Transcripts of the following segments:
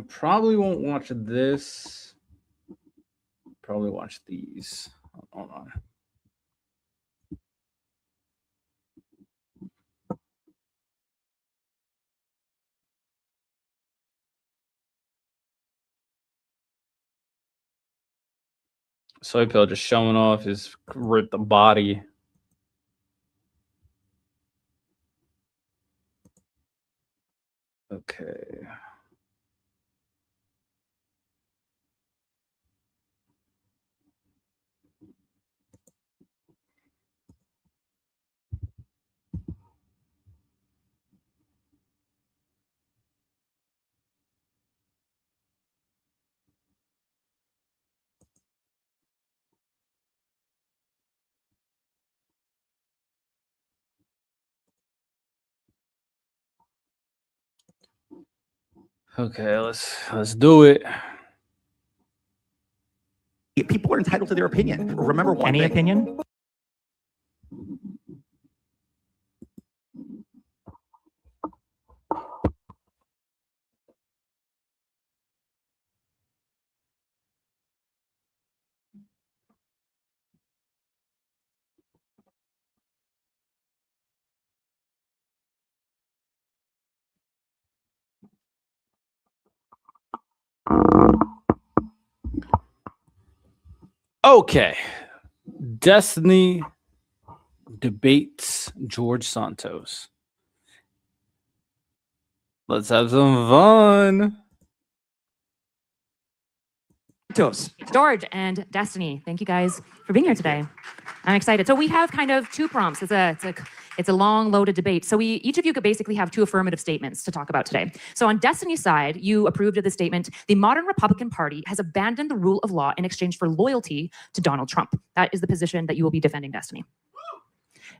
Probably won't watch this. Probably watch these. Hold on. Soypill just showing off his ripped the body. Okay. Okay, let's do it. People are entitled to their opinion. Remember one thing. Any opinion? Okay. Destiny debates George Santos. Let's have some fun. George and Destiny, thank you guys for being here today. I'm excited. So we have kind of two prompts. It's a long, loaded debate. So each of you could basically have two affirmative statements to talk about today. So on Destiny's side, you approved of the statement, the modern Republican Party has abandoned the rule of law in exchange for loyalty to Donald Trump. That is the position that you will be defending, Destiny.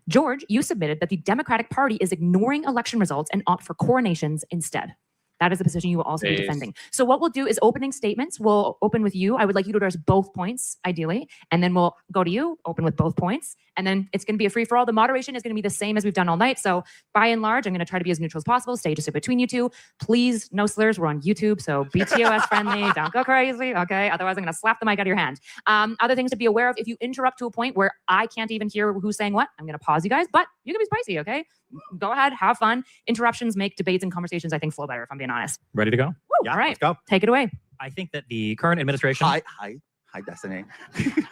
George, you submitted that the Democratic Party is ignoring election results and opt for coronations instead. That is the position you will also be defending. So what we'll do is opening statements. We'll open with you. I would like you to address both points, ideally. And then we'll go to you, open with both points. And then it's going to be a free-for-all. The moderation is going to be the same as we've done all night. So by and large, I'm going to try to be as neutral as possible. Stay just in between you two. Please, no slurs. We're on YouTube, so BTOS friendly. Don't go crazy, okay? Otherwise, I'm going to slap the mic out of your hand. Other things to be aware of, if you interrupt to a point where I can't even hear who's saying what, I'm going to pause you guys. But you can be spicy, okay? Go ahead, have fun. Interruptions make debates and conversations, I think, flow better, if I'm being honest. Ready to go? Woo, Yeah, all right, let's go. Take it away. I think that the current administration... Hi, Destiny.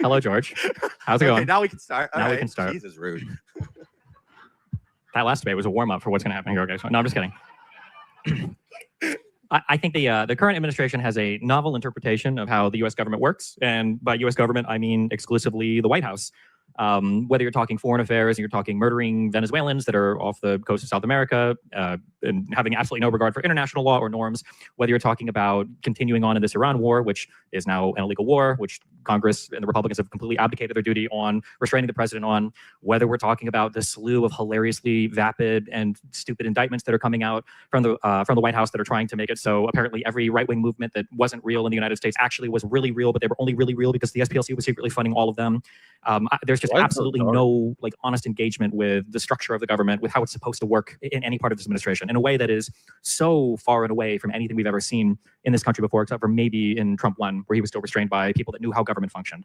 Hello, George. How's it Okay, going? now we can start. Now we can start. Jesus, rude. That last debate was a warm-up for what's going to happen here. Okay, so, no, I'm just kidding. I think the current administration has a novel interpretation of how the U.S. government works. And by U.S. government, I mean exclusively the White House. Whether you're talking foreign affairs, and you're talking murdering Venezuelans that are off the coast of South America and having absolutely no regard for international law or norms, whether you're talking about continuing on in this Iran war, which is now an illegal war, which Congress and the Republicans have completely abdicated their duty on restraining the president on, whether we're talking about the slew of hilariously vapid and stupid indictments that are coming out from the White House that are trying to make it so apparently every right-wing movement that wasn't real in the United States actually was really real, but they were only really real because the SPLC was secretly funding all of them. There's just absolutely no honest engagement with the structure of the government, with how it's supposed to work in any part of this administration, in a way that is so far and away from anything we've ever seen in this country before, except for maybe in Trump 1, where he was still restrained by people that knew how government functioned.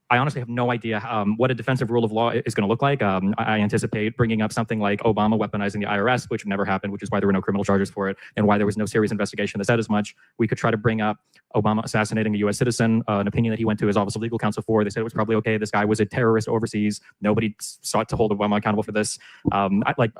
I honestly have no idea what a defensive rule of law is going to look like. I anticipate bringing up something like Obama weaponizing the IRS, which never happened, which is why there were no criminal charges for it, and why there was no serious investigation that said as much. We could try to bring up Obama assassinating a U.S. citizen, an opinion that he went to his Office of Legal Counsel for. They said it was probably okay. This guy was a terrorist overseas. Nobody sought to hold Obama accountable for this.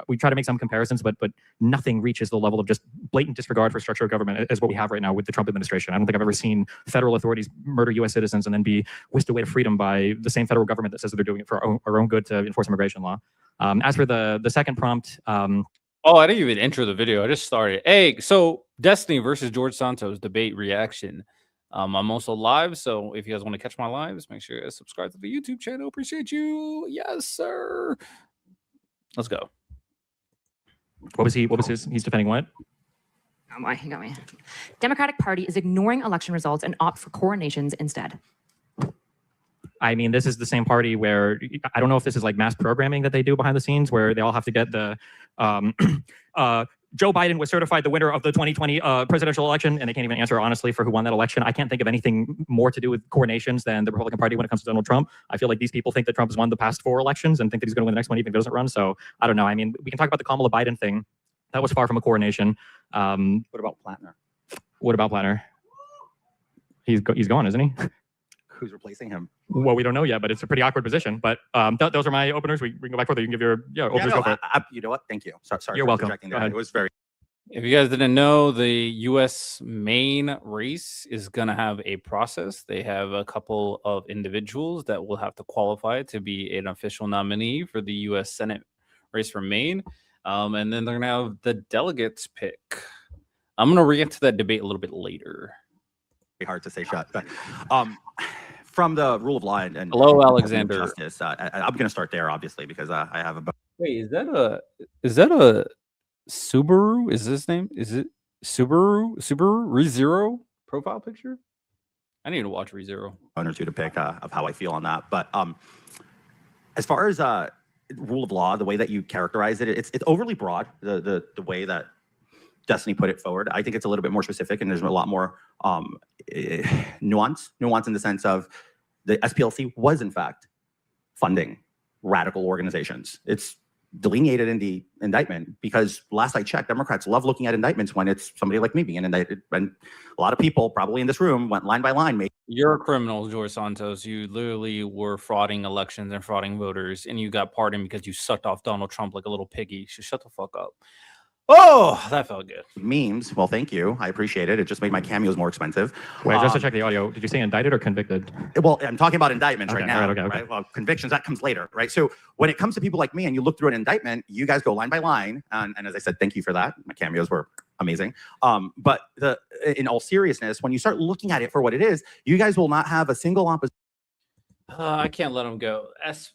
We try to make some comparisons, but nothing reaches the level of just blatant disregard for structure of government as what we have right now with the Trump administration. I don't think I've ever seen federal authorities murder U.S. citizens and then be whisked away to freedom by the same federal government that says that they're doing it for our own good to enforce immigration law. As for the second prompt, oh, I didn't even intro the video. I just started. Hey, so Destiny versus George Santos debate reaction. I'm also live, so if you guys want to catch my lives, make sure you guys subscribe to the YouTube channel. Appreciate you. Yes, sir. Let's go. What was he's defending what? Oh my, he got me. Democratic Party is ignoring election results and opt for coronations instead. I mean, this is the same party where I don't know if this is like mass programming that they do behind the scenes, where they all have to get the Joe Biden was certified the winner of the 2020 presidential election, and they can't even answer honestly for who won that election. I can't think of anything more to do with coronations than the Republican Party when it comes to Donald Trump. I feel like these people think that Trump has won the past 4 elections and think that he's going to win the next one even if he doesn't run. So I don't know. I mean, we can talk about the Kamala Biden thing. That was far from a coronation. What about Plattner? What about Plattner? He's gone, isn't he? Who's replacing him? Well, we don't know yet, but it's a pretty awkward position. But those are my openers. We can go back further. You can give your openers. Go for it. You know what? Thank you. Sorry You're for welcome. interjecting Go there. ahead. It was very. If you guys didn't know, the U.S. Maine race is going to have a process. They have a couple of individuals that will have to qualify to be an official nominee for the U.S. Senate race for Maine. And then they're going to have the delegates pick. I'm going to react to that debate a little bit later. Very hard to say shut. But from the rule of law and Hello, Alexander. Justice, I'm going to start there, obviously, because I have a. Wait, is that a Subaru? Is this name? Is it Subaru ReZero profile picture? I need to watch ReZero. One or two to pick of how I feel on that. But as far as rule of law, the way that you characterize it, it's overly broad. The way that Destiny put it forward, I think it's a little bit more specific, and there's a lot more nuance in the sense of the SPLC was in fact funding radical organizations. It's delineated in the indictment because last I checked, Democrats love looking at indictments when it's somebody like me being indicted. And a lot of people probably in this room went line by line. You're a criminal, George Santos. You literally were frauding elections and frauding voters, and you got pardoned because you sucked off Donald Trump like a little piggy. So shut the fuck up. Oh, that felt good. Memes. Well, thank you. I appreciate it. It just made my cameos more expensive. Wait, just to check the audio, did you say indicted or convicted? Well, I'm talking about indictments Okay, right now. right, okay. Well, convictions, that comes later, right? So when it comes to people like me and you look through an indictment, you guys go line by line. And as I said, thank you for that. My cameos were amazing. But in all seriousness, when you start looking at it for what it is, you guys will not have a single opposition. I can't let him go. Actually,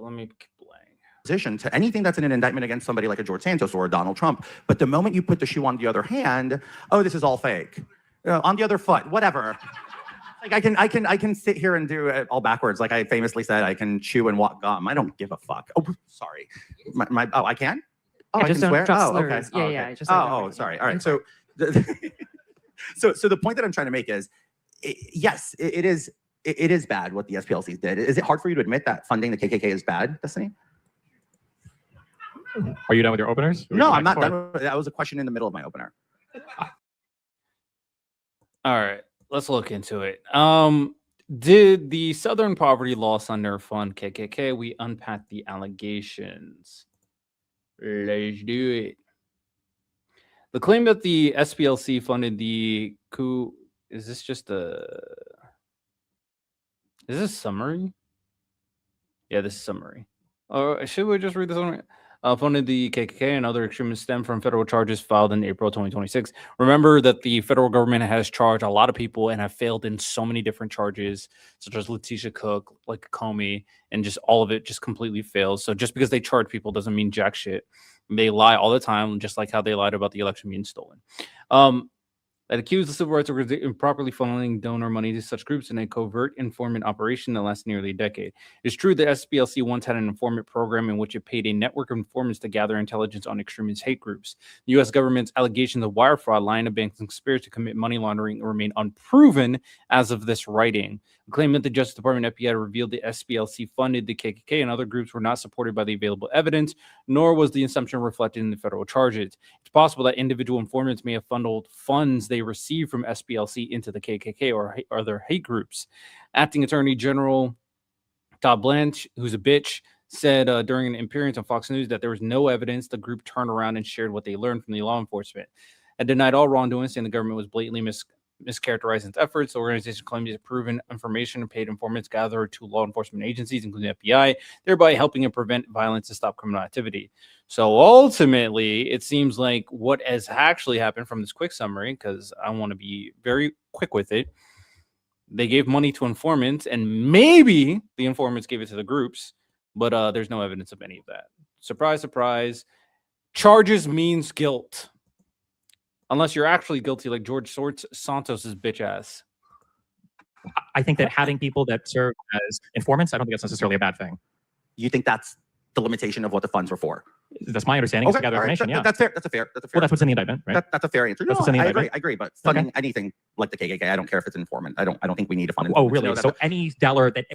let me blank. To anything that's in an indictment against somebody like a George Santos or a Donald Trump. But the moment you put the shoe on the other hand, oh, this is all fake. On the other foot, whatever. Like I can sit here and do it all backwards. Like I famously said, I can chew and walk gum. I don't give a fuck. Oh, sorry. I can? Oh, Yeah, I just can don't swear? drop Oh, okay. slurs. Oh, Yeah, okay. just like Oh, that. sorry. All right. So the point that I'm trying to make is, yes, it is bad what the SPLC did. Is it hard for you to admit that funding the KKK is bad, Destiny? Are you done with your openers? No, I'm not done. That was a question in the middle of my opener. All right, let's look into it. Did the Southern Poverty Law Center fund KKK? We unpacked the allegations. Let's do it. The claim that the SPLC funded the coup, is this just is this summary? Yeah, this is summary. Or should we just read the summary? Funded the KKK and other extremists stem from federal charges filed in April 2026. Remember that the federal government has charged a lot of people and have failed in so many different charges, such as Letitia Cook, like Comey, and just all of it just completely fails. So just because they charge people doesn't mean jack shit. They lie all the time, just like how they lied about the election being stolen. That accused the civil rights organization of improperly funneling donor money to such groups in a covert informant operation that lasted nearly a decade. It's true that SPLC once had an informant program in which it paid a network of informants to gather intelligence on extremist hate groups. The U.S. government's allegations of wire fraud, lying to banks, and conspiracy to commit money laundering remain unproven as of this writing. The claim that the Justice Department FBI revealed the SPLC funded the KKK and other groups were not supported by the available evidence, nor was the assumption reflected in the federal charges. It's possible that individual informants may have funneled funds they received from SPLC into the KKK or other hate groups. Acting Attorney General Todd Blanche, who's a bitch, said during an appearance on Fox News that there was no evidence the group turned around and shared what they learned from the law enforcement and denied all wrongdoing, saying the government was blatantly mischaracterizing its efforts. The organization claims it proven information and paid informants gathered to law enforcement agencies, including the FBI, thereby helping it prevent violence and stop criminal activity. So ultimately, it seems like what has actually happened from this quick summary, because I want to be very quick with it, they gave money to informants, and maybe the informants gave it to the groups, but there's no evidence of any of that. Surprise, surprise. Charges means guilt. Unless you're actually guilty, like George Santos's bitch ass. I think that having people that serve as informants, I don't think that's necessarily a bad thing. You think that's the limitation of what the funds were for? That's my understanding. Okay, To gather all right, information. Yeah. that's fair. That's a fair. Well, that's what's in the indictment, right? That's a fair answer. That's No, what's in the I indictment. agree. But funding anything like the KKK, I don't care if it's an informant. I don't think we need to fund. Oh, really? So any dollar that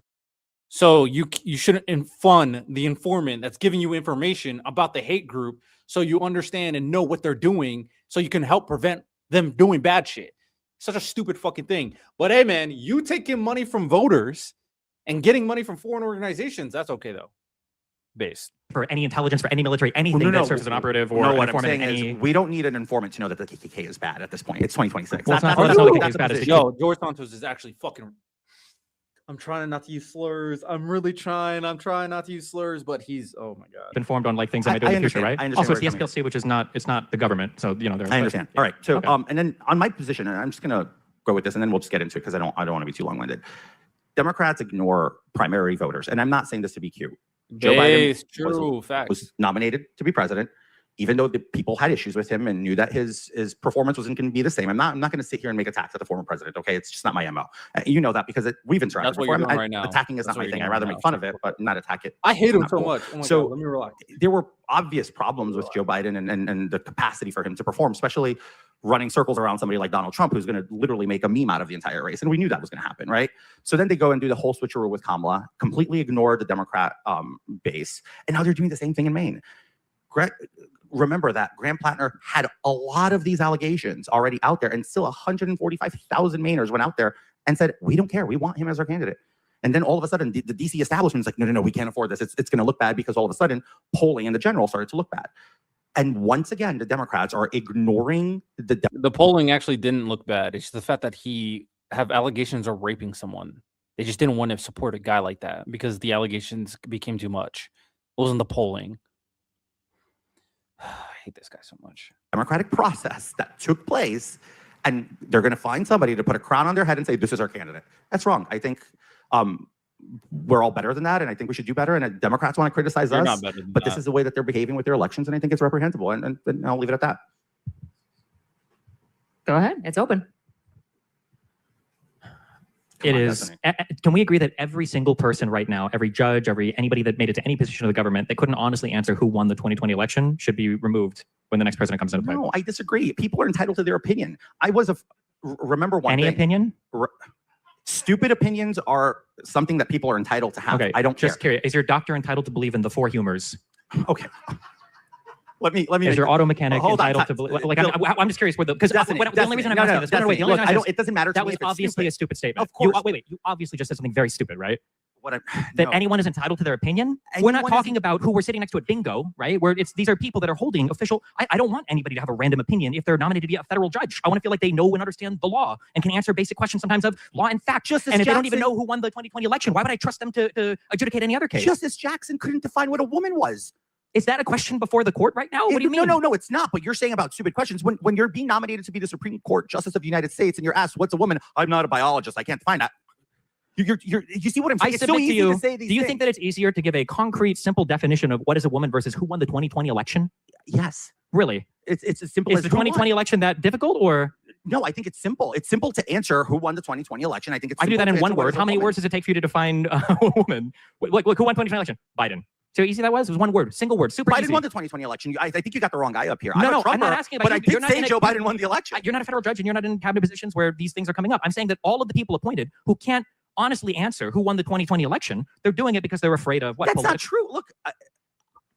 So you shouldn't fund the informant that's giving you information about the hate group, so you understand and know what they're doing, so you can help prevent them doing bad shit. Such a stupid fucking thing. But hey, man, you taking money from voters and getting money from foreign organizations, that's okay though. Based for any intelligence, for any military, anything that serves as an operative or no, an what I'm informant. saying is we don't need an informant to know that the KKK is bad at this point. It's 2026. Well, it's not that's the the KKK is bad. position. Yo, George Santos is actually fucking. I'm trying not to use slurs. I'm really trying. I'm trying not to use slurs, but he's. Oh my god. Informed on like things that may do in the future, right? I understand Also, it's the where you're SPLC, which is not. It's not the government. So you know, I understand. All right. So Okay. and then on my position, and I'm just gonna go with this, and then we'll just get into it because I don't want to be too long-winded. Democrats ignore primary voters, and I'm not saying this to be cute. Joe Biden was nominated to be president, even though the people had issues with him and knew that his performance wasn't going to be the same. I'm not going to sit here and make attacks at the former president. Okay, it's just not my MO. You know that because we've interacted That's what before. you're doing right now. Attacking is not my thing. I'd rather make fun of it, but not attack it. I hate him Not so cool. much. Oh my So god, let me relax. There were obvious problems with Joe Biden and the capacity for him to perform, especially running circles around somebody like Donald Trump, who's going to literally make a meme out of the entire race. And we knew that was going to happen, right? So then they go and do the whole switcheroo with Kamala, completely ignore the Democrat base. And now they're doing the same thing in Maine. Remember that Graham Plattner had a lot of these allegations already out there, and still 145,000 Mainers went out there and said, we don't care. We want him as our candidate. And then all of a sudden, the DC establishment is like, no, we can't afford this. It's going to look bad because all of a sudden, polling in the general started to look bad. And once again, the Democrats are ignoring the polling actually didn't look bad. It's the fact that he have allegations of raping someone. They just didn't want to support a guy like that because the allegations became too much. It wasn't the polling. I hate this guy so much. Democratic process that took place, and they're going to find somebody to put a crown on their head and say, this is our candidate. That's wrong. I think we're all better than that, and I think we should do better. And Democrats want to criticize us, but this is the way that they're behaving with their elections, and I think it's reprehensible. And I'll leave it at that. Go ahead. It's open. It is. Can we agree that every single person right now, every judge, anybody that made it to any position of the government that couldn't honestly answer who won the 2020 election should be removed when the next president comes into play? No, I disagree. People are entitled to their opinion. Remember one thing. Any opinion? Stupid opinions are something that people are entitled to have. Okay, I don't just curious. Is your doctor entitled to believe in the four humors? Okay. Let me. Is your auto mechanic entitled to believe? Like, I'm just curious because the only reason I'm asking this. The only reason I'm asking it doesn't matter. That was obviously a stupid statement. Of course. Wait. You obviously just said something very stupid, right? That anyone is entitled to their opinion. We're not talking about who we're sitting next to at bingo, right? Where these are people that are holding official. I don't want anybody to have a random opinion if they're nominated to be a federal judge. I want to feel like they know and understand the law and can answer basic questions sometimes of law and fact. And if they don't even know who won the 2020 election, why would I trust them to adjudicate any other case? Justice Jackson couldn't define what a woman was. Is that a question before the court right now? What do you mean? No, it's not. But you're saying about stupid questions. When you're being nominated to be the Supreme Court Justice of the United States and you're asked, what's a woman? I'm not a biologist. I can't define that. You see what I'm saying? It's so easy to say these things. Do you think that it's easier to give a concrete, simple definition of what is a woman versus who won the 2020 election? Yes. Really? It's as simple as the 2020 election that difficult, or? No, I think it's simple. It's simple to answer who won the 2020 election. I think it's. I do that in one word. How many words does it take for you to define a woman? Like who won 2020 election? Biden. So easy that was? It was one word, single word, super easy. Biden won the 2020 election. I think you got the wrong guy up here. No, I'm not asking about but I did say Joe Biden won the election. You're not a federal judge and you're not in cabinet positions where these things are coming up. I'm saying that all of the people appointed who can't honestly answer who won the 2020 election, they're doing it because they're afraid of what? That's not true. Look,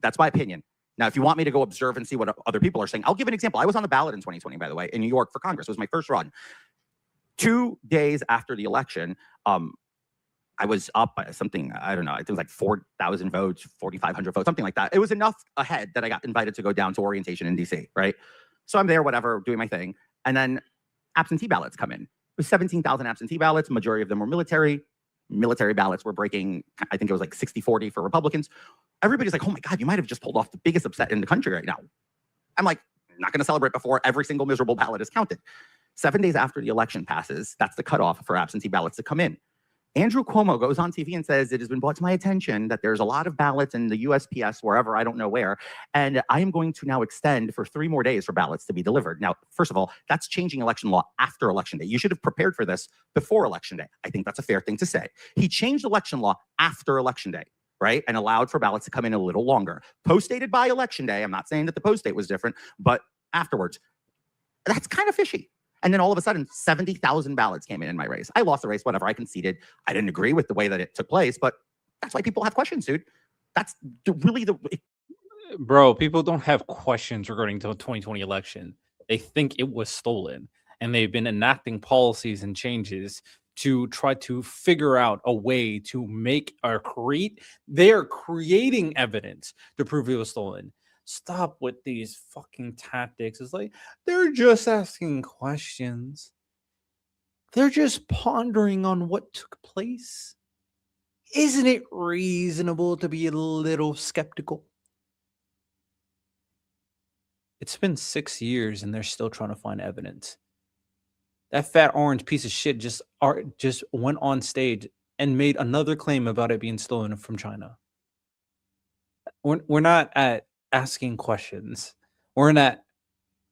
that's my opinion. Now, if you want me to go observe and see what other people are saying, I'll give an example. I was on the ballot in 2020, by the way, in New York for Congress. It was my first run. 2 days after the election, I was up by something, I don't know, I think it was like 4,000 votes, 4,500 votes, something like that. It was enough ahead that I got invited to go down to orientation in DC, right? So I'm there, whatever, doing my thing. And then absentee ballots come in. It was 17,000 absentee ballots. Majority of them were military. Military ballots were breaking, I think it was like 60-40 for Republicans. Everybody's like, oh my God, you might have just pulled off the biggest upset in the country right now. I'm like, not going to celebrate before every single miserable ballot is counted. 7 days after the election passes, that's the cutoff for absentee ballots to come in. Andrew Cuomo goes on TV and says, it has been brought to my attention that there's a lot of ballots in the USPS, wherever, I don't know where, and I am going to now extend for 3 more days for ballots to be delivered. Now, first of all, that's changing election law after Election Day. You should have prepared for this before Election Day. I think that's a fair thing to say. He changed election law after Election Day, right? And allowed for ballots to come in a little longer. Post-dated by election day. I'm not saying that the post date was different, but afterwards. That's kind of fishy. And then all of a sudden, 70,000 ballots came in my race. I lost the race, whatever. I conceded. I didn't agree with the way that it took place, but that's why people have questions, dude. That's really the... Bro, people don't have questions regarding the 2020 election. They think it was stolen. And they've been enacting policies and changes to try to figure out a way to make or create. They're creating evidence to prove it was stolen. Stop with these fucking tactics. It's like they're just asking questions. They're just pondering on what took place. Isn't it reasonable to be a little skeptical? It's been 6 years and they're still trying to find evidence. That fat orange piece of shit just went on stage and made another claim about it being stolen from China. We're not at asking questions. We're not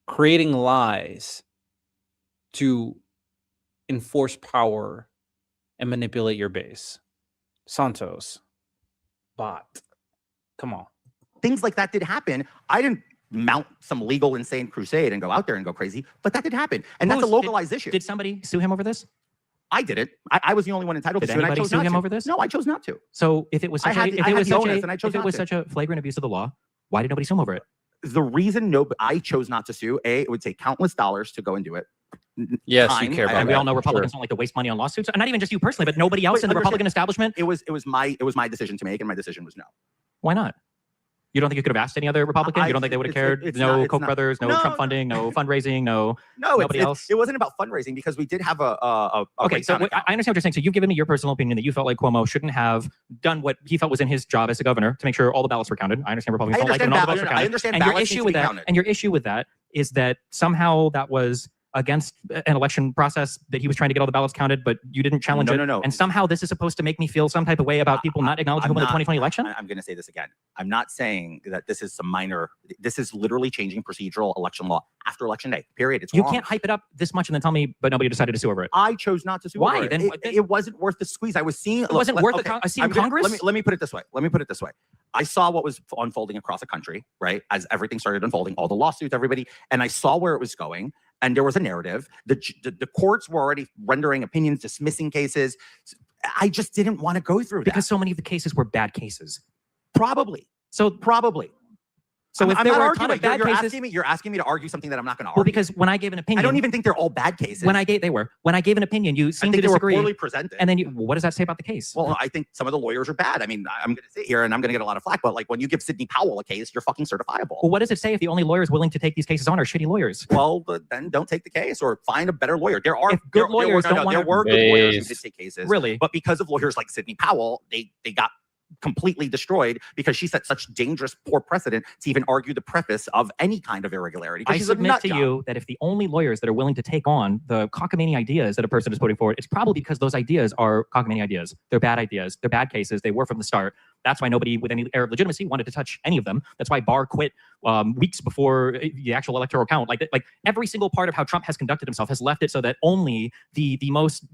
creating lies to enforce power and manipulate your base. Santos, bot, come on. Things like that did happen. I didn't mount some legal insane crusade and go out there and go crazy, but that did happen. And that's a localized issue. Did somebody sue him over this? I did it. I was the only one entitled to sue, and I chose sue not him to. over this? No, I chose not to. So if it was such such a flagrant abuse of the law, why did nobody sue him over it? The reason I chose not to sue, it would take countless dollars to go and do it. Yes, you care about and that. we all know Republicans don't like to waste money on lawsuits. And not even just you personally, but nobody else in the Republican establishment. It was my decision to make, and my decision was no. Why not? You don't think you could have asked any other Republican? You don't think they would have cared? No Koch brothers, no Trump funding, no fundraising, nobody else? It wasn't about fundraising because we did have a okay, so I understand what you're saying. So you've given me your personal opinion that you felt like Cuomo shouldn't have done what he felt was in his job as a governor to make sure all the ballots were counted. I understand Republicans don't like when all the ballots are counted. I understand and your issue with that, and your issue with that is that somehow that was against an election process that he was trying to get all the ballots counted, but you didn't challenge it. No. And somehow this is supposed to make me feel some type of way about people not acknowledging who won the 2020 election? I'm going to say this again. I'm not saying that this is some minor, this is literally changing procedural election law after election day, period. It's you wrong. Can't hype it up this much and then tell me, but nobody decided to sue over it. I chose not to sue Why? over it. Then it wasn't worth the squeeze. I was seeing... It wasn't worth a seat in Congress? Let me put it this way. I saw what was unfolding across the country, right? As everything started unfolding, all the lawsuits, everybody, and I saw where it was going. And there was a narrative. The courts were already rendering opinions, dismissing cases. I just didn't want to go through that. Because so many of the cases were bad cases. Probably. So if there were a ton of bad cases, you're asking me to argue something that I'm not going to argue. Well, because when I gave an opinion, I don't even think they're all bad cases. When I gave an opinion, you seemed to disagree. They were poorly presented. And then what does that say about the case? Well, I think some of the lawyers are bad. I mean, I'm going to sit here and I'm going to get a lot of flack, but like when you give Sidney Powell a case, you're fucking certifiable. Well, what does it say if the only lawyers willing to take these cases on are shitty lawyers? Well, then don't take the case or find a better lawyer. There were good lawyers who did take cases. Really? But because of lawyers like Sidney Powell, they got completely destroyed because she set such dangerous, poor precedent to even argue the preface of any kind of irregularity. I submit to you that if the only lawyers that are willing to take on the cockamamie ideas that a person is putting forward, it's probably because those ideas are cockamamie ideas. They're bad ideas. They're bad cases. They were from the start. That's why nobody with any air of legitimacy wanted to touch any of them. That's why Barr quit weeks before the actual electoral count. Like every single part of how Trump has conducted himself has left it so that only the most...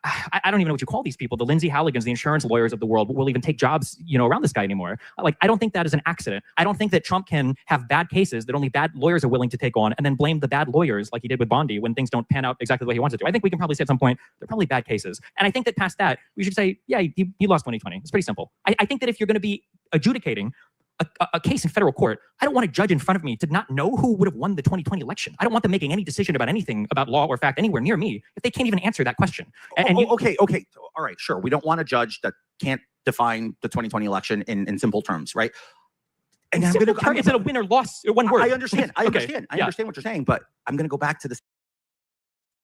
I don't even know what you call these people. The Lindsay Halligans, the insurance lawyers of the world will even take jobs, around this guy anymore. Like, I don't think that is an accident. I don't think that Trump can have bad cases that only bad lawyers are willing to take on and then blame the bad lawyers like he did with Bondi when things don't pan out exactly the way he wants it to. I think we can probably say at some point, they're probably bad cases. And I think that past that, we should say, yeah, he lost 2020. It's pretty simple. I think that if you're going to be adjudicating a case in federal court, I don't want a judge in front of me to not know who would have won the 2020 election. I don't want them making any decision about anything about law or fact anywhere near me if they can't even answer that question. Okay. All right, sure. We don't want a judge that can't define the 2020 election in simple terms, right? And it's a win or loss, one word. I understand. I understand what you're saying, but I'm going to go back to this.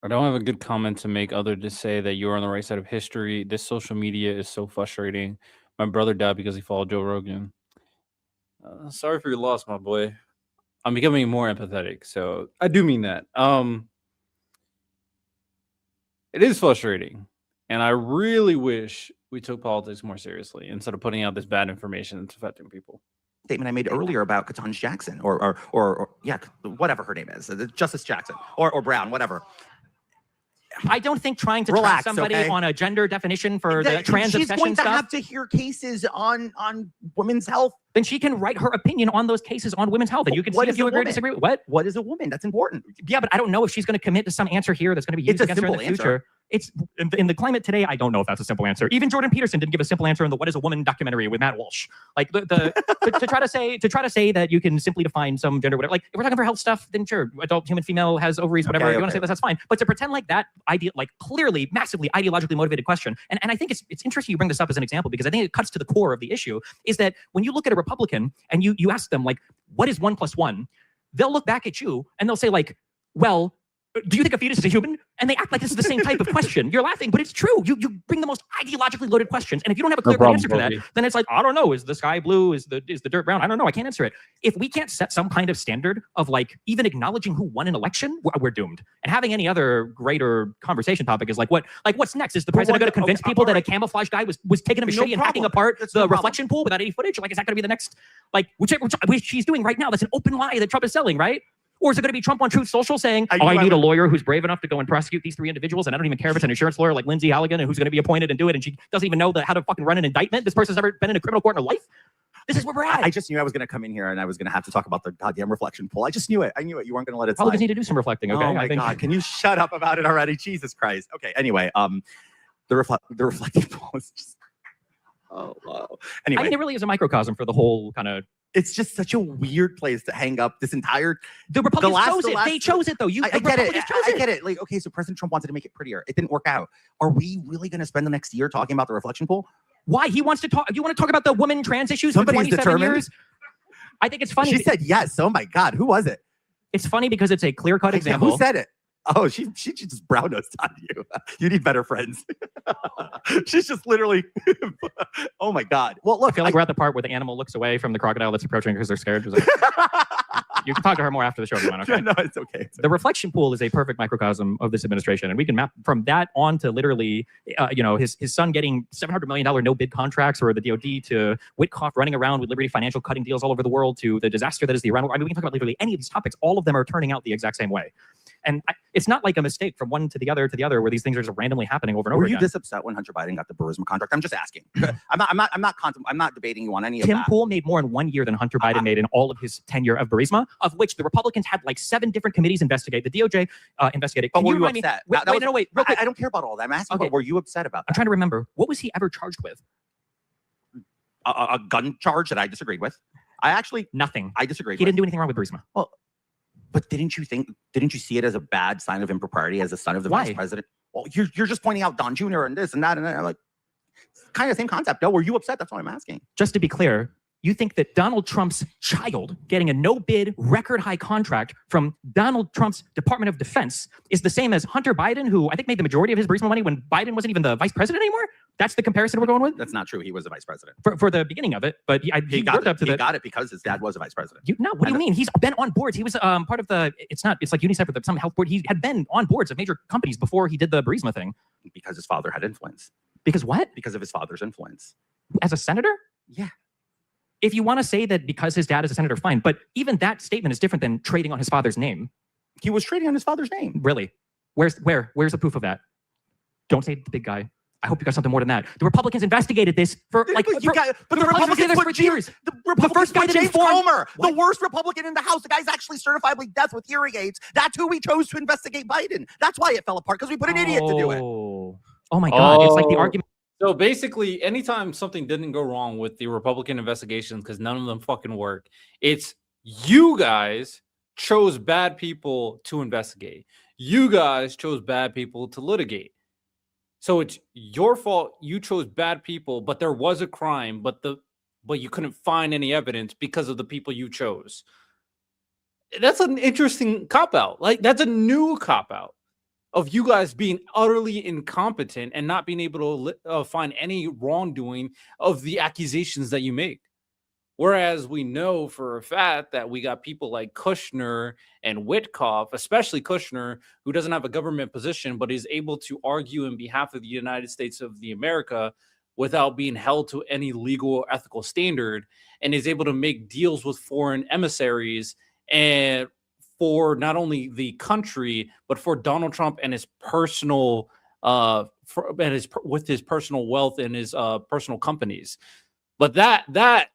I don't have a good comment to make other to say that you're on the right side of history. This social media is so frustrating. My brother died because he followed Joe Rogan. Sorry for your loss, my boy. I'm becoming more empathetic, so I do mean that. It is frustrating, and I really wish we took politics more seriously instead of putting out this bad information that's affecting people. Statement I made earlier about Ketanji Jackson, or whatever her name is, Justice Jackson, or Brown, whatever. I don't think trying to Relax, track somebody okay? on a gender definition for the trans she's obsession going to stuff, have to hear cases on women's health. then she can write her opinion on those cases on women's health, and you can see if you agree or disagree. What is a woman? That's important. Yeah, but I don't know if she's going to commit to some answer here that's going to be used against her in the future. It's in the climate today. I don't know if that's a simple answer. Even Jordan Peterson didn't give a simple answer in the "What Is a Woman" documentary with Matt Walsh. Like to try to say that you can simply define some gender, whatever. Like if we're talking for health stuff, then sure, adult human female has ovaries, whatever. You want to say that's fine. But to pretend like that idea, like clearly, massively ideologically motivated question, and I think it's interesting you bring this up as an example because I think it cuts to the core of the issue. Is that when you look at a Republican and you ask them like, what is 1 + 1? They'll look back at you and they'll say like, well, do you think a fetus is a human? And they act like this is the same type of question. You're laughing, but it's true. You bring the most ideologically loaded questions. And if you don't have a clear answer for that, then it's like, I don't know. Is the sky blue? Is the dirt brown? I don't know. I can't answer it. If we can't set some kind of standard of like even acknowledging who won an election, we're doomed. And having any other greater conversation topic is like what's next? Is the president going to convince people that a camouflage guy was taking a machete and hacking apart the reflection pool without any footage? Like, is that going to be the next, like, which she's doing right now? That's an open lie that Trump is selling, right? Or is it going to be Trump on Truth Social saying, I need a lawyer who's brave enough to go and prosecute these 3 individuals, and I don't even care if it's an insurance lawyer like Lindsay Halligan and who's going to be appointed and do it, and she doesn't even know how to fucking run an indictment? This person's never been in a criminal court in her life? This is where we're at. I just knew I was going to come in here and I was going to have to talk about the goddamn reflection pool. I just knew it. I knew it. You weren't going to let it slide. Republicans need to do some reflecting, okay? Oh my God. Can you shut up about it already? Jesus Christ. Okay, anyway, the reflecting pool is just... Oh, wow. Anyway. I mean, it really is a microcosm for the whole kind of... It's just such a weird place to hang up this entire... The Republicans chose it. They chose it, though. I get it. I get it. Like, okay, so President Trump wanted to make it prettier. It didn't work out. Are we really going to spend the next year talking about the reflection pool? Why? He wants to talk... You want to talk about the woman trans issues for 27 years? I think it's funny. She said yes. Oh, my God. Who was it? It's funny because it's a clear-cut example. Who said it? Oh, she just brown-nosed on you. You need better friends. She's just literally, oh my God. Well, look. I feel like we're at the part where the animal looks away from the crocodile that's approaching because they're scared. Like, you can talk to her more after the show if you want, okay? No, it's okay. The reflection pool is a perfect microcosm of this administration. And we can map from that on to literally, his son getting $700 million no-bid contracts, or the DOD, to Witkoff running around with Liberty Financial cutting deals all over the world, to the disaster that is the Iran war. I mean, we can talk about literally any of these topics. All of them are turning out the exact same way. And it's not like a mistake from one to the other, where these things are just randomly happening over and over again. Were you this upset when Hunter Biden got the Burisma contract? I'm just asking. I'm not debating you on any of that. Tim Pool made more in 1 year than Hunter Biden made in all of his tenure of Burisma, of which the Republicans had like 7 different committees investigate. The DOJ investigated. But were you upset? Wait, real quick. I don't care about all that. I'm asking, were you upset about that? I'm trying to remember. What was he ever charged with? A gun charge that I disagreed with. Nothing. I disagreed. He didn't do anything wrong with Burisma. Well, but didn't you see it as a bad sign of impropriety as the son of the vice president? Well, you're just pointing out Don Jr. and this and that, and I'm like, kind of the same concept. No, were you upset? That's what I'm asking. Just to be clear, you think that Donald Trump's child getting a no-bid record high contract from Donald Trump's Department of Defense is the same as Hunter Biden, who I think made the majority of his Burisma money when Biden wasn't even the vice president anymore? That's the comparison we're going with? That's not true. He was the vice president. For the beginning of it, but he worked up to He got it because his dad was a vice president. What do you mean? He's been on boards. He was part of it's like UNICEF or some health board. He had been on boards of major companies before he did the Burisma thing. Because his father had influence. Because what? Because of his father's influence. As a senator? Yeah. If you want to say that because his dad is a senator, fine. But even that statement is different than trading on his father's name. He was trading on his father's name. Really? Where's the proof of that? Don't say the big guy. I hope you got something more than that. The Republicans investigated this for like. The Republicans put James. The first guy, James Comer, the worst Republican in the House. The guy's actually certifiably deaf with hearing aids. That's who we chose to investigate Biden. That's why it fell apart, because we put an idiot to do it. Oh my God! It's like the argument. So basically, anytime something didn't go wrong with the Republican investigations, because none of them fucking work, it's you guys chose bad people to investigate. You guys chose bad people to litigate. So it's your fault. You chose bad people, but there was a crime, but you couldn't find any evidence because of the people you chose. That's an interesting cop-out. Like, that's a new cop-out of you guys being utterly incompetent and not being able to find any wrongdoing of the accusations that you make. Whereas we know for a fact that we got people like Kushner and Witkoff, especially Kushner, who doesn't have a government position, but is able to argue in behalf of the United States of America without being held to any legal or ethical standard, and is able to make deals with foreign emissaries and for not only the country but for Donald Trump and his personal with his personal wealth and his personal companies. But that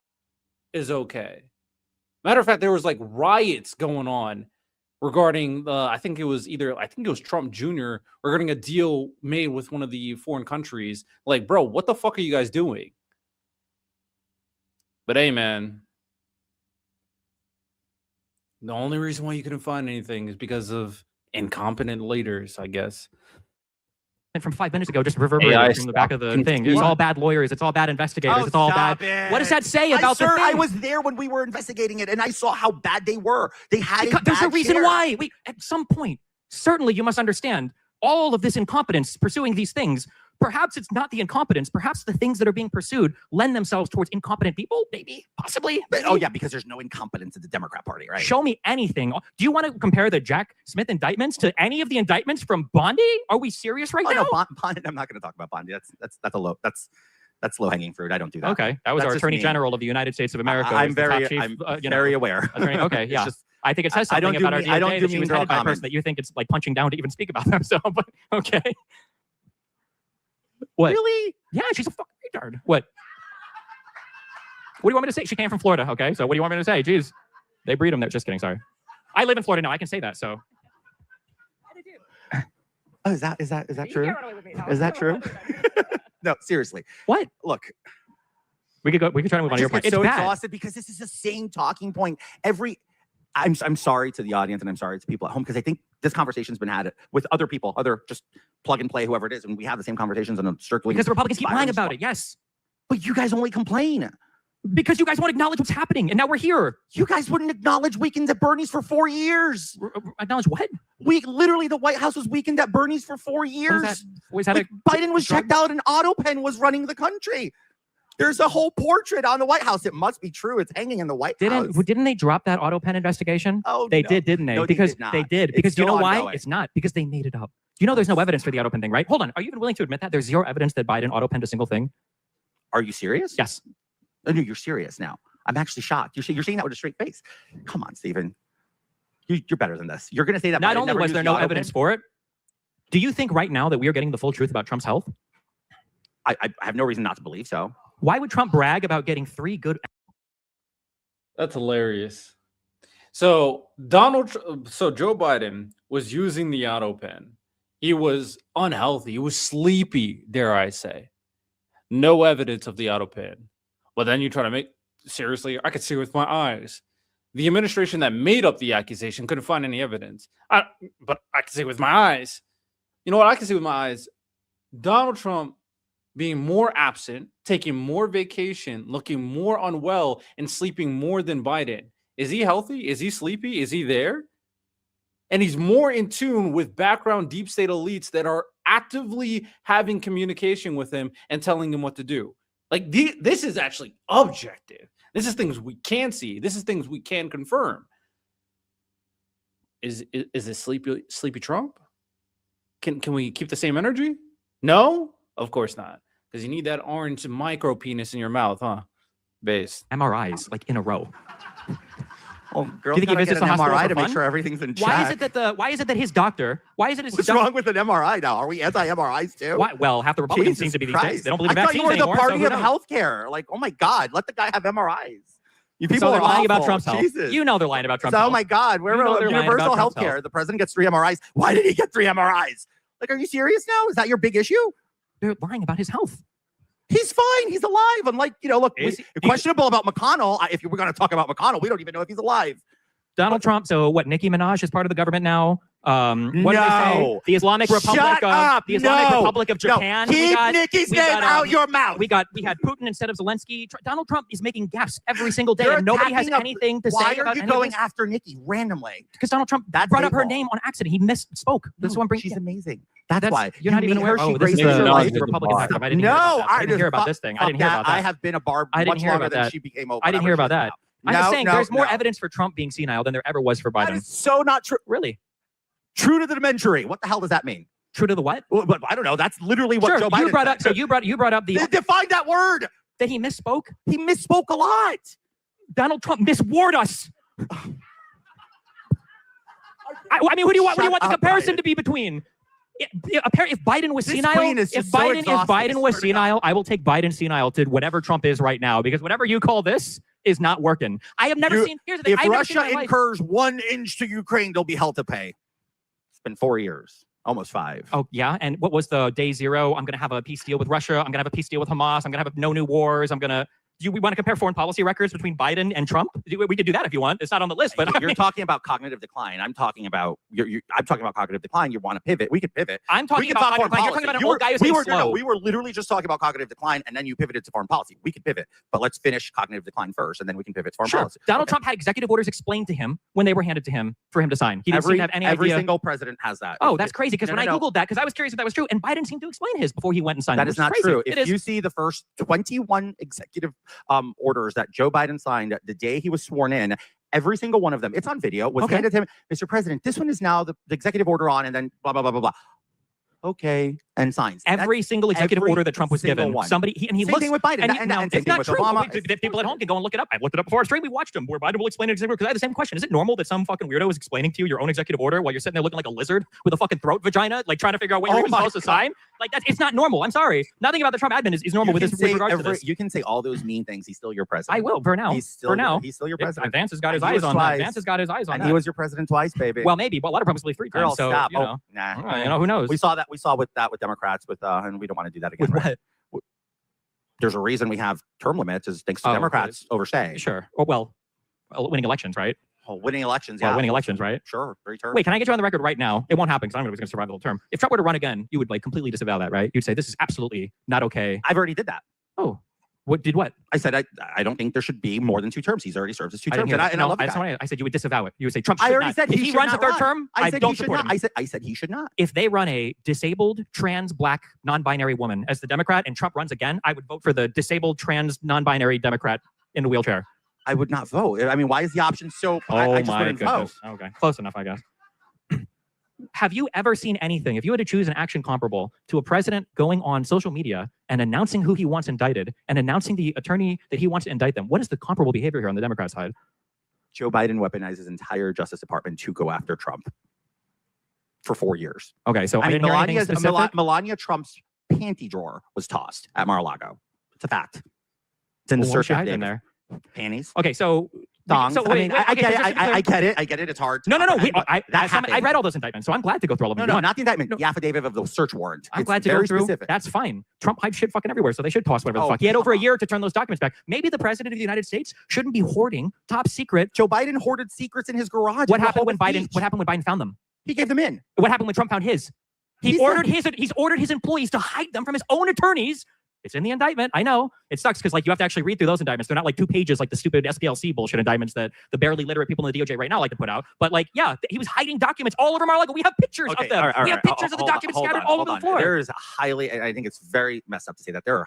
is okay. Matter of fact, there was like riots going on regarding I think it was Trump Jr. regarding a deal made with one of the foreign countries. Like, bro, what the fuck are you guys doing? But hey, man, the only reason why you couldn't find anything is because of incompetent leaders, I guess. And from 5 minutes ago, just reverberated from the back of the thing. It's all bad lawyers. It's all bad investigators. It's all bad. What does that say about the thing? I was there when we were investigating it, and I saw how bad they were. They had There's a reason why. At some point, certainly you must understand all of this incompetence pursuing these things. Perhaps it's not the incompetence. Perhaps the things that are being pursued lend themselves towards incompetent people. Maybe, possibly. Maybe. Oh yeah, because there's no incompetence in the Democrat Party, right? Show me anything. Do you want to compare the Jack Smith indictments to any of the indictments from Bondi? Are we serious right now? No, Bondi. I'm not going to talk about Bondi. That's low hanging fruit. I don't do that. Okay, that was our Attorney General of the United States of America. I'm very aware. Okay, yeah. I think it says something about our DOJ that she was headed by a person that you think it's like punching down to even speak about them. So, but okay. What? Really? Yeah, she's a fucking retard. What? What do you want me to say? She came from Florida, okay? So what do you want me to say? Jeez. They breed them there. Just kidding, sorry. I live in Florida now. I can say that, so. Oh, is that true? Is that true? No, seriously. What? Look. We could try to move on to your point. It's so exhausted because this is the same talking point I'm sorry to the audience and I'm sorry to people at home because I think this conversation's been had with other people, other just plug and play, whoever it is, and we have the same conversations and I'm strictly because the Republicans keep lying about it. Yes, but you guys only complain because you guys won't acknowledge what's happening, and now we're here. You guys wouldn't acknowledge weekends at Bernie's for 4 years. Acknowledge what? Literally, the White House was weekend at Bernie's for 4 years. Was that Biden was checked out and Otto Pen was running the country. There's a whole portrait on the White House. It must be true. It's hanging in the White House. Didn't they drop that Otto Pen investigation? Oh, they did, didn't they? No, because they did. Because you know ongoing. why? It's not. Because they made it up. You know there's no evidence for the Otto Pen thing, right? Hold on. Are you even willing to admit that? There's zero evidence that Biden Otto Penned a single thing? Are you serious? Yes. Oh, no, you're serious now. I'm actually shocked. You're saying that with a straight face. Come on, Stephen. You're better than this. You're going to say that not only was there no evidence for it, do you think right now that we are getting the full truth about Trump's health? I have no reason not to believe so. Why would Trump brag about getting 3 good? That's hilarious. So Joe Biden was using the Otto Pen. He was unhealthy. He was sleepy, dare I say. No evidence of the Otto Pen. But then you try to seriously, I could see with my eyes. The administration that made up the accusation couldn't find any evidence. But I can see with my eyes. You know what I can see with my eyes? Donald Trump being more absent, taking more vacation, looking more unwell, and sleeping more than Biden. Is he healthy? Is he sleepy? Is he there? And he's more in tune with background deep state elites that are actively having communication with him and telling him what to do. Like this is actually objective. This is things we can see. This is things we can confirm. Is it sleepy Trump? Can we keep the same energy? No, of course not. Because you need that orange micro penis in your mouth, huh? Base. MRIs like in a row. Oh, girl, do you think he visits an MRI to make sure everything's in check? Why is it that his doctor? What's wrong with an MRI now? Are we anti-MRIs too? Why? Well, half the Republicans seem to be these days. They don't believe in vaccines anymore. I thought you were the party of healthcare. Like, oh my God, let the guy have MRIs. You people are lying about Trump's health. Jesus. You know they're lying about Trump's health. Oh my God, we're universal healthcare. The president gets 3 MRIs. Why did he get 3 MRIs? Like, are you serious now? Is that your big issue? They're lying about his health. He's fine. He's alive. Unlike, look, questionable about McConnell. If we're going to talk about McConnell, we don't even know if he's alive. Donald Trump. So what? Nicki Minaj is part of the government now. What did they say? The Islamic Republic of Japan. Keep Nikki's name out your mouth. We had Putin instead of Zelensky. Donald Trump is making gaffes every single day, and nobody has anything to say about it. Why are you going after Nikki randomly? Because Donald Trump brought up her name on accident. He misspoke. That's what I'm bringing. She's amazing. That's why. You're not even aware. Oh, this is the Republican backdrop. I didn't hear about this thing. I didn't hear about that. I have been a barb much longer than she became Oprah. I didn't hear about that. I'm just saying there's more evidence for Trump being senile than there ever was for Biden. That is so not true. Really? True to the dimensionary. What the hell does that mean? True to the what? Well, but I don't know. That's literally what Joe Biden said. So you brought up the define that word. That he misspoke? He misspoke a lot. Donald Trump misword us. I mean, who do you want? What do you Shut want the up, comparison Biden. to be between? If Biden was This senile, queen is if just so Biden exhausting, was swear to God. senile, I will take Biden senile to whatever Trump is right now, because whatever you call this is not working. I have never seen. Here's the thing. If I've never seen Russia in my life- incurs 1 inch to Ukraine, they'll be held to pay. It's been 4 years, almost 5. Oh yeah, and what was the day zero? I'm going to have a peace deal with Russia. I'm going to have a peace deal with Hamas. I'm going to have no new wars. I'm going to. We want to compare foreign policy records between Biden and Trump? We could do that if you want. It's not on the list, but You're talking about cognitive decline. I'm talking about I'm talking about cognitive decline. You want to pivot? We could pivot. I'm talking We can about talk foreign you're talking about an policy. old guy who's we saying were, slow. no, we were literally just talking about cognitive decline, and then you pivoted to foreign policy. We could pivot, but let's finish cognitive decline first, and then we can pivot to foreign policy. Donald Trump had executive orders explained to him when they were handed to him for him to sign. He didn't seem to have any every idea. single president has that. Oh, that's crazy. Because No, when no, I no. Googled that, because I was curious if that was true, and Biden seemed to explain his before he went and signed That it, is which not crazy. true. It If is. you see the first 21 executive orders that Joe Biden signed the day he was sworn in, every single one of them, it's on video, was handed to him. Mr. President, this one is now the executive order on, and then blah, blah, blah, blah, blah. Okay, and signs. Every single executive order that Trump was given, one. somebody, he Same looks. thing with Biden, And, and no, same it's thing not with true. Obama. People at home can go and look it up. I've looked it up before our stream. We watched them where Biden will explain an executive order, because I had the same question. Is it normal that some fucking weirdo is explaining to you your own executive order while you're sitting there looking like a lizard with a fucking throat vagina, like trying to figure out what you're even supposed to sign? Like, it's not normal. I'm sorry. Nothing about the Trump admin is normal with regards to this. You can say all those mean things. He's still your president. I will, for now. He's still your president. Vance has got his And he eyes was on that. twice. Vance has got his eyes on And that. he was your president twice, baby. Well, maybe, but a lot of probably 3 times. Girl, So, stop. you know, Nah. you know, who knows? We saw with Democrats, and we don't want to do that again. With right? what? There's a reason we have term limits, is thanks to Democrats overstaying. Sure. Well, winning elections, right? Winning elections, Well, winning elections, right? Sure, 3 terms. Wait, can I get you on the record right now? It won't happen because I'm going to survive the whole term. If Trump were to run again, you would like completely disavow that, right? You'd say this is absolutely not okay. I've already did that. Oh, what did what? I said I don't think there should be more than 2 terms. He's already served his 2 I didn't terms, hear and that. I love that. I said you would disavow it. You would say Trump should I already not. said If he he should runs a not third run. term, I said don't he should support not. him. I said he should not. If they run a disabled trans black non-binary woman as the Democrat and Trump runs again, I would vote for the disabled trans non-binary Democrat in the wheelchair. I would not vote. I mean, why is the option so? I just wouldn't vote. Okay, close enough, I guess. Have you ever seen anything, if you had to choose an action comparable to a president going on social media and announcing who he wants indicted and announcing the attorney that he wants to indict them? What is the comparable behavior here on the Democrat side? Joe Biden weaponized his entire Justice Department to go after Trump for 4 years. Okay, so I mean, didn't hear anything specific. Melania Trump's panty drawer was tossed at Mar-a-Lago. It's a fact. It's in the Well, what was search she hiding affidavit. there? Panties. Okay, so Thongs. So, I mean, I okay, get so it. just to be clear- I get it. It's hard. No. That happened. I read all those indictments, so I'm glad to go through all of them. No, not the indictment. The affidavit of the search warrant. I'm It's glad to very go through. specific. That's fine. Trump hides shit fucking everywhere, so they should toss whatever the Oh, fuck. He had over a come year to turn those documents back. Maybe the president of the United States shouldn't be hoarding top secret. Joe Biden hoarded secrets in his garage. What in happened when Rehoboth Biden? Beach. What happened when Biden found them? He gave them in. What happened when Trump found his? He He's said- ordered his employees to hide them from his own attorneys. It's in the indictment. I know it sucks because like you have to actually read through those indictments. They're not like 2 pages like the stupid SPLC bullshit indictments that the barely literate people in the DOJ right now like to put out. But like, yeah, he was hiding documents all over Mar-a-Lago. We have pictures of them. We have pictures of the documents scattered all over the floor. There is I think it's very messed up to say that. There are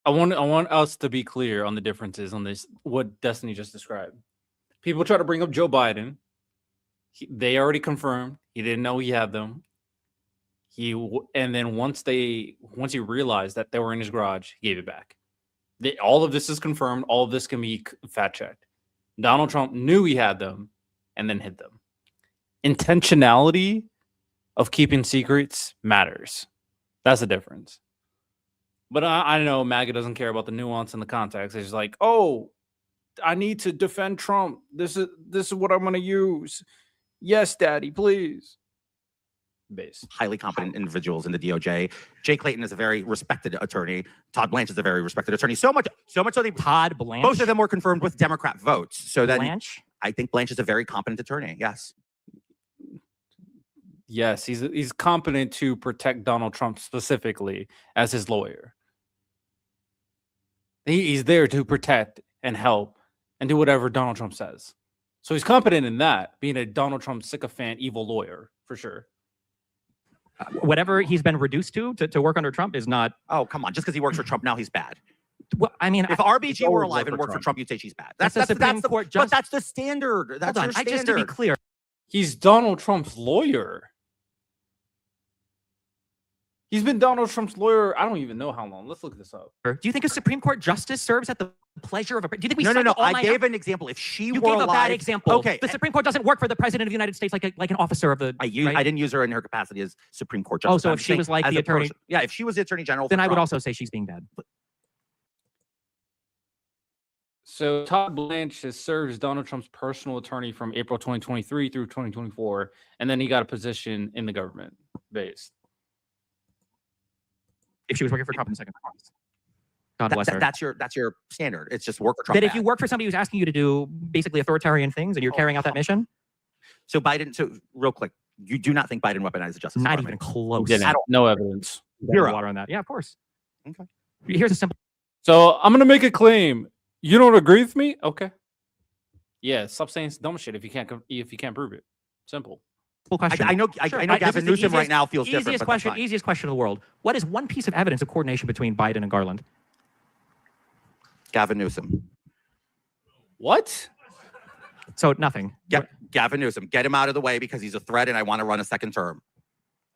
I want us to be clear on the differences on this, what Destiny just described. People try to bring up Joe Biden. They already confirmed he didn't know he had them. And then once he realized that they were in his garage, he gave it back. All of this is confirmed. All of this can be fact checked. Donald Trump knew he had them and then hid them. Intentionality of keeping secrets matters. That's the difference. But I know MAGA doesn't care about the nuance and the context. It's like, oh, I need to defend Trump. This is what I'm going to use. Yes, Daddy, please. Base. highly competent individuals in the DOJ. Jay Clayton is a very respected attorney. Todd Blanche is a very respected attorney. So much so they Todd Blanche. both of them were confirmed with Democrat votes. So that Blanche. I think Blanche is a very competent attorney. Yes. Yes, he's competent to protect Donald Trump specifically as his lawyer. He's there to protect and help and do whatever Donald Trump says. So he's competent in that, being a Donald Trump sycophant, evil lawyer, for sure. Whatever he's been reduced to work under Trump is not. Oh, come on. Just because he works for Trump now, he's bad. Well, I mean, If RBG were alive and worked for Trump, you'd say she's bad. That's the Supreme Court but justice. that's the standard. That's hold on. your Just to be standard. clear, He's Donald Trump's lawyer. He's been Donald Trump's lawyer. I don't even know how long. Let's look this up. do you think a Supreme Court justice serves at the pleasure of a. Do you think we No. cycle all I night gave an example. If she You were gave a alive, bad example. Okay. The Supreme Court doesn't work for the president of the United States like an officer of the. I right? didn't use her in her capacity as Supreme Court Oh, justice. so I'm if she saying was like as the a attorney, person. Yeah, if she was the attorney general, then for I would Trump. also say she's being bad. So Todd Blanche has served as Donald Trump's personal attorney from April 2023 through 2024, and then he got a position in the government base. If she was working for Trump in the second. God bless her. That's your standard. It's just work for Trump. That if you work for somebody who's asking you to do basically authoritarian things and you're carrying out that mission, So Biden. So real quick, you do not think Biden weaponized the Justice not Department? even close. Didn't. No evidence. Zero. Water on that. Yeah, of course. Okay. Here's a simple So I'm gonna make a claim. You don't agree with me? Okay. Yeah, stop saying dumb shit if you can't prove it. Simple. question. I know. Sure. I know This is Gavin the Newsom right now feels different. Easiest but question. that's fine. Easiest question in the world. What is one piece of evidence of coordination between Biden and Garland? Gavin Newsom. What? So nothing. Gavin Newsom. Get him out of the way because he's a threat, and I want to run a second term.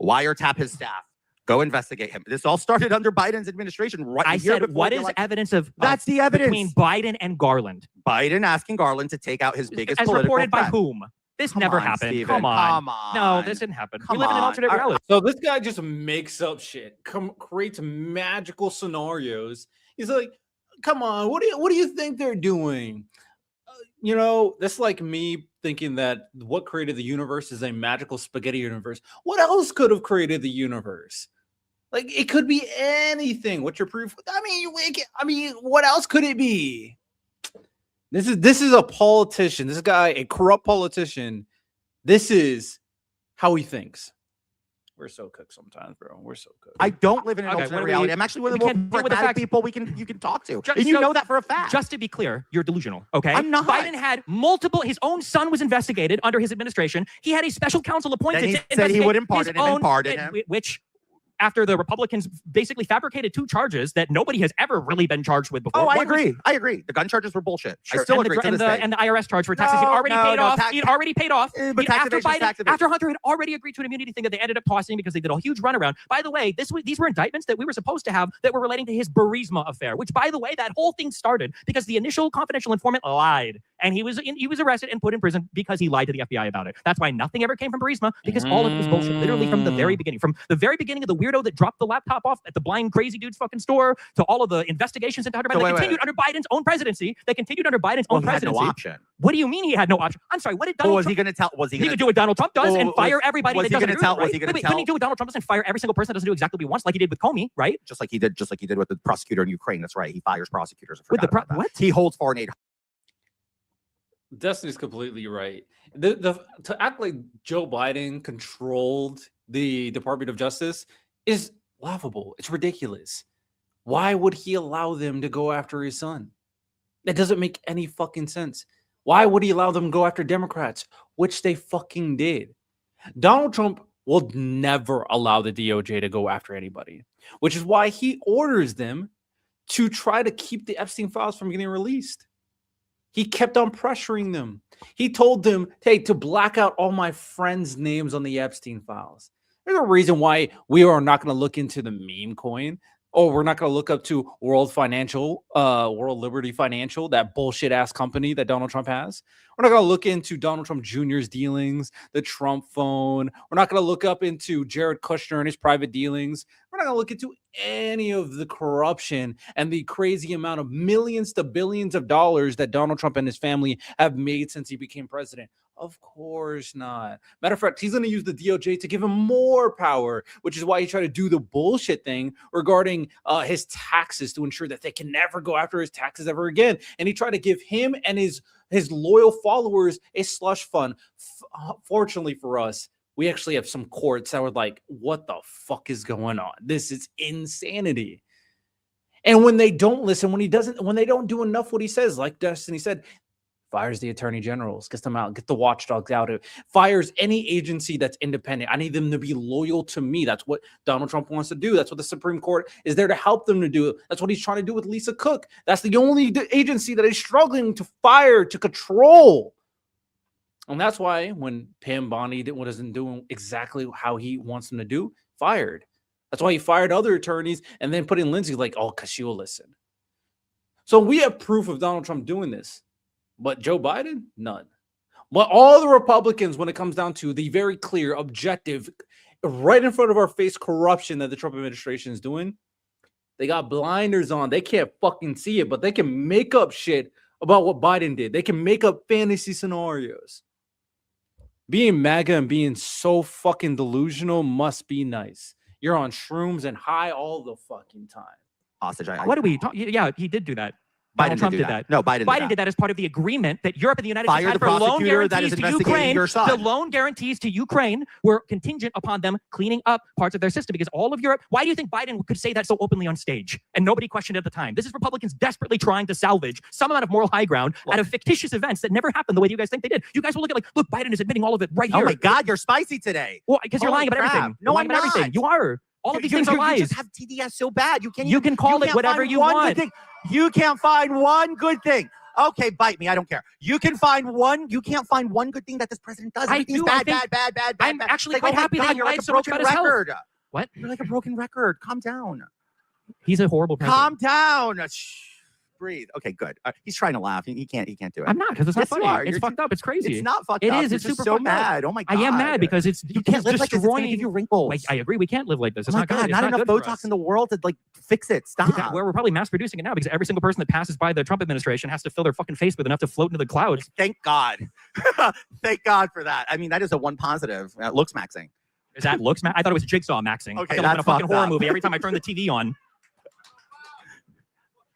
Wiretap his staff. Go investigate him. This all started under Biden's administration. Right. I said, what is evidence of? That's the evidence between Biden and Garland. Biden asking Garland to take out his biggest As political reported by threat. whom? This Come never on, happened. Steven. Come on. Come on. No, this didn't happen. Come We live in an on. alternate reality. So this guy just makes up shit, creates magical scenarios. He's like, "Come on, what do you think they're doing?" That's like me thinking that what created the universe is a magical spaghetti universe. What else could have created the universe? Like it could be anything. What's your proof? I mean, what else could it be? This is a politician. This guy, a corrupt politician. This is how he thinks. We're so cooked sometimes, bro. We're so cooked. I don't live in an Okay, alternate what do reality. we- I'm actually one of we the can't more deal with the pragmatic facts. people you can talk to. Just And you so- know that for a fact. Just to be clear, you're delusional, okay? I'm not. Biden had multiple, his own son was investigated under his administration. He had a special counsel appointed Then he to said he investigate wouldn't pardon his him and own, pardoned him. Which, after the Republicans basically fabricated 2 charges that nobody has ever really been charged with before. Oh, I One was- agree. The gun charges were bullshit. Sure, I still and agree to and this the, day. and the IRS charge for taxes he'd already paid off. He'd already paid off. But tax After evasion is Biden, tax evasion. after Hunter had already agreed to an immunity thing that they ended up tossing because they did a huge runaround. By the way, these were indictments that we were supposed to have that were relating to his Burisma affair, which, by the way, that whole thing started because the initial confidential informant lied, and he was arrested and put in prison because he lied to the FBI about it. That's why nothing ever came from Burisma, because all of it was bullshit, literally from the very beginning. From the very beginning of the weirdo that dropped the laptop off at the blind crazy dude's fucking store to all of the investigations into Hunter Biden that continued under Biden's own presidency. They continued under Biden's own He had presidency. no option. What do you mean he had no option? I'm sorry. What did Well, Donald was Trump? he going to tell? Was he He going could to do what Donald Trump does Well, and fire was- everybody was that he doesn't gonna agree tell- with it, was he gonna right? tell- Couldn't he do what Donald Trump does and fire every single person that doesn't do exactly what he wants, like he did with Comey, right? just like he did with the prosecutor in Ukraine? That's right. He fires prosecutors. I With the forgot about that. what? He holds foreign aid. Destiny's completely right. To act like Joe Biden controlled the Department of Justice is laughable. It's ridiculous. Why would he allow them to go after his son? That doesn't make any fucking sense. Why would he allow them to go after Democrats, which they fucking did? Donald Trump will never allow the DOJ to go after anybody, which is why he orders them to try to keep the Epstein files from getting released. He kept on pressuring them. He told them, hey, to black out all my friends' names on the Epstein files. There's a reason why we are not going to look into the meme coin. Oh, we're not going to look up to World Liberty Financial, that bullshit ass company that Donald Trump has. We're not going to look into Donald Trump Jr.'s dealings, the Trump phone. We're not going to look up into Jared Kushner and his private dealings. We're not going to look into any of the corruption and the crazy amount of millions to billions of dollars that Donald Trump and his family have made since he became president. Of course not. Matter of fact, he's going to use the DOJ to give him more power, which is why he tried to do the bullshit thing regarding his taxes to ensure that they can never go after his taxes ever again. And he tried to give him and his loyal followers a slush fund. Fortunately for us, we actually have some courts that were like, what the fuck is going on? This is insanity. And when they don't listen, when they don't do enough what he says, like Destiny said, fires the attorney generals, gets them out, get the watchdogs out, fires any agency that's independent. I need them to be loyal to me. That's what Donald Trump wants to do. That's what the Supreme Court is there to help them to do. That's what he's trying to do with Lisa Cook. That's the only agency that is struggling to fire, to control. And that's why when Pam Bondi wasn't doing exactly how he wants them to do, fired. That's why he fired other attorneys and then put in Lindsay like, oh, because she will listen. So we have proof of Donald Trump doing this, but Joe Biden, none. But all the Republicans, when it comes down to the very clear, objective, right in front of our face corruption that the Trump administration is doing, they got blinders on. They can't fucking see it, but they can make up shit about what Biden did. They can make up fantasy scenarios. Being MAGA and being so fucking delusional must be nice. You're on shrooms and high all the fucking time. Hostage. What do we talk? Yeah, he did do that. Donald Trump did that. No, Biden did that as part of the agreement that Europe and the United Fire States had the for loan prosecutor that guarantees is to investigating Ukraine. your son. The loan guarantees to Ukraine were contingent upon them cleaning up parts of their system because all of Europe. Why do you think Biden could say that so openly on stage and nobody questioned it at the time? This is Republicans desperately trying to salvage some amount of moral high ground out of fictitious events that never happened the way you guys think they did. You guys will look at look, Biden is admitting all of it right here. Oh my God, you're spicy today. Well, because you're lying about crap. everything. No, You're lying I'm about everything. not. You are. All of these things are lies. You just have TDS so bad. You can't. You can call it whatever you want. You can't find one good thing. Okay, bite me. I don't care. You can find one. You can't find one good thing that this president does. Everything's bad. I'm actually quite happy that he you're lied like a so much broken about his health. record. What? You're like a broken record. Calm down. He's a horrible president. Calm down. Shh. Breathe. Okay, good. He's trying to laugh. He can't do it. I'm not because it's not Yes, you funny. are. It's You're fucked up. It's crazy. It's not fucked It up. is. You're It's just super so fucked up. mad. Oh my God. I am mad because you can't live like this. It's gonna give you wrinkles. I agree. We can't live like this. Oh It's my not good. God. It's Not enough good for Botox us. in the world to fix it. Stop. We're probably mass producing it now because every single person that passes by the Trump administration has to fill their fucking face with enough to float into the clouds. Thank God. Thank God for that. I mean, that is a one positive. Looks maxing. Is that looks? I thought it was Jigsaw maxing. Okay, I feel like I'm in a that's fucking fucked horror up. movie every time I turn the TV on.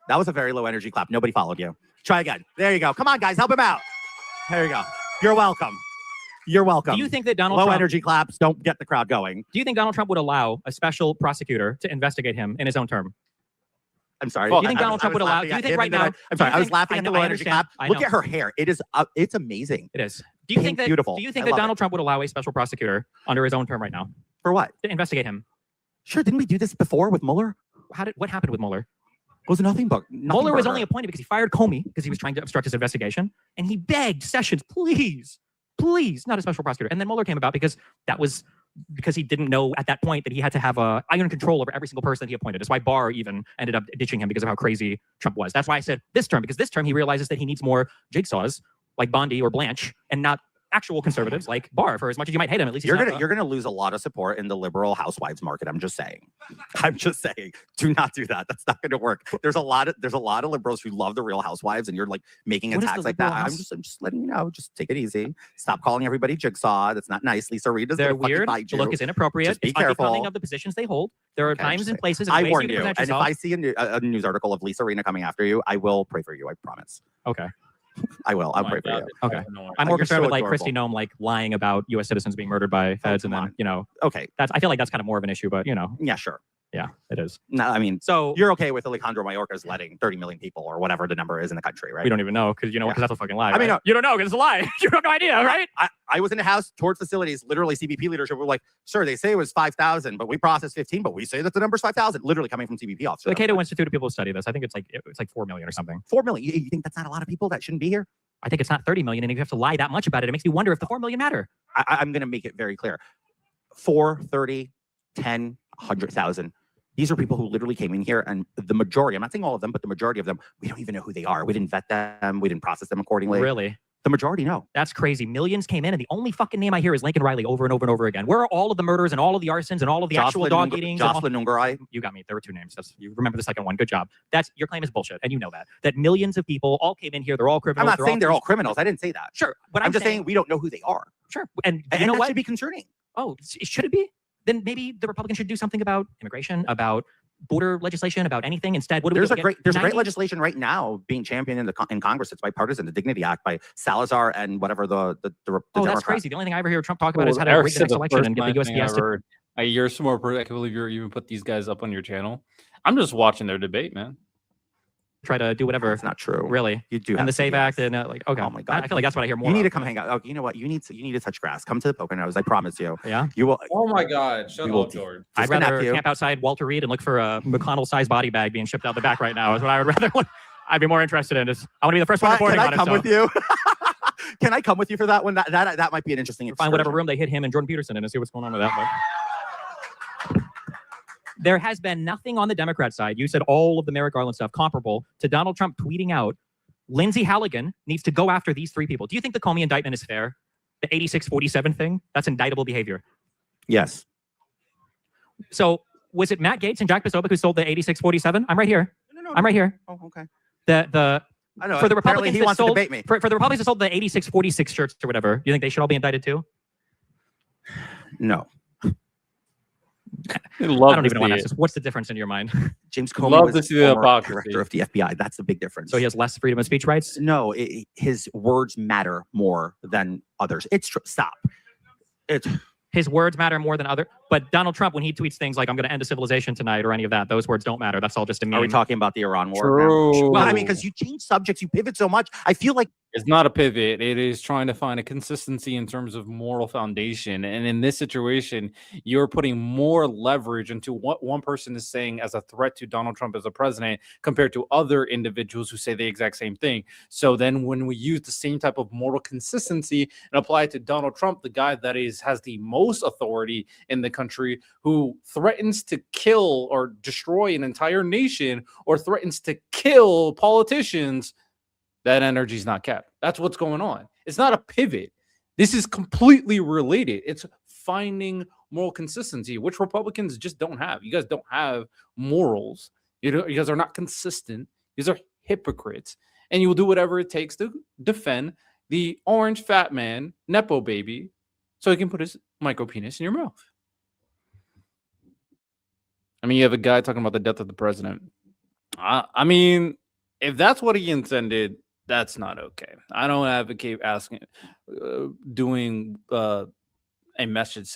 That was a very low energy clap. Nobody followed you. Try again. There you go. Come on, guys. Help him out. There you go. You're welcome. You're welcome. Do you think that Donald low Trump, energy claps don't get the crowd going? Do you think Donald Trump would allow a special prosecutor to investigate him in his own term? I'm sorry. Do you think Donald Trump would allow? Do you think right now? I'm sorry. I was laughing I at the know, low I energy understand. clap. Look at her hair. It is. It's amazing. It is. Do you think that? Beautiful. Do you think I that love Donald it. Trump would allow a special prosecutor under his own term right now For what? to investigate him? Sure. Didn't we do this before with Mueller? What happened with Mueller? It was nothing but Mueller was only appointed because he fired Comey because he was trying to obstruct his investigation, and he begged Sessions, please, not a special prosecutor. And then Mueller came about because he didn't know at that point that he had to have iron control over every single person that he appointed. That's why Barr even ended up ditching him because of how crazy Trump was. That's why I said this term, because this term he realizes that he needs more jigsaws like Bondi or Blanche and not actual conservatives like Barr. For as much as you might hate him, at least you're gonna lose a lot of support in the liberal housewives market. I'm just saying. Do not do that. That's not gonna work. There's a lot of liberals who love the Real Housewives, and you're like making attacks like that. I'm just letting you know. Just take it easy. Stop calling everybody jigsaw. That's not nice. Lisa Reed is They're weird. The look is inappropriate. Just be it's unbecoming careful. of the positions they hold. There are times and places. And I ways warn you you. can And present if I yourself. see a news article of Lisa Rena coming after you, I will pray for you. I promise. Okay. I will. I'll pray for you. Okay. I'm more You're concerned with so like Kristi adorable. Noem lying about U.S. citizens being murdered by feds, and come then on. Okay. I feel like that's kind of more of an issue, but Yeah, sure. yeah, it is. No, I mean, So you're okay with Alejandro Mayorkas letting 30 million people or whatever the number is in the country, right? we don't even know because that's a fucking lie. I mean, right? You don't know because it's a lie. You have no idea, right? I was in a house towards facilities. Literally, CBP leadership were like, "Sir, they say it was 5,000, but we processed 15, but we say that the number's 5,000." Literally coming from CBP officers. So the Cato Institute of people who study this, I think it's like 4 million or something. 4 million. You think that's not a lot of people that shouldn't be here? I think it's not 30 million, and if you have to lie that much about it, it makes me wonder if the 4 million matter. I'm going to make it very clear. 4, 30, 10, 100,000. These are people who literally came in here, and the majority, I'm not saying all of them, but the majority of them, we don't even know who they are. We didn't vet them. We didn't process them accordingly. Really? The majority, no. That's crazy. Millions came in, and the only fucking name I hear is Lincoln Riley over and over and over again. Where are all of the murders and all of the arsons and all of the actual dog eatings? Jocelyn Nungaray. You got me. There were 2 names. You remember the second one. Good job. Your claim is bullshit, and you know that. That millions of people all came in here. They're all criminals. I'm not saying they're all criminals. I didn't say that. Sure, but I'm just saying we don't know who they are. Sure, and And you know that what? should be concerning. Oh, should it be? Then maybe the Republicans should do something about immigration, about border legislation, about anything. Instead, what do we do? There's great legislation right now being championed in Congress. It's bipartisan, the Dignity Act by Salazar and whatever the that's crazy. The only thing I ever hear Trump talk about is how to rig the next election and give the USPS to. You're smart. I can't believe you even put these guys up on your channel. I'm just watching their debate, man. Try to do whatever. It's not true. Really. You do. And the SAVE Act and okay. Oh my God. I feel like that's what I hear more. You need of. to come hang out. Oh, you know what? You need to touch grass. Come to the Poconos. I promise you. Yeah. You will. Oh my God. Shut up, George. I'd rather camp outside Walter Reed and look for a McConnell-sized body bag being shipped out the back right now. Is what I would rather. I'd be more interested in. I want to be the first one reporting on it. Can I come with you? Can I come with you for that one? That might be an interesting. Find whatever room they hit him and Jordan Peterson in and see what's going on with that. But There has been nothing on the Democrat side. You said all of the Merrick Garland stuff comparable to Donald Trump tweeting out, Lindsey Halligan needs to go after these 3 people. Do you think the Comey indictment is fair? The 8647 thing? That's indictable behavior. Yes. So was it Matt Gaetz and Jack Posobiec who sold the 8647? I'm right here. No. I'm right here. Oh, okay. I know. For the Republicans he that wants sold, to debate me. For the Republicans that sold the 8646 shirts or whatever, do you think they should all be indicted too? No. I don't even want to ask this. What's the difference in your mind? James Comey was the former director of the FBI. That's the big difference. So he has less freedom of speech rights? No, his words matter more than others. Stop. His words matter more than other. But Donald Trump, when he tweets things like, I'm going to end a civilization tonight or any of that, those words don't matter. That's all just a meme. Are we talking about the Iran war? True. Well, I mean, because you change subjects, you pivot so much. I feel like it's not a pivot. It is trying to find a consistency in terms of moral foundation. And in this situation, you're putting more leverage into what one person is saying as a threat to Donald Trump as a president compared to other individuals who say the exact same thing. So then when we use the same type of moral consistency and apply it to Donald Trump, the guy that has the most authority in the country, who threatens to kill or destroy an entire nation or threatens to kill politicians, that energy is not kept. That's what's going on. It's not a pivot. This is completely related. It's finding moral consistency, which Republicans just don't have. You guys don't have morals. You guys are not consistent. These are hypocrites. And you will do whatever it takes to defend the orange fat man, Nepo baby, so he can put his micro penis in your mouth. I mean, you have a guy talking about the death of the president. I mean, if that's what he intended, that's not okay. I don't advocate doing a message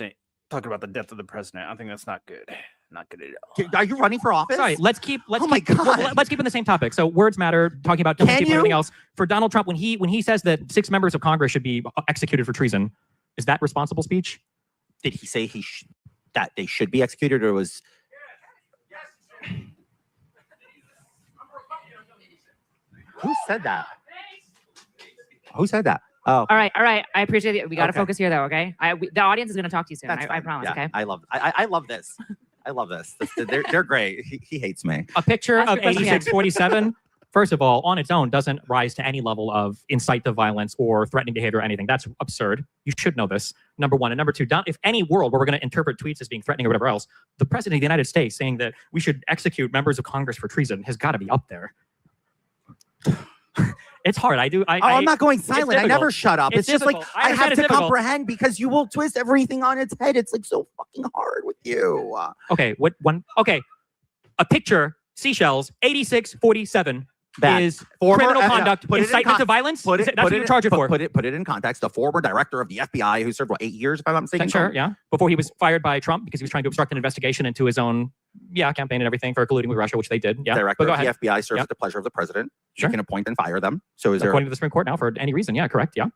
talking about the death of the president. I think that's not good. Not good at all. Are you running for office? Sorry, let's keep Oh my God. let's keep in the same topic. So words matter, talking about killing people and everything else. For Donald Trump, when he says that 6 members of Congress should be executed for treason, is that responsible speech? Did he say that they should be executed, or was who said that? Who said that? Oh, All right. I appreciate it. We got to Okay. focus here, though. Okay. The audience is going to talk to you soon. that's I fine. promise. Yeah, Okay. I love this. I love this. They're great. He hates me. A picture Ask of your question again. 8647, first of all, on its own, doesn't rise to any level of incite to violence or threatening behavior or anything. That's absurd. You should know this, number one. And number two, if any world where we're going to interpret tweets as being threatening or whatever else, the president of the United States saying that we should execute members of Congress for treason has got to be up there. It's hard. I'm not going silent. I never shut up. It's just like difficult. I understand have it's to difficult. comprehend, because you will twist everything on its head. It's like so fucking hard with you. Okay, a picture, seashells, 8647 Bad. is Former criminal F- conduct, put it in incitement to violence. That's what you're charged for. Put it in context. The former director of the FBI, who served 8 years, if I'm not mistaken. Sure, yeah. Before he was fired by Trump because he was trying to obstruct an investigation into his own campaign and everything for colluding with Russia, which they did. Yeah, Director but go of ahead. the FBI serves Yep. at the pleasure of the president. Sure. You can appoint and fire them. So is According to the Supreme Court now, for any reason, yeah, correct, yeah.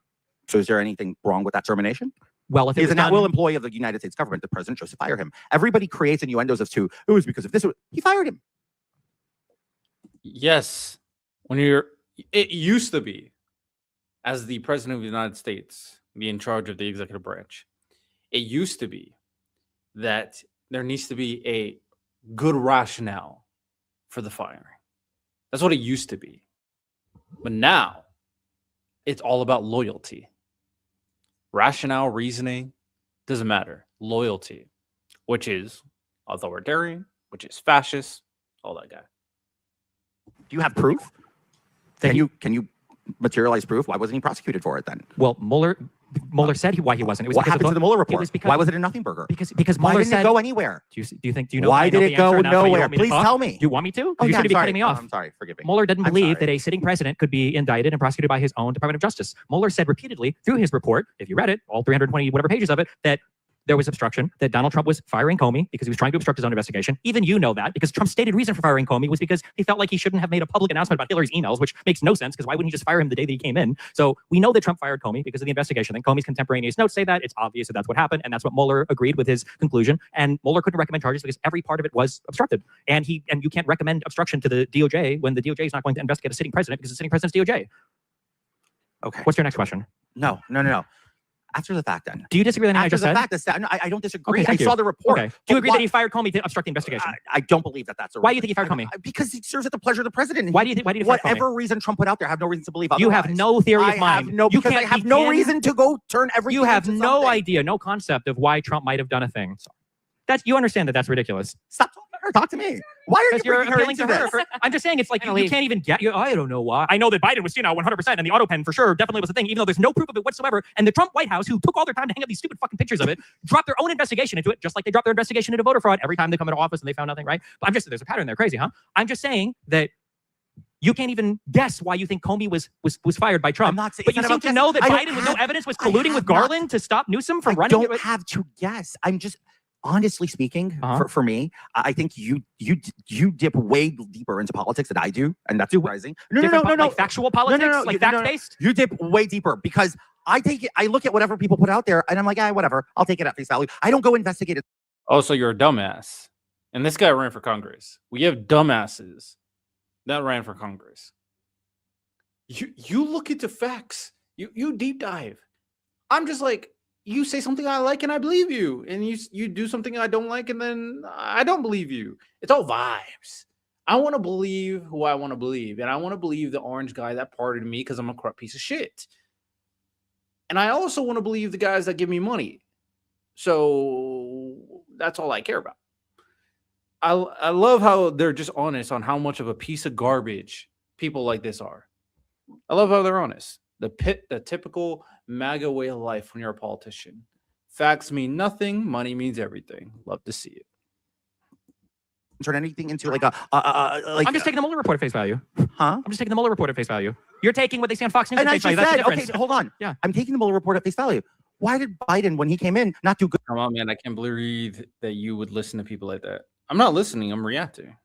there anything wrong with that termination? Well, if it He's was an done, at-will employee of the United States government. The president chose to fire him. Everybody creates innuendos as to it was because of this. He fired him. Yes. It used to be, as the president of the United States, be in charge of the executive branch. It used to be that there needs to be a good rationale for the firing. That's what it used to be. But now it's all about loyalty. Rationale, reasoning, doesn't matter. Loyalty, which is authoritarian, which is fascist, all that guy. Do you have proof? Can you materialize proof? Why wasn't he prosecuted for it then? well, Mueller said why he wasn't. It was What because happened to the Mueller report? was because- Why was it a nothing burger? Because Why Mueller didn't said. it go anywhere? Do you know? Why I know did the it go answer now, but you nowhere? want me to Please talk? tell me. Do you want me to? Oh, You yeah, should I'm be sorry. cutting me Oh, off. I'm sorry. Forgive me. Mueller didn't I'm believe sorry. that a sitting president could be indicted and prosecuted by his own Department of Justice. Mueller said repeatedly through his report, if you read it, all 320 whatever pages of it, that there was obstruction, that Donald Trump was firing Comey because he was trying to obstruct his own investigation. Even you know that, because Trump's stated reason for firing Comey was because he felt like he shouldn't have made a public announcement about Hillary's emails, which makes no sense, because why wouldn't he just fire him the day that he came in? So we know that Trump fired Comey because of the investigation. And Comey's contemporaneous notes say that. It's obvious that that's what happened, and that's what Mueller agreed with his conclusion. And Mueller couldn't recommend charges because every part of it was obstructed. And you can't recommend obstruction to the DOJ when the DOJ is not going to investigate a sitting president because the sitting president's DOJ. Okay. What's your next question? No. After the fact, then. Do you disagree with anything I After just the said? fact, no, I don't disagree. Okay, thank I you. saw the report. Okay. Do you agree that he fired Comey to obstruct the investigation? I don't believe that that's a reason. Why do you think he fired Comey? Because he serves at the pleasure of the president. Why do you fire Comey? Whatever reason Trump put out there, I have no reason to believe otherwise. You have no theory of mind. Because I have no reason to go turn everything. You have into no something. idea, no concept of why Trump might have done a thing. You understand that that's ridiculous. Stop talking to her. Talk to me. Why are you You're bringing her appealing into to her. this? I'm just saying, it's like you can't even get. I don't know why. I know that Biden was senile 100%, and the auto pen for sure definitely was a thing, even though there's no proof of it whatsoever. And the Trump White House, who took all their time to hang up these stupid fucking pictures of it, dropped their own investigation into it, just like they dropped their investigation into voter fraud every time they come into office and they found nothing, right? But there's a pattern there, crazy, huh? I'm just saying that you can't even guess why you think Comey was fired by Trump. I'm not saying, but you seem to know that Biden, with no evidence, was colluding with Garland to stop Newsom from running. I don't have to guess. I'm just. Honestly speaking, for me, I think you dip way deeper into politics than I do, and that's surprising. No. Like factual politics, like fact-based. You dip way deeper because I look at whatever people put out there, and I'm like, whatever. I'll take it at face value. I don't go investigate it. Oh, so you're a dumbass. And this guy ran for Congress. We have dumbasses that ran for Congress. You look into facts. You deep dive. I'm just like, you say something I like and I believe you, and you do something I don't like and then I don't believe you. It's all vibes. I want to believe who I want to believe, and I want to believe the orange guy that pardoned me because I'm a corrupt piece of shit. And I also want to believe the guys that give me money. So that's all I care about. I love how they're just honest on how much of a piece of garbage people like this are. I love how they're honest. The typical MAGA way of life when you're a politician. Facts mean nothing. Money means everything. Love to see it. Turn anything into like I'm just taking the Mueller report at face value. Huh? I'm just taking the Mueller report at face value. You're taking what they say on Fox News And at I face just value. That's the said, difference. okay, hold on. Yeah. I'm taking the Mueller report at face value. Why did Biden, when he came in, not do good? Come on, man. I can't believe that you would listen to people like that. I'm not listening. I'm reacting.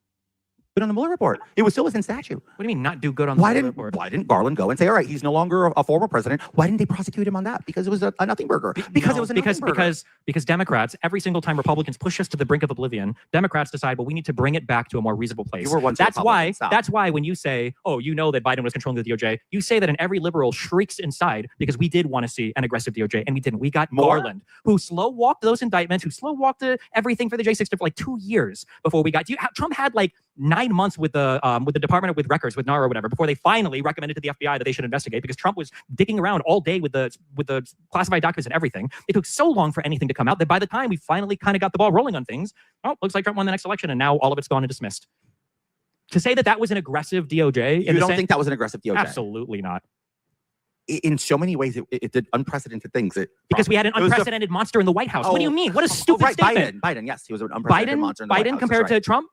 On the Mueller report, it was still within statute. What do you mean not do good on the Mueller report? Why didn't Garland go and say, all right, he's no longer a former president? Why didn't they prosecute him on that? Because it was a nothing burger. Because Democrats, every single time Republicans push us to the brink of oblivion, Democrats decide, well, we need to bring it back to a more reasonable place. You were once that's why when you say, oh, you know that Biden was controlling the DOJ, you say that, and every liberal shrieks inside because we did want to see an aggressive DOJ, and we didn't. We got Garland, who slow walked those indictments, who slow walked everything for the J6 for like 2 years before we got. Trump had like 9 months with the Department with records with NARA or whatever before they finally recommended to the FBI that they should investigate, because Trump was digging around all day with the classified documents and everything. It took so long for anything to come out that by the time we finally kind of got the ball rolling on things, looks like Trump won the next election, and now all of it's gone and dismissed. To say that was an aggressive DOJ, you don't think that was an aggressive DOJ? Absolutely not. In so many ways, it did unprecedented things. Because we had an unprecedented monster in the White House. What do you mean? What a stupid statement. Biden, yes, he was an unprecedented monster in the White House. Biden compared to Trump?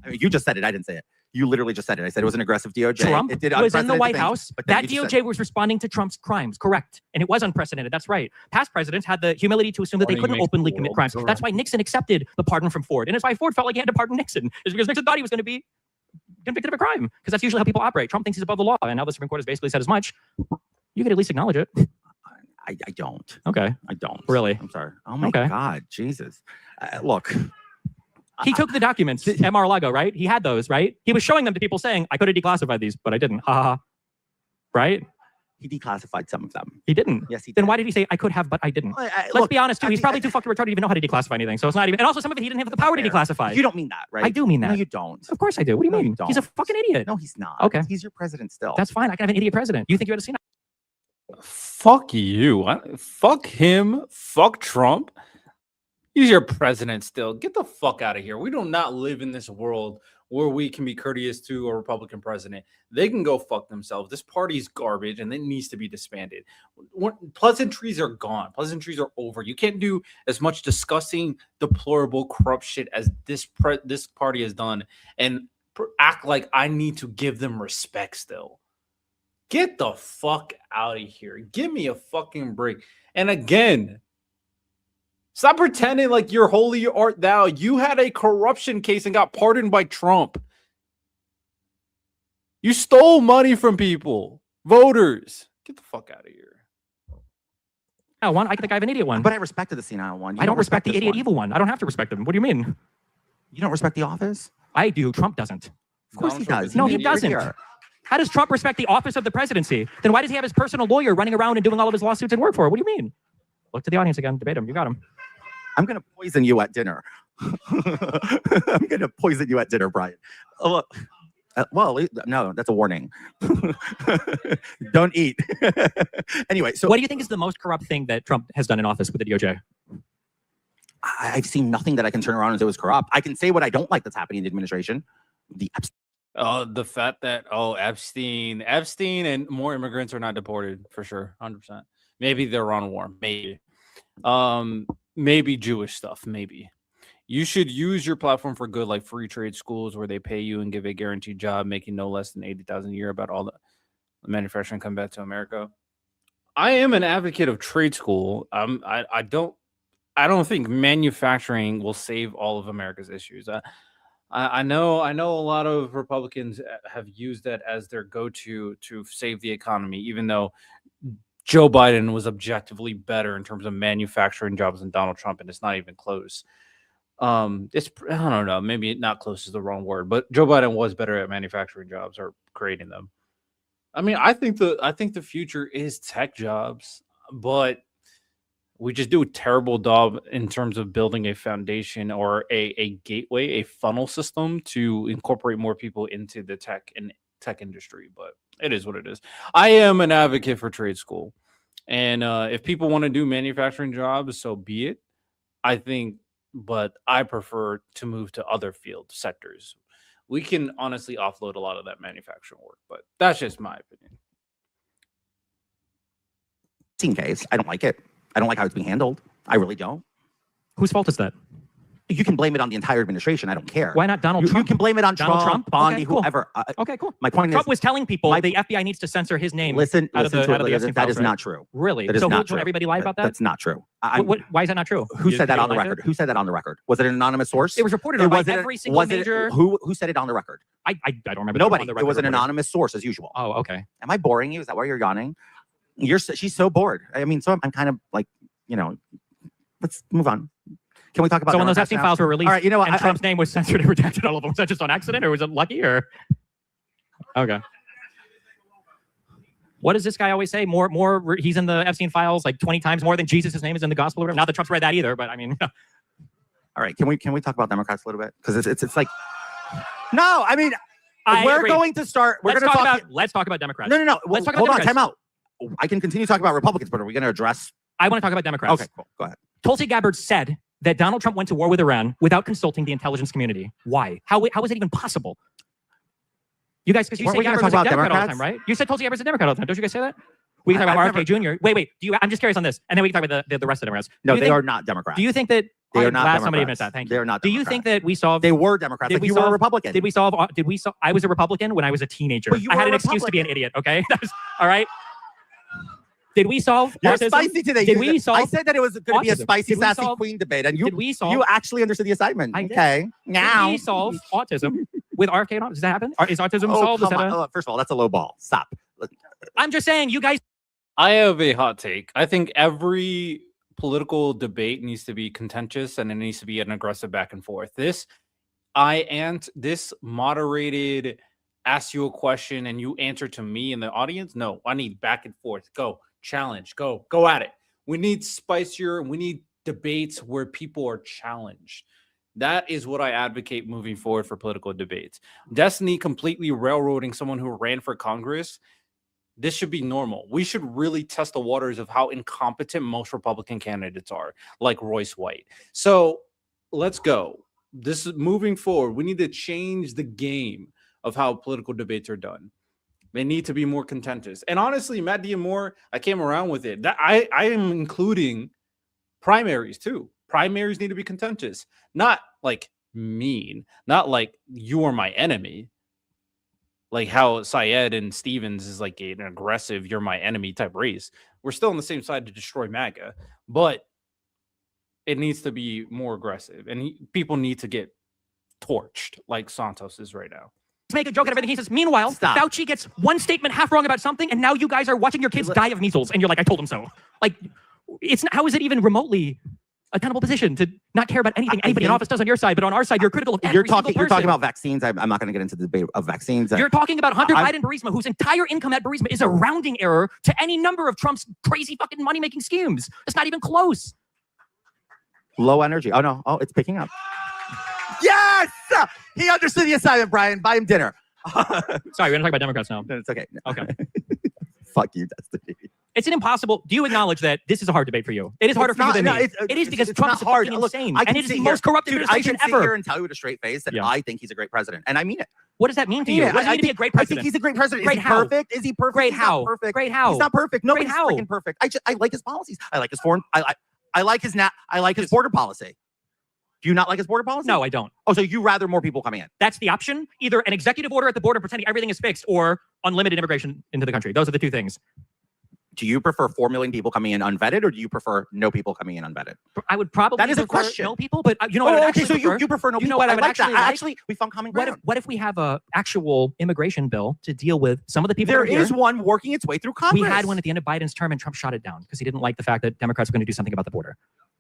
I mean, you just said it. I didn't say it. You literally just said it. I said it was an aggressive DOJ. Trump it did was in the White House. That DOJ was responding to Trump's crimes, correct? And it was unprecedented. That's right. Past presidents had the humility to assume that they couldn't openly commit crimes. That's why Nixon accepted the pardon from Ford. And it's why Ford felt like he had to pardon Nixon. It's because Nixon thought he was going to be convicted of a crime. Because that's usually how people operate. Trump thinks he's above the law. And now the Supreme Court has basically said as much. You could at least acknowledge it. I don't. Okay. I don't. Really? I'm sorry. Oh my God. Jesus. Look. He took the documents at Mar-a-Lago, right? He had those, right? He was showing them to people saying, I could have declassified these, but I didn't. Ha ha ha. Right? He declassified some of them. He didn't. Yes, he did. Then why did he say, I could have, but I didn't? Let's be honest, too. He's probably too fucking retarded to even know how to declassify anything. So it's not even. And also, some of it he didn't have the power to declassify. You don't mean that, right? I do mean that. No, you don't. Of course I do. What do you mean? He's a fucking idiot. No, he's not. Okay. He's your president still. That's fine. I can have an idiot president. You think you had a senile? Fuck you. Fuck him. Fuck Trump. He's your president still. Get the fuck out of here. We do not live in this world where we can be courteous to a Republican president. They can go fuck themselves. This party's garbage and it needs to be disbanded. Pleasantries are gone. Pleasantries are over. You can't do as much disgusting, deplorable, corrupt shit as this party has done and act like I need to give them respect still. Get the fuck out of here. Give me a fucking break. And again, stop pretending like you're holy art thou. You had a corruption case and got pardoned by Trump. You stole money from people, voters. Get the fuck out of here. I think I have an idiot one. But I respected the senile one. I don't respect the idiot evil one. I don't have to respect him. What do you mean? You don't respect the office? I do. Trump doesn't. Of course he does. No, he doesn't. How does Trump respect the office of the presidency? Then why does he have his personal lawyer running around and doing all of his lawsuits and work for it? What do you mean? Look to the audience again. Debate him. You got him. I'm going to poison you at dinner. I'm going to poison you at dinner, Brian. Well, no, that's a warning. Don't eat. Anyway, so what do you think is the most corrupt thing that Trump has done in office with the DOJ? I've seen nothing that I can turn around and say was corrupt. I can say what I don't like that's happening in the administration. The fact that Epstein and more immigrants are not deported for sure, 100%. Maybe they're on war, maybe. Maybe Jewish stuff, maybe. You should use your platform for good, like free trade schools where they pay you and give a guaranteed job, making no less than $80,000 a year. About all the manufacturing come back to America. I am an advocate of trade school. I don't think manufacturing will save all of America's issues. I know a lot of Republicans have used that as their go-to to save the economy, even though Joe Biden was objectively better in terms of manufacturing jobs than Donald Trump, and it's not even close. I don't know, maybe not close is the wrong word, but Joe Biden was better at manufacturing jobs or creating them. I mean, I think the future is tech jobs, but we just do a terrible job in terms of building a foundation or a gateway, a funnel system to incorporate more people into the tech industry. But it is what it is. I am an advocate for trade school. And if people want to do manufacturing jobs, so be it. I think, but I prefer to move to other field sectors. We can honestly offload a lot of that manufacturing work, but that's just my opinion. Case, I don't like it. I don't like how it's being handled. I really don't. Whose fault is that? You can blame it on the entire administration. I don't care. Why not Donald Trump? You can blame it on Donald Trump, Bondi, okay, cool. whoever. Okay, cool. My point Trump is, was telling people the FBI needs to censor his name. Listen out of the Epstein files, that is right? not true. Really? That is so not true. Everybody lied about that? That's not true. Why is that not true? Who said that on the record? Who said that on the record? Was it an anonymous source? It was reported on by every single major. Who said it on the record? I don't remember. Nobody. It was an anonymous source as usual. Oh, okay. Am I boring you? Is that why you're yawning? She's so bored. I mean, so I'm kind of like, let's move on. Can we talk about? So when those Epstein files were released, all right, you know what? And Trump's name was censored and redacted, all of them. Was that just on accident, or was it lucky, or? Okay. What does this guy always say? More. He's in the Epstein files like 20 times more than Jesus' name is in the gospel. Or whatever. Not that Trump's read that either, but I mean. All right. Can we talk about Democrats a little bit? Because it's like. No, I mean, we're going to start. Let's talk about Democrats. No. Let's talk about hold Democrats. on. Time out. I can continue talking about Republicans, but are we going to address? I want to talk about Democrats. Okay, cool. Go ahead. Tulsi Gabbard said that Donald Trump went to war with Iran without consulting the intelligence community. Why? How is it even possible? You guys, because you say Gabbard was a Democrat all the time, right? You said Tulsi Gabbard's a Democrat all the time. Don't you guys say that? We can talk about RFK Jr. Wait. I'm just curious on this, and then we can talk about the rest of the Democrats. No, they are not Democrats. Do you think that they are not Democrats? Somebody admits that. Thank you. They are not. Do you think that we solved? They were Democrats. Like you were a Republican. Did we solve? I was a Republican when I was a teenager. I had an excuse to be an idiot. Okay, that was all right. Did we solve You're autism? spicy today. Did we solve I said that it was going to be a spicy, sassy queen debate, and you actually understood the assignment. Okay. Now. Did we solve autism with RFK? Does that happen? Is autism solved? First of all, that's a low ball. Stop. I'm just saying, you guys. I have a hot take. I think every political debate needs to be contentious, and it needs to be an aggressive back and forth. This moderated, ask you a question and you answer to me in the audience. No, I need back and forth. Go. Challenge, go at it. We need spicier. We need debates where people are challenged. That is what I advocate moving forward for political debates. Destiny completely railroading someone who ran for Congress. This should be normal. We should really test the waters of how incompetent most Republican candidates are, like Royce White. So let's go. This is moving forward. We need to change the game of how political debates are done. They need to be more contentious. And honestly, Matt Diamore, I came around with it. That I am including primaries too. Primaries need to be contentious, not like mean, not like you are my enemy. Like how Syed and Stevens is like an aggressive, you're my enemy type race. We're still on the same side to destroy MAGA, but it needs to be more aggressive. And people need to get torched like Santos is right now. Make a joke out of everything he says. Meanwhile, Fauci gets one statement half wrong about something, and now you guys are watching your kids die of measles, and you're like, I told him so. Like, it's not, how is it even remotely a tenable position to not care about anything anybody in office does on your side, but on our side, you're critical of every You're single talking. person. You're talking about vaccines. I'm not going to get into the debate of vaccines. You're talking about Hunter Biden Burisma, whose entire income at Burisma is a rounding error to any number of Trump's crazy fucking money-making schemes. It's not even close. Low energy. Oh no. Oh, it's picking up. Yes, he understood the assignment, Brian. Buy him dinner. Sorry, we're gonna talk about Democrats now. No, it's okay. Okay. Fuck you, Destiny. It's an impossible. Do you acknowledge that this is a hard debate for you? It is harder for you than me. It is because Trump is hard. fucking Look, insane, I can and it is sit the here- most corrupt Dude, I administration can sit ever. here and tell you with a straight face that I think he's a great president, and I mean it. What does that mean to you? Yeah, What does it mean to be a great I president? think he's a great president. Great Is he how? perfect? Is he perfect? Great He's how? Not perfect. Great how? He's not perfect. Nobody's how? freaking perfect. I like his policies. I like his foreign. I like his border policy. Do you not like his border policy? No, I don't. Oh, so you rather more people coming in? That's the option. Either an executive order at the border pretending everything is fixed, or unlimited immigration into the country. Those are the two things. Do you prefer 4 million people coming in unvetted, or do you prefer no people coming in unvetted? I would probably That is a prefer question. no people, but you know what? I would okay, actually so prefer? you prefer no You know people. what I I would like that. actually like? Actually, we found common ground. What if we have a actual immigration bill to deal with some of the people? There that are is here? one working its way through Congress. We had one at the end of Biden's term, and Trump shot it down because he didn't like the fact that Democrats were going to do something about the border.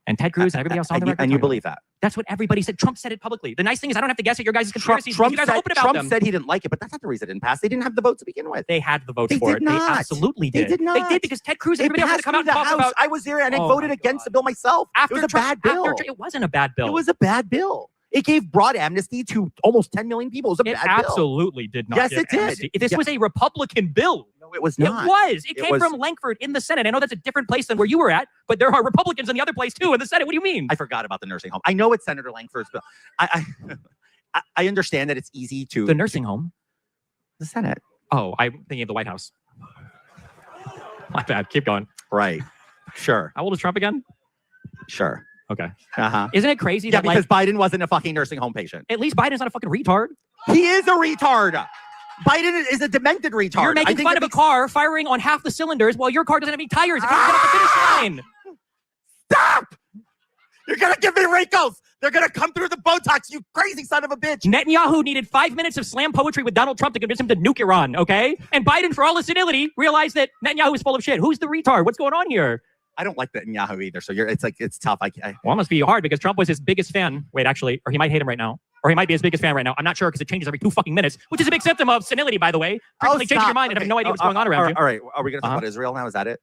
And Ted Cruz and everybody else on the record. And you talking believe that? That's what everybody said. Trump said it publicly. The nice thing is I don't have to guess at your guys' conspiracies. You guys are open about Trump them. said he didn't like it, but that's not the reason it didn't pass. They didn't have the vote to begin with. They had the votes They for did it. not. They absolutely did. They did not. They did because Ted Cruz and It everybody else had to passed come out through and the talk House. about. I was there and I Oh voted my against God. the bill myself. After It was a Trump, bad bill. it wasn't a bad bill. It was a bad bill. It gave broad amnesty to almost 10 million people. It was a It bad bill. absolutely did not. Yes, give it did. amnesty. This Yeah. was a Republican bill. No, it was not. It was. It It came was- from Langford in the Senate. I know that's a different place than where you were at, but there are Republicans in the other place too in the Senate. What do you mean? I forgot about the nursing home. I know it's Senator Langford's bill. I understand that it's easy to The nursing home. the Senate. Oh, I'm thinking of the White House. My bad. Keep going. Right. Sure. How old is Trump again? Sure. Okay. Uh-huh. Isn't it crazy Yeah, that like because Biden wasn't a fucking nursing home patient. at least Biden's not a fucking retard? He is a retard. Biden is a demented retard. You're I making think fun it of a car firing on half the cylinders while your car doesn't have any tires. It can't get off the finish line. Stop! You're gonna give me wrinkles. They're gonna come through the Botox, you crazy son of a bitch. Netanyahu needed 5 minutes of slam poetry with Donald Trump to convince him to nuke Iran, okay? And Biden, for all his senility, realized that Netanyahu is full of shit. Who's the retard? What's going on here? I don't like Netanyahu either, so it's tough. Well, it must be hard because Trump was his biggest fan. Wait, actually, or he might hate him right now. Or he might be his biggest fan right now. I'm not sure because it changes every 2 fucking minutes, which is a big symptom of senility, by the way. Frequently changing your mind and having no idea what's going on around you. All right, are we gonna talk about Israel now? Is that it?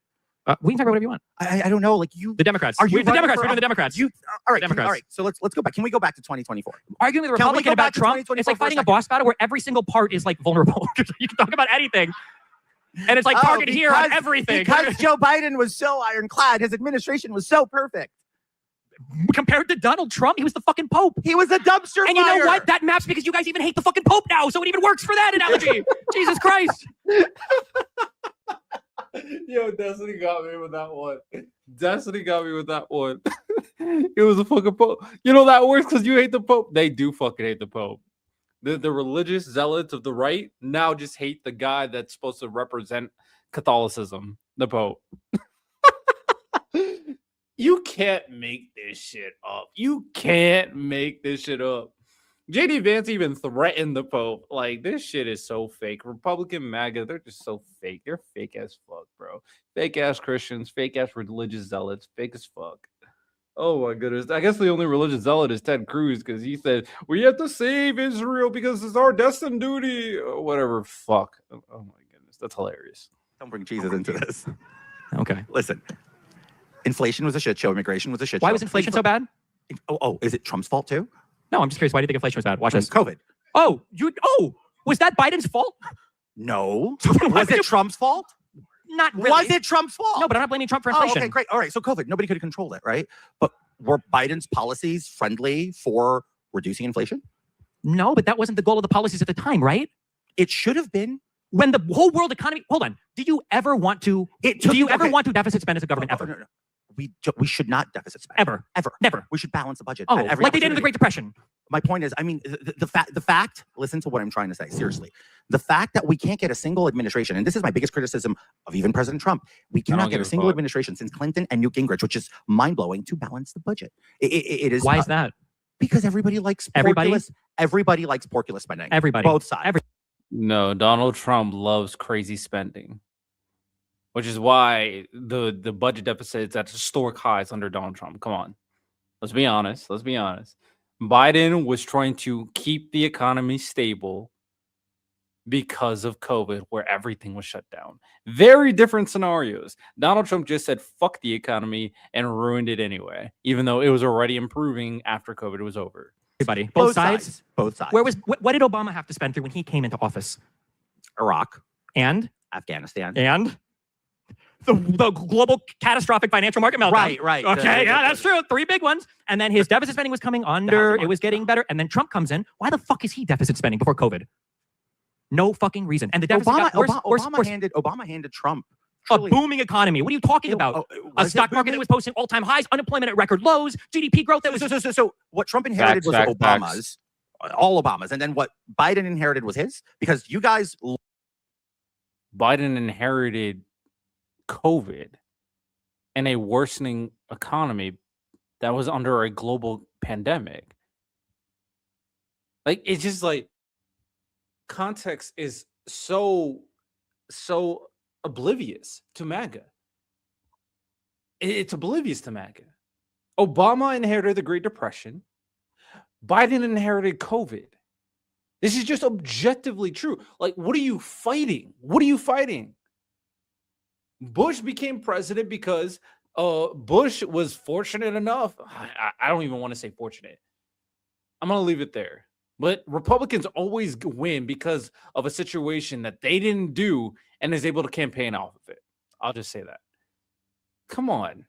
We can talk about whatever you want. I don't know. Like you, The Democrats. Are you We're the running Democrats. for- We're doing the Democrats. all right, Democrats. all right. So let's go back. Can we go back to 2024? Arguing with a Can we Republican go about back to Trump, 2024 it's like for a fighting a second? boss battle where every single part is like vulnerable. You can talk about anything. And it's like target here on everything. Because Joe Biden was so ironclad, his administration was so perfect. Compared to Donald Trump, he was the fucking Pope. He was a dumpster And you know fire. what? That maps because you guys even hate the fucking Pope now, so it even works for that analogy. Jesus Christ. Yo, Destiny got me with that one. Destiny got me with that one. It was a fucking Pope. You know that works because you hate the Pope. They do fucking hate the Pope. The religious zealots of the right now just hate the guy that's supposed to represent Catholicism, the Pope. You can't make this shit up. You can't make this shit up. JD Vance even threatened the Pope. Like, this shit is so fake. Republican MAGA, they're just so fake. They're fake as fuck, bro. Fake ass Christians, fake ass religious zealots, fake as fuck. Oh my goodness. I guess the only religious zealot is Ted Cruz because he said, we have to save Israel because it's our destined duty. Or whatever. Fuck. Oh my goodness. That's hilarious. Don't bring Jesus into this. Okay. Listen, inflation was a shit show. Immigration was a shit show. Why was inflation so bad? Oh, is it Trump's fault too? No, I'm just curious. Why do you think inflation was bad? Watch this. COVID. Oh, was that Biden's fault? No. Why Was would it Trump's fault? Not really. Was it Trump's fault? No, but I'm not blaming Trump for Oh, inflation. okay, great. All right, so COVID, nobody could have controlled it, right? But were Biden's policies friendly for reducing inflation? No, but that wasn't the goal of the policies at the time, right? It should have been. When the whole world economy, hold on. Do you ever want to deficit spend as a government ever? No. We should not deficit spend. Ever. Never. We should balance the budget. Oh, at every like they did in the opportunity. Great Depression. My point is, I mean, the fact, listen to what I'm trying to say, seriously. The fact that we can't get a single administration, and this is my biggest criticism of even President Trump, we cannot get a single administration since Clinton and Newt Gingrich, which is mind-blowing, to balance the budget. It is. Why is that? Because everybody likes everybody likes porculous spending. Everybody. Both sides. No, Donald Trump loves crazy spending, which is why the budget deficit is at historic highs under Donald Trump. Come on. Let's be honest. Let's be honest. Biden was trying to keep the economy stable because of COVID, where everything was shut down. Very different scenarios. Donald Trump just said, fuck the economy and ruined it anyway, even though it was already improving after COVID was over. Everybody, both sides. Both sides. What did Obama have to spend through when he came into office? Iraq, And Afghanistan. the global catastrophic financial market meltdown. Right. Okay, yeah, that's true. 3 big ones. And then his deficit spending was coming under. It was getting better. And then Trump comes in. Why the fuck is he deficit spending before COVID? No fucking reason. And the deficit got worse. Obama handed Trump a booming economy. What are you talking about? A stock market that was posting all-time highs, unemployment at record lows, GDP growth that was... So what Trump inherited was Obama's, all Obama's. And then what Biden inherited was his? Because you guys... Biden inherited COVID and a worsening economy that was under a global pandemic. Like, it's just like context is so oblivious to MAGA. It's oblivious to MAGA. Obama inherited the Great Depression. Biden inherited COVID. This is just objectively true. Like, what are you fighting? What are you fighting? Bush became president because Bush was fortunate enough. I don't even want to say fortunate. I'm going to leave it there. But Republicans always win because of a situation that they didn't do and is able to campaign off of it. I'll just say that. Come on.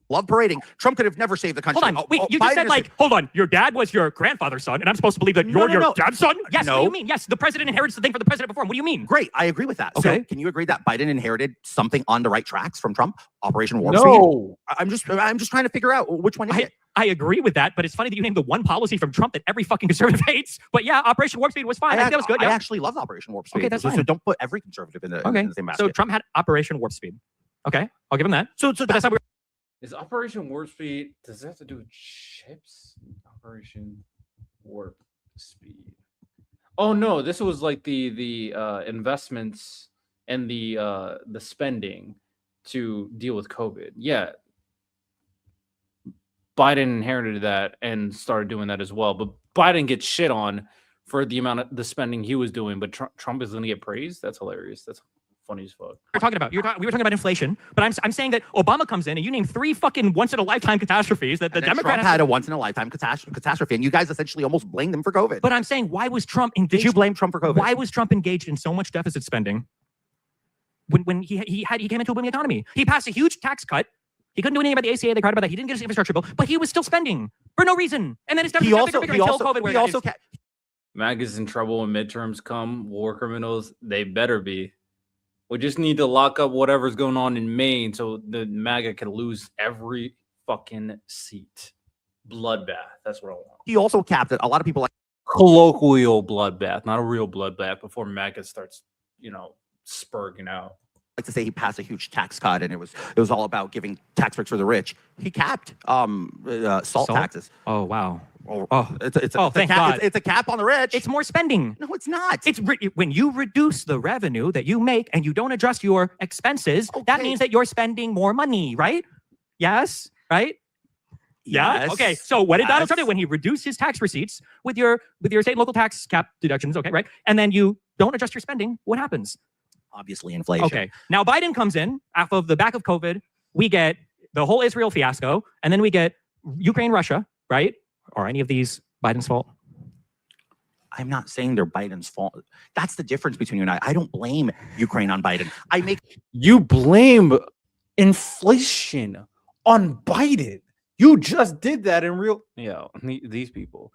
Love parading. Trump could have never saved the country. Hold on. Wait, you just said, like, hold on. Your dad was your grandfather's son, and I'm supposed to believe that you're your dad's son? Yes, no. What do you mean? Yes, the president inherits the thing from the president before him. What do you mean? Great. I agree with that. Okay. So can you agree that Biden inherited something on the right tracks from Trump? Operation Warp No. Speed? I'm just trying to figure out which one is it. I agree with that, but it's funny that you named the one policy from Trump that every fucking conservative hates. But yeah, Operation Warp Speed was fine. I think that was good. I Yeah. actually love Operation Warp Speed. Okay, that's so fine. don't put every conservative in the same basket. So Trump had Operation Warp Speed. Okay, I'll give him that. So But that's not weird. Is Operation Warp Speed, does it have to do with chips? Operation Warp Speed. Oh no, this was like the investments and the spending to deal with COVID. Yeah. Biden inherited that and started doing that as well. But Biden gets shit on for the amount of the spending he was doing, but Trump is going to get praised. That's hilarious. That's funny as fuck. We're talking about we were talking about inflation, but I'm saying that Obama comes in and you name 3 fucking once in a lifetime catastrophes that the Democrats had a once in a lifetime catastrophe, and you guys essentially almost blamed them for COVID. But I'm saying, why was Trump engaged? Did you blame Trump for COVID? Why was Trump engaged in so much deficit spending when he came into a booming economy? He passed a huge tax cut. He couldn't do anything about the ACA. They cried about that. He didn't get his infrastructure bill, but he was still spending for no reason. And then his deficit got bigger until COVID. MAGA's in trouble when midterms come. War criminals, they better be. We just need to lock up whatever's going on in Maine so the MAGA can lose every fucking seat. Bloodbath. That's what I want. He also capped it. A lot of people like colloquial bloodbath, not a real bloodbath before MAGA starts, spurging out. Like to say he passed a huge tax cut and it was all about giving tax breaks for the rich. He capped salt taxes. Oh wow. It's a cap on the rich. It's more spending. No, it's not. It's when you reduce the revenue that you make and you don't adjust your expenses, that means that you're spending more money, right? Yes, right? Yeah. Yes. Okay. So what did Donald Trump do when he reduced his tax receipts with your state and local tax cap deductions? Okay, right? And then you don't adjust your spending. What happens? Obviously, inflation. Okay. Now Biden comes in off of the back of COVID. We get the whole Israel fiasco, and then we get Ukraine, Russia, right? Are any of these Biden's fault? I'm not saying they're Biden's fault. That's the difference between you and I. I don't blame Ukraine on Biden. You blame inflation on Biden. You just did that in real. Yeah, these people.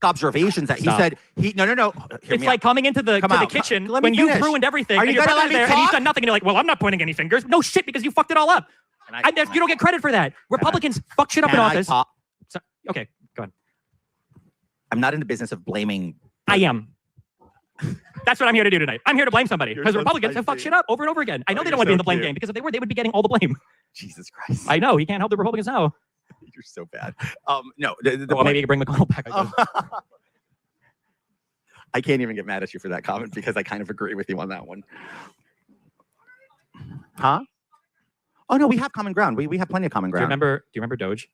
Observations that he said no. It's like coming into the kitchen when you ruined everything. Are you gonna let me talk? And he's done nothing. And you're like, well, I'm not pointing any fingers. No shit, because you fucked it all up. You don't get credit for that. Republicans fuck shit up in office. Okay, go on. I'm not in the business of blaming. I am. That's what I'm here to do tonight. I'm here to blame somebody because Republicans have fucked shit up over and over again. I know they don't want to be in the blame game because if they were, they would be getting all the blame. Jesus Christ. I know. He can't help the Republicans now. You're so bad. No. Well, maybe you can bring McConnell back. I can't even get mad at you for that comment because I kind of agree with you on that one. Huh? Oh no, we have common ground. We have plenty of common ground. Do you remember Doge?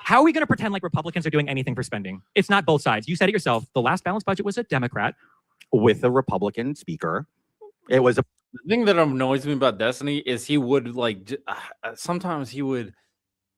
How are we going to pretend like Republicans are doing anything for spending? It's not both sides. You said it yourself. The last balanced budget was a Democrat with a Republican speaker. It was a The thing that annoys me about Destiny is he would sometimes he would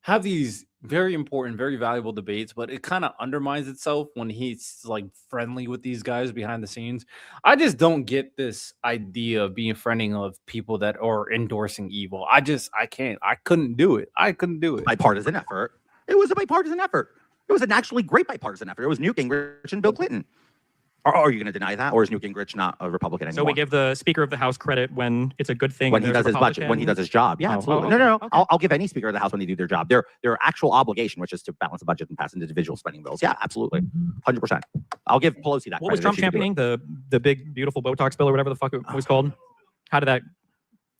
have these very important, very valuable debates, but it kind of undermines itself when he's like friendly with these guys behind the scenes. I just don't get this idea of being friendly of people that are endorsing evil. I couldn't do it. I couldn't do it. bipartisan effort. It was a bipartisan effort. It was an actually great bipartisan effort. It was Newt Gingrich and Bill Clinton. Are you going to deny that, or is Newt Gingrich not a Republican anymore? So we give the Speaker of the House credit when it's a good thing when he does his budget, when he does his job. Yeah, absolutely. No. Okay. I'll give any Speaker of the House when they do their job. Their actual obligation, which is to balance the budget and pass individual spending bills. Yeah, absolutely, 100%. I'll give Pelosi that. What was Trump championing? The big beautiful Botox bill or whatever the fuck it was called. How did that?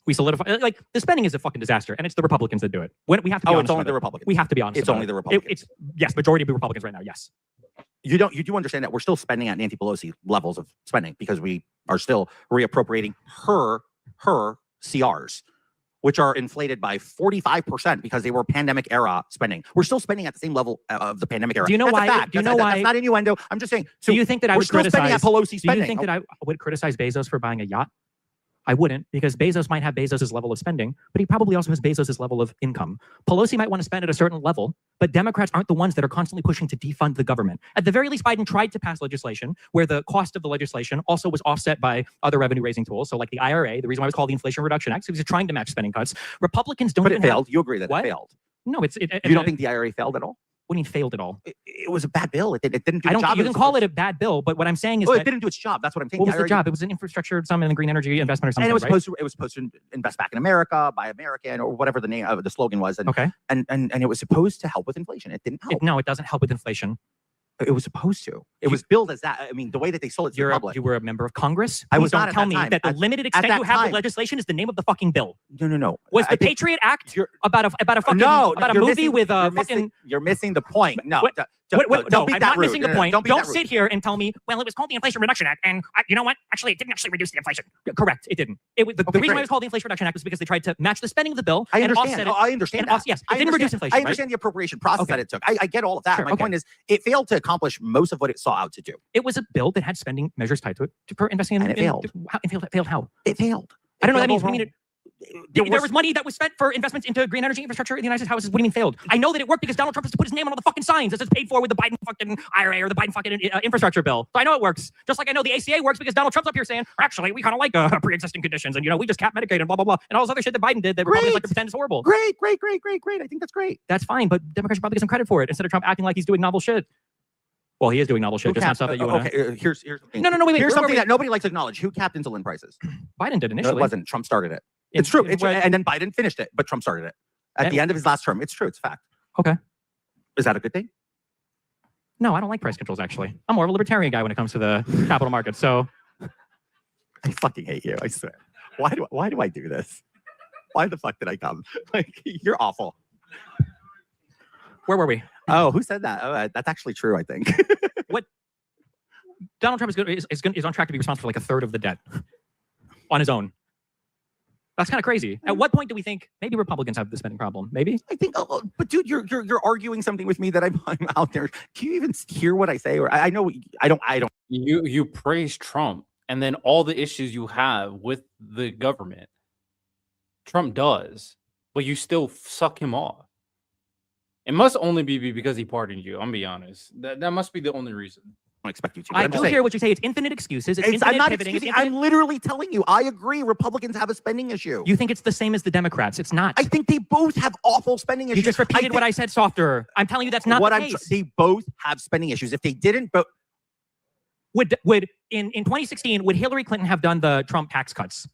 We solidify like the spending is a fucking disaster, and it's the Republicans that do it. When we have to be honest. It's only the Republicans. We have to be honest. It's only the Republicans. It's yes, majority of the Republicans right now. Yes. You do understand that we're still spending at Nancy Pelosi levels of spending because we are still reappropriating her CRs, which are inflated by 45% because they were pandemic era spending. We're still spending at the same level of the pandemic era. Do you know why? Do you know why? That's not innuendo. I'm just saying. So do you think that I would criticize? Spending at Pelosi spending. Do you think that I would criticize Bezos for buying a yacht? I wouldn't, because Bezos might have Bezos' level of spending, but he probably also has Bezos' level of income. Pelosi might want to spend at a certain level, but Democrats aren't the ones that are constantly pushing to defund the government. At the very least, Biden tried to pass legislation where the cost of the legislation also was offset by other revenue-raising tools. So like the IRA, the reason why it was called the Inflation Reduction Act, so he was trying to match spending cuts. Republicans don't. But it failed. You agree that what? It failed? No, it's. You don't think the IRA failed at all? What do you mean failed at all? It was a bad bill. It didn't do the job. You can call it a bad bill, but what I'm saying is it didn't do its job. That's what I'm saying. What was the job? It was an infrastructure, some in the green energy investment or something. And it was supposed to invest back in America, buy American, or whatever the name of the slogan was. And, okay. And it was supposed to help with inflation. It didn't help. No, it doesn't help with inflation. It was supposed to. It was billed as that. I mean, the way that they sold it to the public. You were a member of Congress? I was Please not don't tell me that the limited extent you have with legislation is the name of the fucking bill. No. Was the Patriot Act about a fucking about a movie with a fucking? You're missing the point. No. No, I'm not missing the point. Don't sit here and tell me, well, it was called the Inflation Reduction Act, and you know what? Actually, it didn't actually reduce the inflation. Correct, it didn't. The reason why it was called the Inflation Reduction Act was because they tried to match the spending of the bill. I understand. I understand. Yes, it didn't reduce inflation. I understand the appropriation process that it took. I get all of that. My point is, it failed to accomplish most of what it saw out to do. It was a bill that had spending measures tied to it for investing in. And it failed. It failed how? It failed. I don't know what that means. There was money that was spent for investments into green energy infrastructure in the United States. What do you mean failed? I know that it worked because Donald Trump has to put his name on all the fucking signs as it's paid for with the Biden fucking IRA or the Biden fucking infrastructure bill. So I know it works. Just like I know the ACA works because Donald Trump's up here saying, actually, we kind of like pre-existing conditions and, we just cap Medicaid and blah, blah, blah. And all this other shit that Biden did that Republicans like to pretend is horrible. Great. I think that's great. That's fine, but Democrats should probably get some credit for it instead of Trump acting like he's doing novel shit. Well, he is doing novel shit. Just not stuff that you want to... Here's something. No, wait. Here's something that nobody likes to acknowledge. Who capped insulin prices? Biden did initially. No, it wasn't. Trump started it. It's true. And then Biden finished it, but Trump started it at the end of his last term. It's true. It's fact. Okay. Is that a good thing? No, I don't like price controls, actually. I'm more of a libertarian guy when it comes to the capital markets. So I fucking hate you. I swear. Why do I do this? Why the fuck did I come? Like, you're awful. Where were we? Oh, who said that? Oh, that's actually true, I think. What? Donald Trump is on track to be responsible for like a third of the debt on his own. That's kind of crazy. At what point do we think maybe Republicans have the spending problem? Maybe. I think, but dude, you're arguing something with me that I'm out there. Can you even hear what I say? Or I know I don't. You praise Trump, and then all the issues you have with the government, Trump does, but you still suck him off. It must only be because he pardoned you. I'm gonna be honest. That must be the only reason. I don't expect you to. I do hear what you say. It's infinite excuses. I'm not excusing. I'm literally telling you. I agree. Republicans have a spending issue. You think it's the same as the Democrats? It's not. I think they both have awful spending issues. You just repeated what I said softer. I'm telling you that's not the case. They both have spending issues. If they didn't, but would in 2016 would Hillary Clinton have done the Trump tax cuts?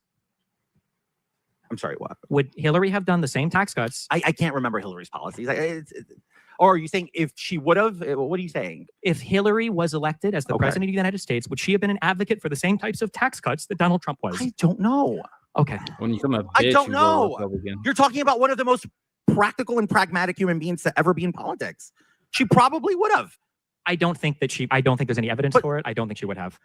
I'm sorry, what? Would Hillary have done the same tax cuts? I can't remember Hillary's policies. Or are you saying if she would have? What are you saying? If Hillary was elected as the president of the United States, would she have been an advocate for the same types of tax cuts that Donald Trump was? I don't know. Okay. When you come up, I don't know. You're talking about one of the most practical and pragmatic human beings to ever be in politics. She probably would have. I don't think there's any evidence for it. I don't think she would have.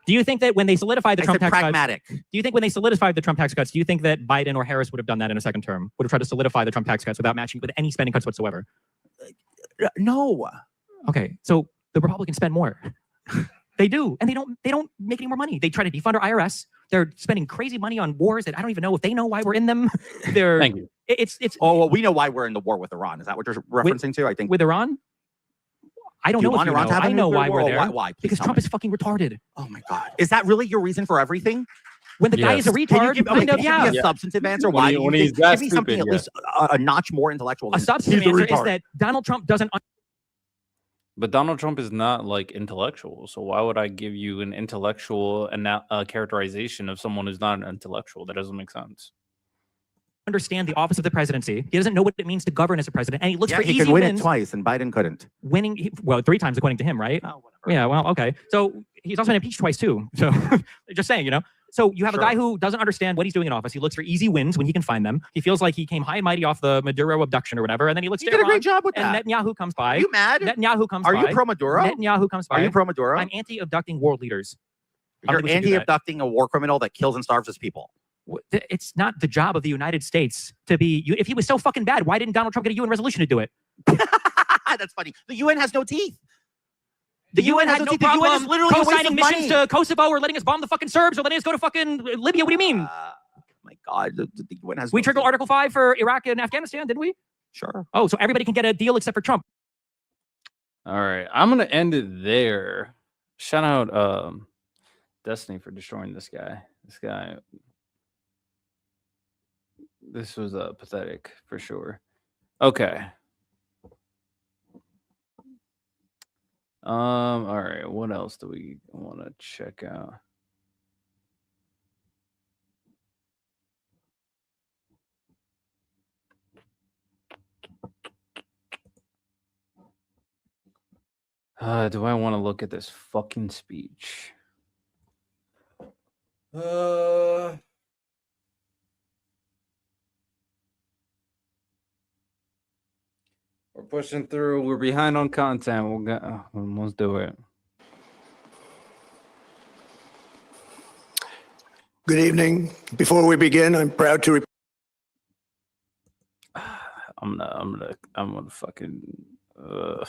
Do you think that when they solidified the Trump tax pragmatic. Cuts, do you think when they solidified the Trump tax cuts, do you think that Biden or Harris would have done that in a second term? Would have tried to solidify the Trump tax cuts without matching with any spending cuts whatsoever? No. Okay, so the Republicans spend more. They do, and they don't make any more money. They try to defund our IRS. They're spending crazy money on wars that I don't even know if they know why we're in them. Thank you. It's Oh, well, we know why we're in the war with Iran. Is that what you're referencing to? I think with Iran. I don't Do you know want if you Iran know. to have a I know nuclear why war, we're or there. why? Please Because tell Trump me. is fucking retarded. Oh my God. Is that really your reason for everything? When the guy is a Yes. retard, Can kind you of, give yeah. me a substantive answer? When Why he- do when you he's think? that Give me something stupid, at least a notch more intellectual. A Than substantive he's a answer is retard. that Donald Trump doesn't. But Donald Trump is not like intellectual. So why would I give you an intellectual characterization of someone who's not an intellectual? That doesn't make sense. Understand the office of the presidency. He doesn't know what it means to govern as a president, and he looks Yeah, for he easy could win wins. it twice, and Biden couldn't. Winning, well, 3 times according to him, right? Oh, whatever. Yeah, well, okay. So he's also been impeached twice too. So just saying, you know. So you have a guy who doesn't understand what he's doing in office. He looks for easy wins when he can find them. He feels like he came high and mighty off the Maduro abduction or whatever, and then he looks. You did a great job with and that. Netanyahu comes by. Are you mad? Netanyahu comes Are by. you pro Maduro? Netanyahu comes by. Are you pro Maduro? I'm anti-abducting world leaders. I don't You're think we should do that. anti-abducting a war criminal that kills and starves his people. It's not the job of the United States to be. If he was so fucking bad, why didn't Donald Trump get a UN resolution to do it? That's funny. The UN has no teeth. The UN had no teeth. The UN is problem literally a waste co-signing of missions money. to Kosovo or letting us bomb the fucking Serbs or letting us go to fucking Libya. What do you mean? My God, the UN has. We no triggered teeth. Article 5 for Iraq and Afghanistan, didn't we? Sure. Oh, so everybody can get a deal except for Trump. All right, I'm gonna end it there. Shout out Destiny for destroying this guy. This was pathetic for sure. Okay. All right. What else do we want to check out? Do I want to look at this fucking speech? We're pushing through. We're behind on content. We'll go. Let's do it. Good evening. Before we begin, I'm proud to report. I'm gonna fucking. All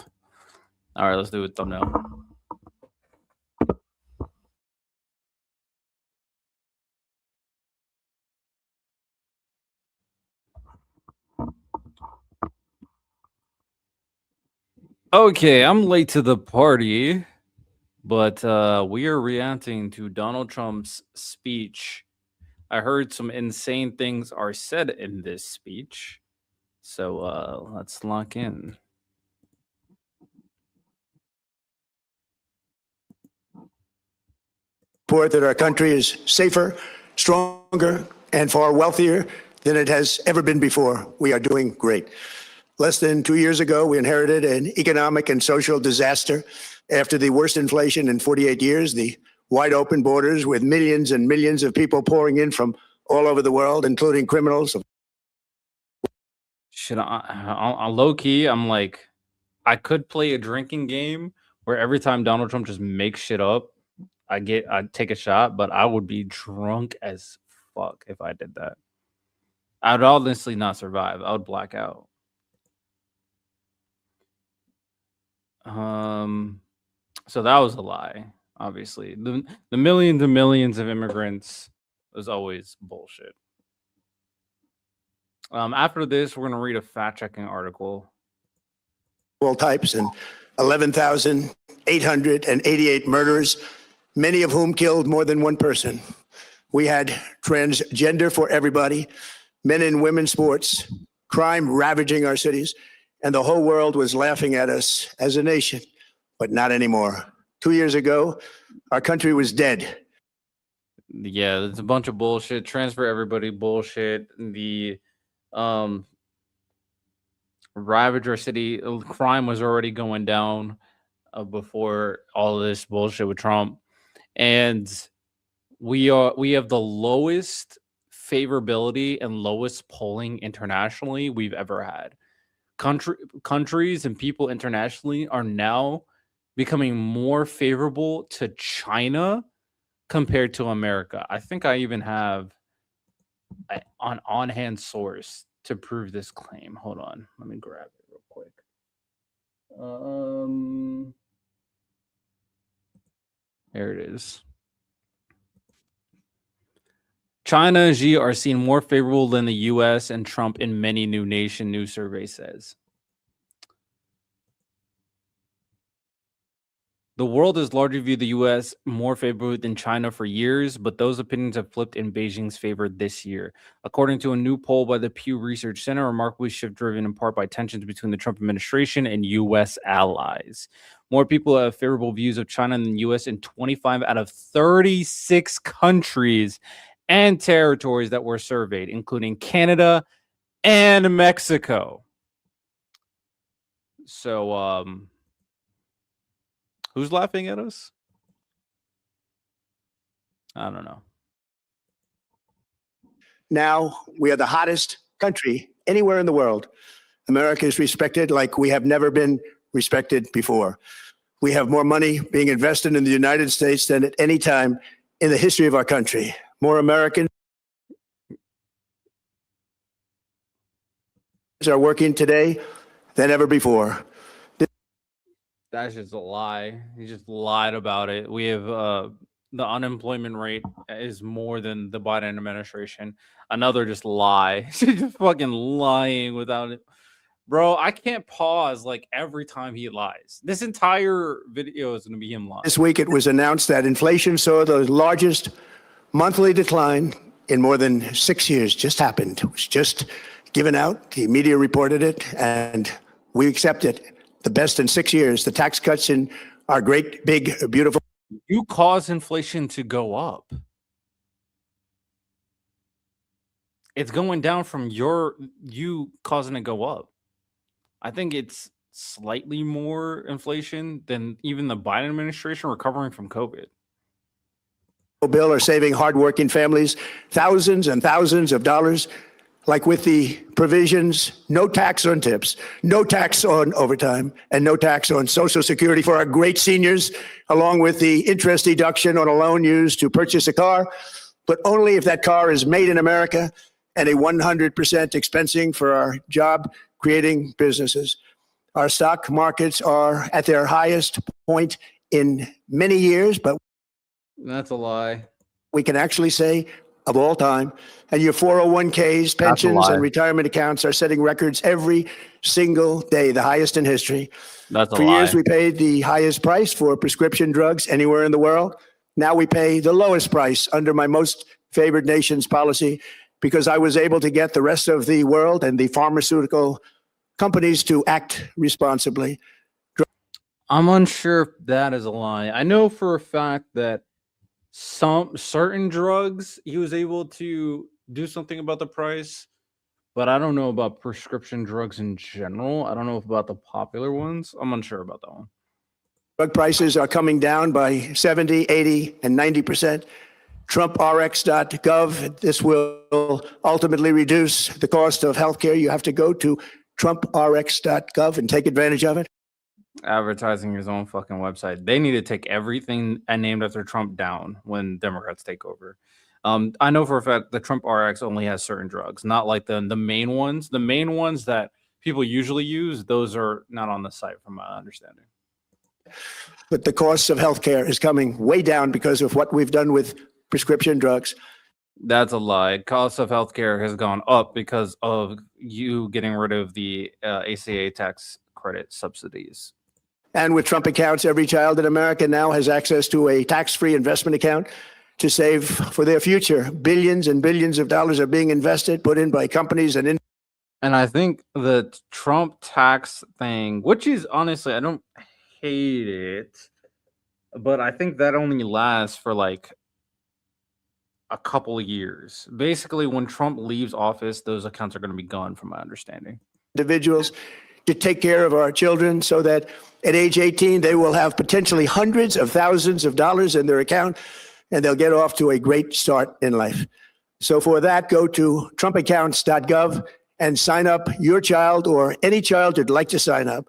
right, let's do a thumbnail. Okay, I'm late to the party, but we are reacting to Donald Trump's speech. I heard some insane things are said in this speech, so let's lock in. That our country is safer, stronger, and far wealthier than it has ever been before. We are doing great. Less than 2 years ago, we inherited an economic and social disaster after the worst inflation in 48 years, the wide open borders with millions and millions of people pouring in from all over the world, including criminals. Should I low key, I'm like, I could play a drinking game where every time Donald Trump just makes shit up, I'd take a shot, but I would be drunk as fuck if I did that. I'd honestly not survive. I would black out. So that was a lie, obviously. The millions and millions of immigrants was always bullshit. After this, we're gonna read a fact-checking article. All types and 11,888 murders, many of whom killed more than one person. We had transgender for everybody, men and women sports, crime ravaging our cities, and the whole world was laughing at us as a nation, but not anymore. 2 years ago, our country was dead. Yeah, it's a bunch of bullshit. Transfer everybody bullshit. The ravage our city. Crime was already going down before all of this bullshit with Trump, and we have the lowest favorability and lowest polling internationally we've ever had. Countries and people internationally are now becoming more favorable to China compared to America. I think I even have an on-hand source to prove this claim. Hold on, let me grab it real quick. Here it is. China and Xi are seen more favorable than the U.S. and Trump in many new survey says. The world has largely viewed the U.S. more favorably than China for years, but those opinions have flipped in Beijing's favor this year. According to a new poll by the Pew Research Center, a remarkably shift driven in part by tensions between the Trump administration and U.S. allies. More people have favorable views of China than the U.S. in 25 out of 36 countries and territories that were surveyed, including Canada and Mexico. So, who's laughing at us? I don't know. Now we are the hottest country anywhere in the world. America is respected like we have never been respected before. We have more money being invested in the United States than at any time in the history of our country. More Americans are working today than ever before. That's just a lie. He just lied about it. We have the unemployment rate is more than the Biden administration. Another just lie. She's just fucking lying without it. Bro, I can't pause like every time he lies. This entire video is going to be him lying. This week it was announced that inflation saw the largest monthly decline in more than 6 years. Just happened. It was just given out. The media reported it, and we accept it. The best in 6 years. The tax cuts in our great, big, beautiful. You cause inflation to go up. It's going down from you causing it to go up. I think it's slightly more inflation than even the Biden administration recovering from COVID. Bill are saving hardworking families thousands and thousands of dollars, like with the provisions, no tax on tips, no tax on overtime, and no tax on Social Security for our great seniors, along with the interest deduction on a loan used to purchase a car, but only if that car is made in America, and a 100% expensing for our job-creating businesses. Our stock markets are at their highest point in many years, but that's a lie. We can actually say of all time, and your 401ks, pensions, and retirement accounts are setting records every single day, the highest in history. That's a For lie. years, we paid the highest price for prescription drugs anywhere in the world. Now we pay the lowest price under my most favored nations policy, because I was able to get the rest of the world and the pharmaceutical companies to act responsibly. I'm unsure if that is a lie. I know for a fact that some certain drugs he was able to do something about the price, but I don't know about prescription drugs in general. I don't know about the popular ones. I'm unsure about that one. Drug prices are coming down by 70, 80, and 90%. TrumpRx.gov. This will ultimately reduce the cost of healthcare. You have to go to TrumpRx.gov and take advantage of it. Advertising his own fucking website. They need to take everything named after Trump down when Democrats take over. I know for a fact that Trump RX only has certain drugs, not like the main ones. The main ones that people usually use, those are not on the site from my understanding. But the cost of healthcare is coming way down because of what we've done with prescription drugs. That's a lie. Cost of healthcare has gone up because of you getting rid of the ACA tax credit subsidies. And with Trump accounts, every child in America now has access to a tax-free investment account to save for their future. Billions and billions of dollars are being invested, put in by companies and I think the Trump tax thing, which is honestly, I don't hate it, but I think that only lasts for like a couple of years. Basically, when Trump leaves office, those accounts are going to be gone, from my understanding. Individuals to take care of our children so that at age 18, they will have potentially hundreds of thousands of dollars in their account, and they'll get off to a great start in life. So for that, go to trumpaccounts.gov and sign up your child or any child who'd like to sign up.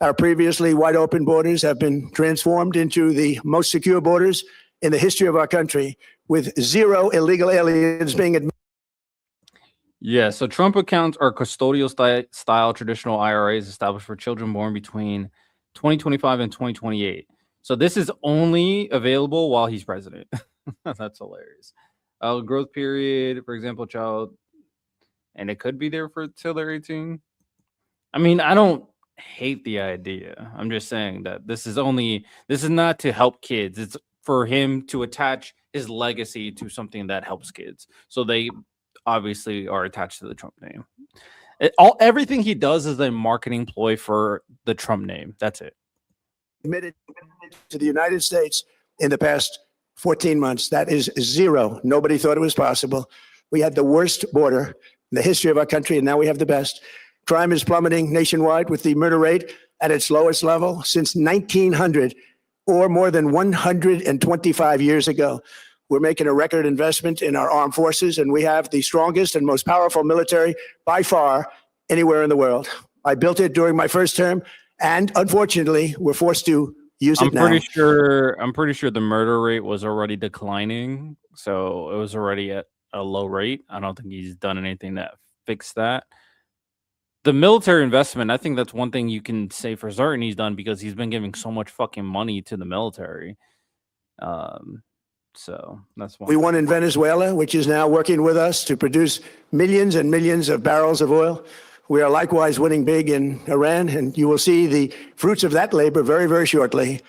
Our previously wide open borders have been transformed into the most secure borders in the history of our country, with zero illegal aliens being admitted. Yeah, so Trump accounts are custodial style traditional IRAs established for children born between 2025 and 2028. So this is only available while he's president. That's hilarious. Growth period, for example, child, and it could be there for till they're 18. I mean, I don't hate the idea. I'm just saying that this is not to help kids. It's for him to attach his legacy to something that helps kids. So they obviously are attached to the Trump name. Everything he does is a marketing ploy for the Trump name. That's it. Admitted to the United States in the past 14 months. That is zero. Nobody thought it was possible. We had the worst border in the history of our country, and now we have the best. Crime is plummeting nationwide with the murder rate at its lowest level since 1900, or more than 125 years ago. We're making a record investment in our armed forces, and we have the strongest and most powerful military by far anywhere in the world. I built it during my first term, and unfortunately, we're forced to use it now. I'm pretty sure the murder rate was already declining, so it was already at a low rate. I don't think he's done anything to fix that. The military investment, I think that's one thing you can say for certain he's done, because he's been giving so much fucking money to the military. So that's one. We won in Venezuela, which is now working with us to produce millions and millions of barrels of oil. We are likewise winning big in Iran, and you will see the fruits of that labor very, very shortly.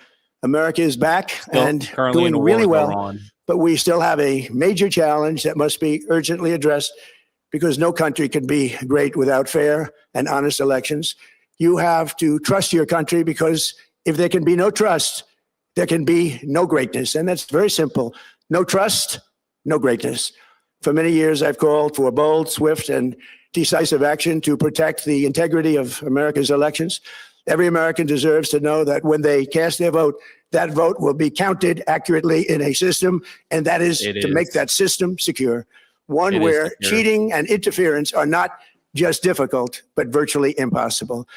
America is back and doing really well, but we still have a major challenge that must be urgently addressed, because no country can be great without fair and honest elections. You have to trust your country, because if there can be no trust, there can be no greatness. And that's very simple. No trust, no greatness. For many years, I've called for bold, swift, and decisive action to protect the integrity of America's elections. Every American deserves to know that when they cast their vote, that vote will be counted accurately in a system, and that is to make that system secure. One where cheating and interference are not just difficult, but virtually impossible.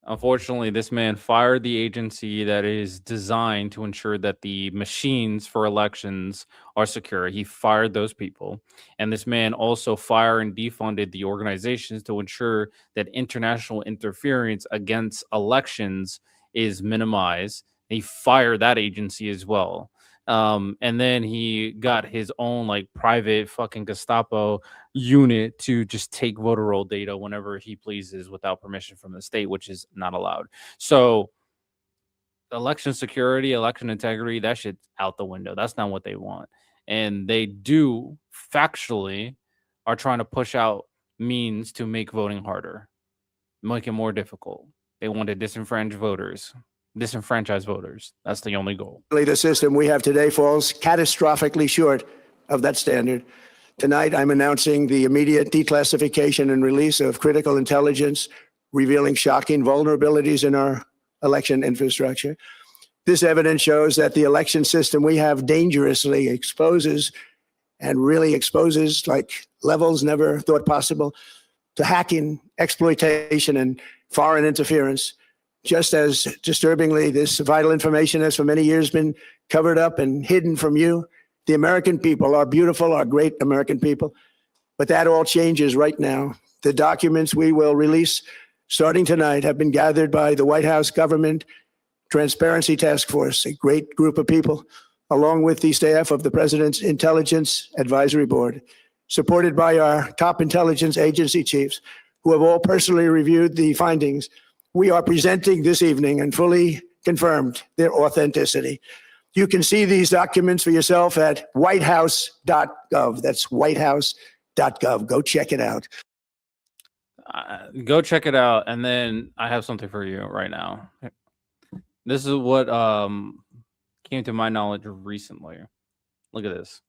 Unfortunately, this man fired the agency that is designed to ensure that the machines for elections are secure. He fired those people. And this man also fired and defunded the organizations to ensure that international interference against elections is minimized. He fired that agency as well. And then he got his own like private fucking Gestapo unit to just take voter roll data whenever he pleases without permission from the state, which is not allowed. So election security, election integrity, that shit's out the window. That's not what they want. And they do factually are trying to push out means to make voting harder, make it more difficult. They want to disenfranchise voters. That's the only goal. The system we have today falls catastrophically short of that standard. Tonight, I'm announcing the immediate declassification and release of critical intelligence, revealing shocking vulnerabilities in our election infrastructure. This evidence shows that the election system we have dangerously exposes like levels never thought possible to hacking, exploitation, and foreign interference. Just as disturbingly, this vital information has for many years been covered up and hidden from you, the American people, our beautiful, our great American people. But that all changes right now. The documents we will release starting tonight have been gathered by the White House Government Transparency Task Force, a great group of people, along with the staff of the President's Intelligence Advisory Board, supported by our top intelligence agency chiefs, who have all personally reviewed the findings we are presenting this evening and fully confirmed their authenticity. You can see these documents for yourself at whitehouse.gov. That's whitehouse.gov. Go check it out. Go check it out. And then I have something for you right now. This is what came to my knowledge recently. Look at this.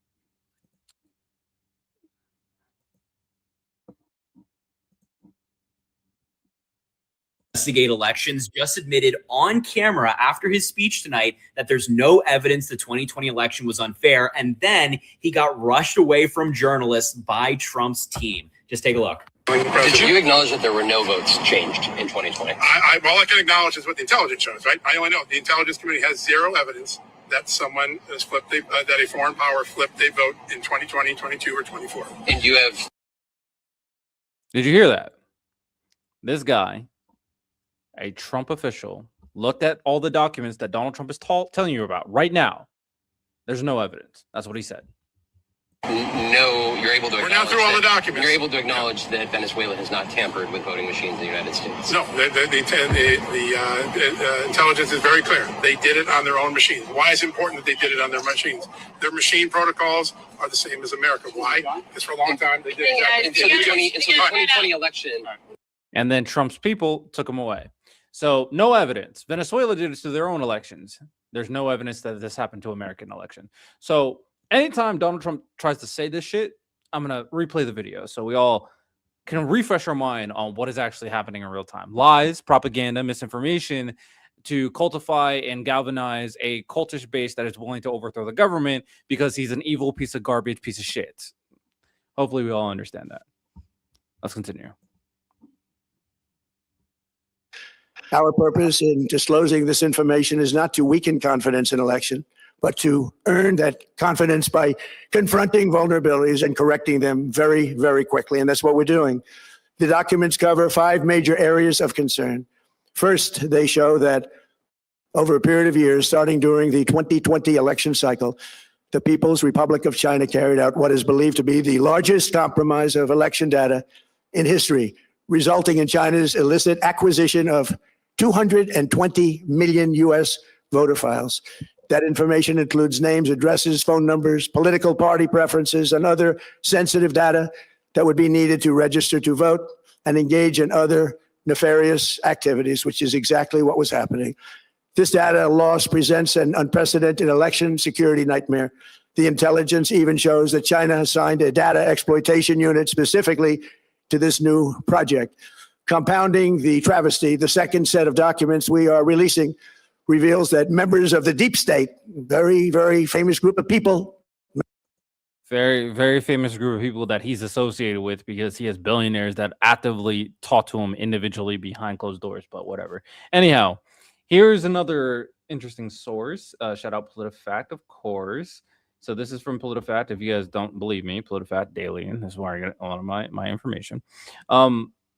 Investigate elections just admitted on camera after his speech tonight that there's no evidence the 2020 election was unfair, and then he got rushed away from journalists by Trump's team. Just take a look. Did you acknowledge that there were no votes changed in 2020? All I can acknowledge is what the intelligence shows, right? I only know the intelligence community has zero evidence that someone has flipped, that a foreign power flipped a vote in 2020, 22, or 24. And you have. Did you hear that? This guy, a Trump official, looked at all the documents that Donald Trump is telling you about right now. There's no evidence. That's what he said. No, you're able to. We're now through all the documents. You're able to acknowledge that Venezuela has not tampered with voting machines in the United States. No, the intelligence is very clear. They did it on their own machines. Why is it important that they did it on their machines? Their machine protocols are the same as America. Why? Because for a long time they did exactly. Until the 2020 election. And then Trump's people took him away. So no evidence. Venezuela did it to their own elections. There's no evidence that this happened to American election. So anytime Donald Trump tries to say this shit, I'm going to replay the video so we all can refresh our mind on what is actually happening in real time. Lies, propaganda, misinformation to cultify and galvanize a cultish base that is willing to overthrow the government because he's an evil piece of garbage, piece of shit. Hopefully we all understand that. Let's continue. Our purpose in disclosing this information is not to weaken confidence in election, but to earn that confidence by confronting vulnerabilities and correcting them very, very quickly. And that's what we're doing. The documents cover 5 major areas of concern. First, they show that over a period of years, starting during the 2020 election cycle, the People's Republic of China carried out what is believed to be the largest compromise of election data in history, resulting in China's illicit acquisition of 220 million U.S. voter files. That information includes names, addresses, phone numbers, political party preferences, and other sensitive data that would be needed to register to vote and engage in other nefarious activities, which is exactly what was happening. This data loss presents an unprecedented election security nightmare. The intelligence even shows that China has signed a data exploitation unit specifically to this new project. Compounding the travesty, the second set of documents we are releasing reveals that members of the deep state, very, very famous group of people. Very, very famous group of people that he's associated with because he has billionaires that actively talk to him individually behind closed doors, but whatever. Anyhow, here's another interesting source. Shout out PolitiFact, of course. So this is from PolitiFact. If you guys don't believe me, PolitiFact Daily, and this is where I get a lot of my information.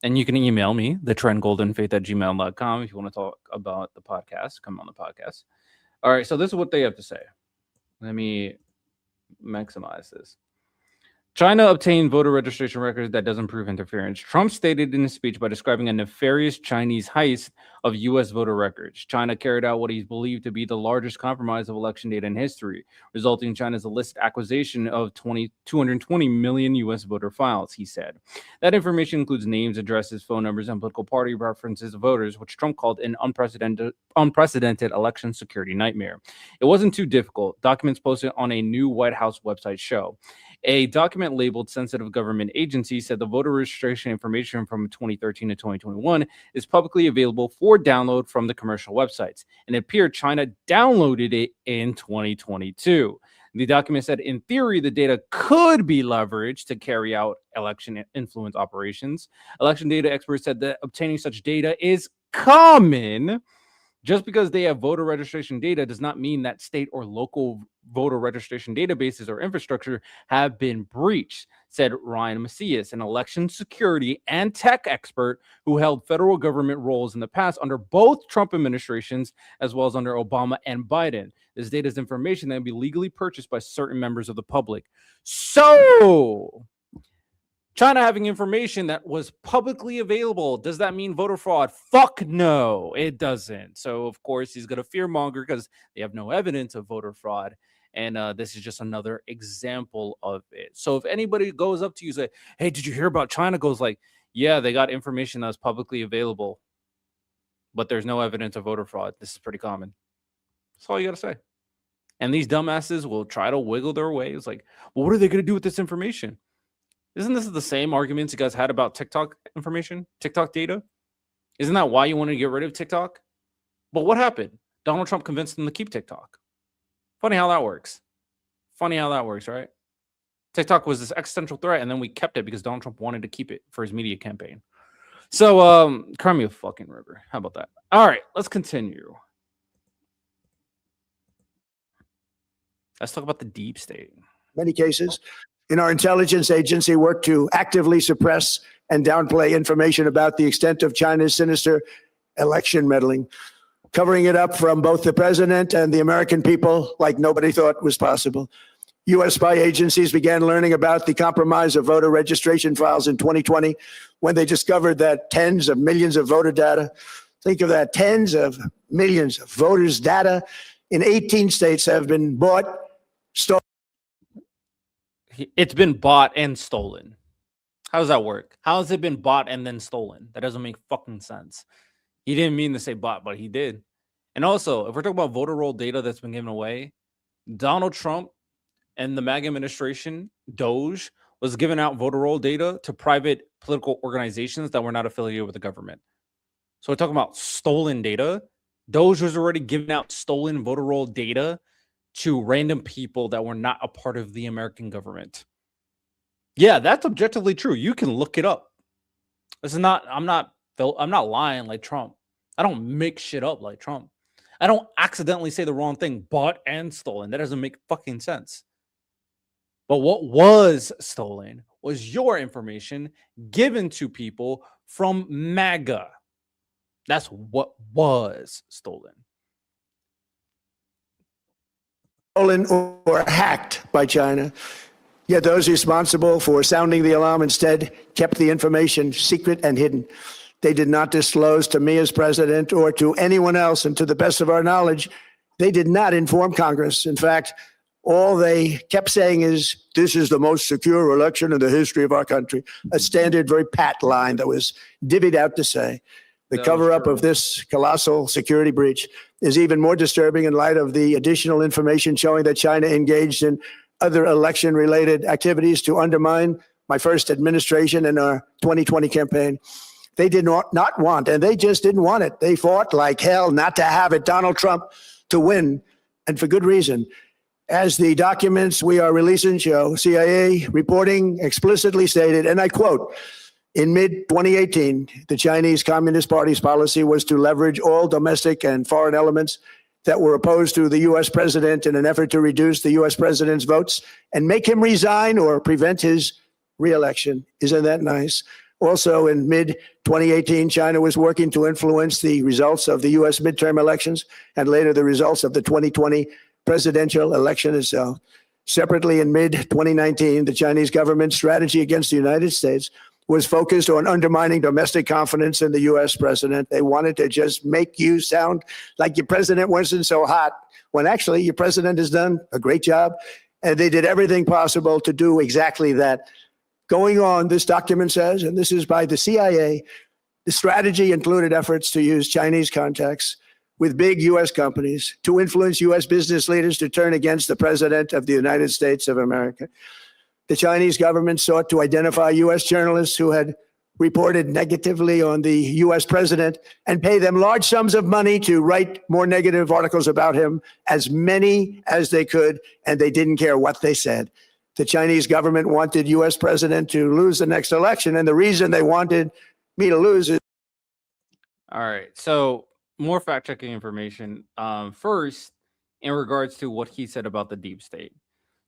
And you can email me, thetrendgoldenfaith@gmail.com, if you want to talk about the podcast. Come on the podcast. All right, so this is what they have to say. Let me maximize this. China obtained voter registration records that doesn't prove interference. Trump stated in his speech by describing a nefarious Chinese heist of U.S. voter records. China carried out what is believed to be the largest compromise of election data in history, resulting in China's illicit acquisition of 220 million U.S. voter files, he said. That information includes names, addresses, phone numbers, and political party preferences of voters, which Trump called an unprecedented election security nightmare. It wasn't too difficult. Documents posted on a new White House website show. A document labeled Sensitive Government Agency said the voter registration information from 2013 to 2021 is publicly available for download from the commercial websites. And it appeared China downloaded it in 2022. The document said, in theory, the data could be leveraged to carry out election influence operations. Election data experts said that obtaining such data is common. Just because they have voter registration data does not mean that state or local voter registration databases or infrastructure have been breached, said Ryan Macias, an election security and tech expert who held federal government roles in the past under both Trump administrations as well as under Obama and Biden. This data is information that can be legally purchased by certain members of the public. So, China having information that was publicly available, does that mean voter fraud? Fuck no, it doesn't. So, of course, he's going to fearmonger because they have no evidence of voter fraud. And this is just another example of it. So if anybody goes up to you and say, hey, did you hear about China? Goes like, yeah, they got information that's publicly available, but there's no evidence of voter fraud. This is pretty common. That's all you got to say. And these dumbasses will try to wiggle their way. It's like, well, what are they going to do with this information? Isn't this the same arguments you guys had about TikTok information, TikTok data? Isn't that why you want to get rid of TikTok? But what happened? Donald Trump convinced them to keep TikTok. Funny how that works. Funny how that works, right? TikTok was this existential threat, and then we kept it because Donald Trump wanted to keep it for his media campaign. So, cry me a fucking river. How about that? All right, let's continue. Let's talk about the deep state. Many cases, in our intelligence agency work to actively suppress and downplay information about the extent of China's sinister election meddling, covering it up from both the president and the American people like nobody thought was possible. U.S. spy agencies began learning about the compromise of voter registration files in 2020 when they discovered that tens of millions of voter data, think of that, tens of millions of voters' data in 18 states have been bought, stolen. It's been bought and stolen. How does that work? How has it been bought and then stolen? That doesn't make fucking sense. He didn't mean to say bought, but he did. And also, if we're talking about voter roll data that's been given away, Donald Trump and the MAGA administration, Doge, was giving out voter roll data to private political organizations that were not affiliated with the government. So we're talking about stolen data. Doge was already giving out stolen voter roll data to random people that were not a part of the American government. Yeah, that's objectively true. You can look it up. This is not, I'm not lying like Trump. I don't make shit up like Trump. I don't accidentally say the wrong thing, bought and stolen. That doesn't make fucking sense. But what was stolen was your information given to people from MAGA. That's what was stolen. Stolen or hacked by China. Yet those responsible for sounding the alarm instead kept the information secret and hidden. They did not disclose to me as president or to anyone else, and to the best of our knowledge, they did not inform Congress. In fact, all they kept saying is, this is the most secure election in the history of our country, a standard, very pat line that was divvied out to say. The cover-up of this colossal security breach is even more disturbing in light of the additional information showing that China engaged in other election-related activities to undermine my first administration in our 2020 campaign. They did not want, and they just didn't want it. They fought like hell not to have it, Donald Trump, to win, and for good reason. As the documents we are releasing show, CIA reporting explicitly stated, and I quote, in mid-2018, the Chinese Communist Party's policy was to leverage all domestic and foreign elements that were opposed to the U.S. president in an effort to reduce the U.S. president's votes and make him resign or prevent his re-election. Isn't that nice? Also, in mid-2018, China was working to influence the results of the U.S. midterm elections and later the results of the 2020 presidential election itself. Separately, in mid-2019, the Chinese government's strategy against the United States was focused on undermining domestic confidence in the U.S. president. They wanted to just make you sound like your president wasn't so hot, when actually your president has done a great job. And they did everything possible to do exactly that. Going on, this document says, and this is by the CIA, the strategy included efforts to use Chinese contacts with big U.S. companies to influence U.S. business leaders to turn against the president of the United States of America. The Chinese government sought to identify U.S. journalists who had reported negatively on the U.S. president and pay them large sums of money to write more negative articles about him, as many as they could, and they didn't care what they said. The Chinese government wanted U.S. president to lose the next election, and the reason they wanted me to lose is... All right, so more fact-checking information. First, in regards to what he said about the deep state.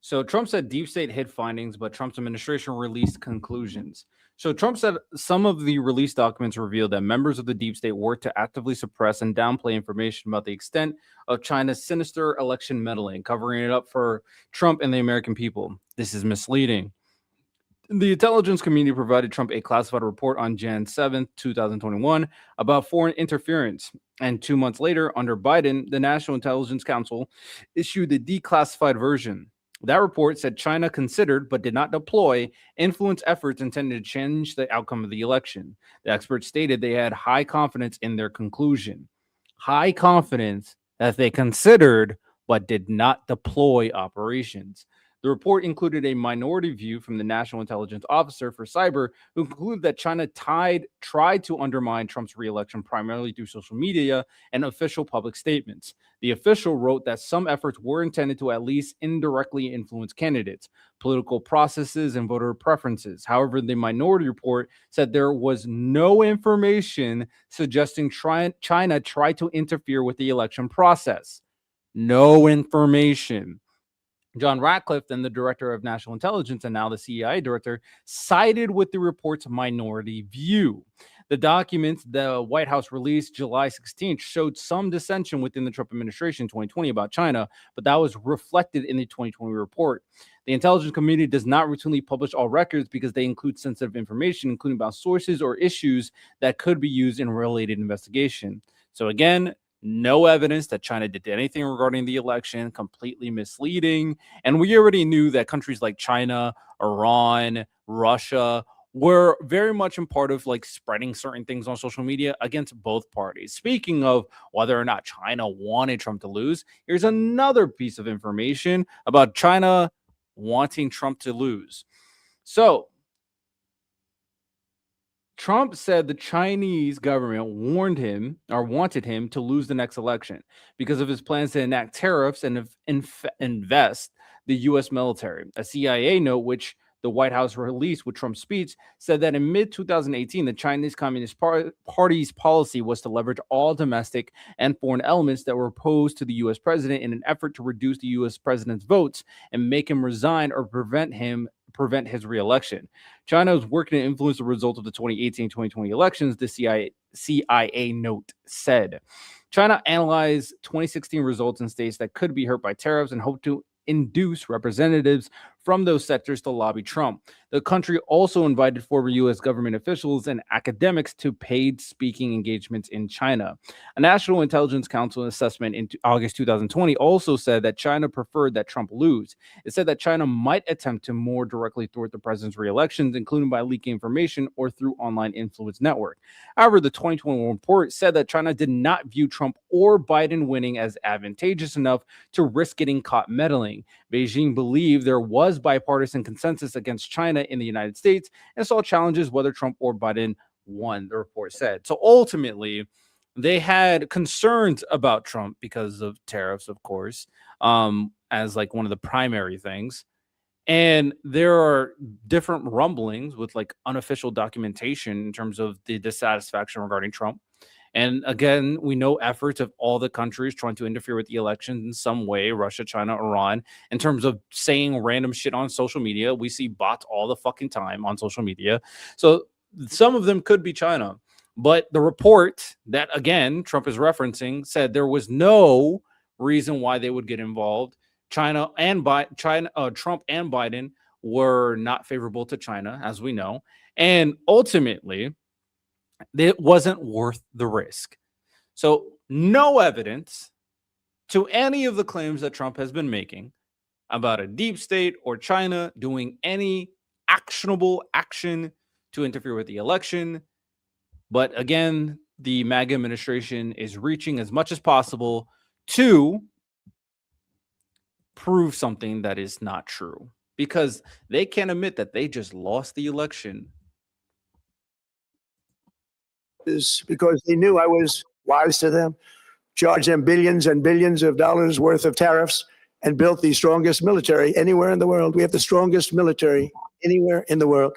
So Trump said deep state hid findings, but Trump's administration released conclusions. So Trump said some of the released documents revealed that members of the deep state worked to actively suppress and downplay information about the extent of China's sinister election meddling, covering it up for Trump and the American people. This is misleading. The intelligence community provided Trump a classified report on Jan 7th, 2021 about foreign interference. And 2 months later, under Biden, the National Intelligence Council issued the declassified version. That report said China considered but did not deploy influence efforts intended to change the outcome of the election. The experts stated they had high confidence in their conclusion. High confidence that they considered but did not deploy operations. The report included a minority view from the National Intelligence Officer for Cyber, who concluded that China tried to undermine Trump's re-election primarily through social media and official public statements. The official wrote that some efforts were intended to at least indirectly influence candidates, political processes, and voter preferences. However, the minority report said there was no information suggesting China tried to interfere with the election process. No information. John Ratcliffe, then the director of national intelligence and now the CIA director, sided with the report's minority view. The documents the White House released July 16th showed some dissension within the Trump administration in 2020 about China, but that was reflected in the 2020 report. The intelligence community does not routinely publish all records because they include sensitive information, including about sources or issues that could be used in a related investigation. So again, no evidence that China did anything regarding the election, completely misleading. And we already knew that countries like China, Iran, Russia were very much in part of like spreading certain things on social media against both parties. Speaking of whether or not China wanted Trump to lose, here's another piece of information about China wanting Trump to lose. So Trump said the Chinese government warned him or wanted him to lose the next election because of his plans to enact tariffs and invest the U.S. military. A CIA note, which the White House released with Trump's speech, said that in mid-2018, the Chinese Communist Party's policy was to leverage all domestic and foreign elements that were opposed to the U.S. president in an effort to reduce the U.S. president's votes and make him resign or prevent his reelection. China is working to influence the result of the 2018-2020 elections, the CIA note said. China analyzed 2016 results in states that could be hurt by tariffs and hoped to induce representatives from those sectors to lobby Trump. The country also invited former U.S. government officials and academics to paid speaking engagements in China. A National Intelligence Council assessment in August 2020 also said that China preferred that Trump lose. It said that China might attempt to more directly thwart the president's re-elections, including by leaking information or through online influence network. However, the 2021 report said that China did not view Trump or Biden winning as advantageous enough to risk getting caught meddling. Beijing believed there was bipartisan consensus against China in the United States and saw challenges whether Trump or Biden won, the report said. So ultimately, they had concerns about Trump because of tariffs, of course, as like one of the primary things. And there are different rumblings with like unofficial documentation in terms of the dissatisfaction regarding Trump. And again, we know efforts of all the countries trying to interfere with the election in some way, Russia, China, Iran, in terms of saying random shit on social media. We see bots all the fucking time on social media. So some of them could be China. But the report that, again, Trump is referencing said there was no reason why they would get involved. Trump and Biden were not favorable to China, as we know. And ultimately, it wasn't worth the risk. So no evidence to any of the claims that Trump has been making about a deep state or China doing any actionable action to interfere with the election. But again, the MAGA administration is reaching as much as possible to prove something that is not true because they can't admit that they just lost the election. Is because they knew I was wise to them, charged them billions and billions of dollars worth of tariffs, and built the strongest military anywhere in the world. We have the strongest military anywhere in the world.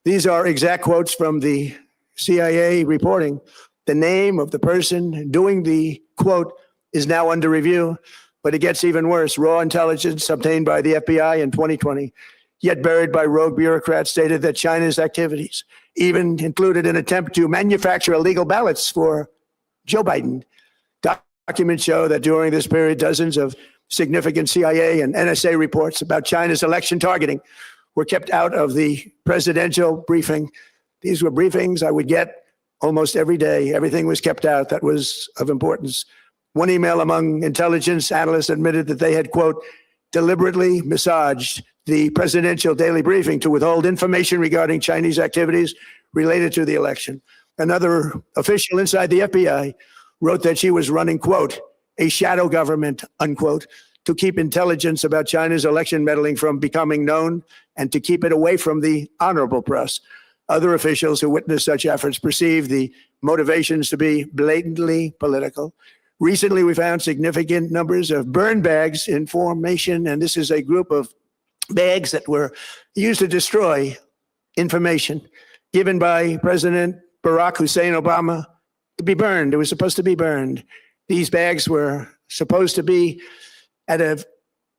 These are exact quotes from the CIA reporting. The name of the person doing the quote is now under review, but it gets even worse. Raw intelligence obtained by the FBI in 2020, yet buried by rogue bureaucrats, stated that China's activities even included an attempt to manufacture illegal ballots for Joe Biden. Documents show that during this period, dozens of significant CIA and NSA reports about China's election targeting were kept out of the presidential briefing. These were briefings I would get almost every day. Everything was kept out that was of importance. One email among intelligence analysts admitted that they had, quote, deliberately massaged the presidential daily briefing to withhold information regarding Chinese activities related to the election. Another official inside the FBI wrote that she was running, quote, a shadow government, unquote, to keep intelligence about China's election meddling from becoming known and to keep it away from the honorable press. Other officials who witnessed such efforts perceived the motivations to be blatantly political. Recently, we found significant numbers of burn bags in formation, and this is a group of bags that were used to destroy information given by President Barack Hussein Obama to be burned. It was supposed to be burned. These bags were supposed to be at a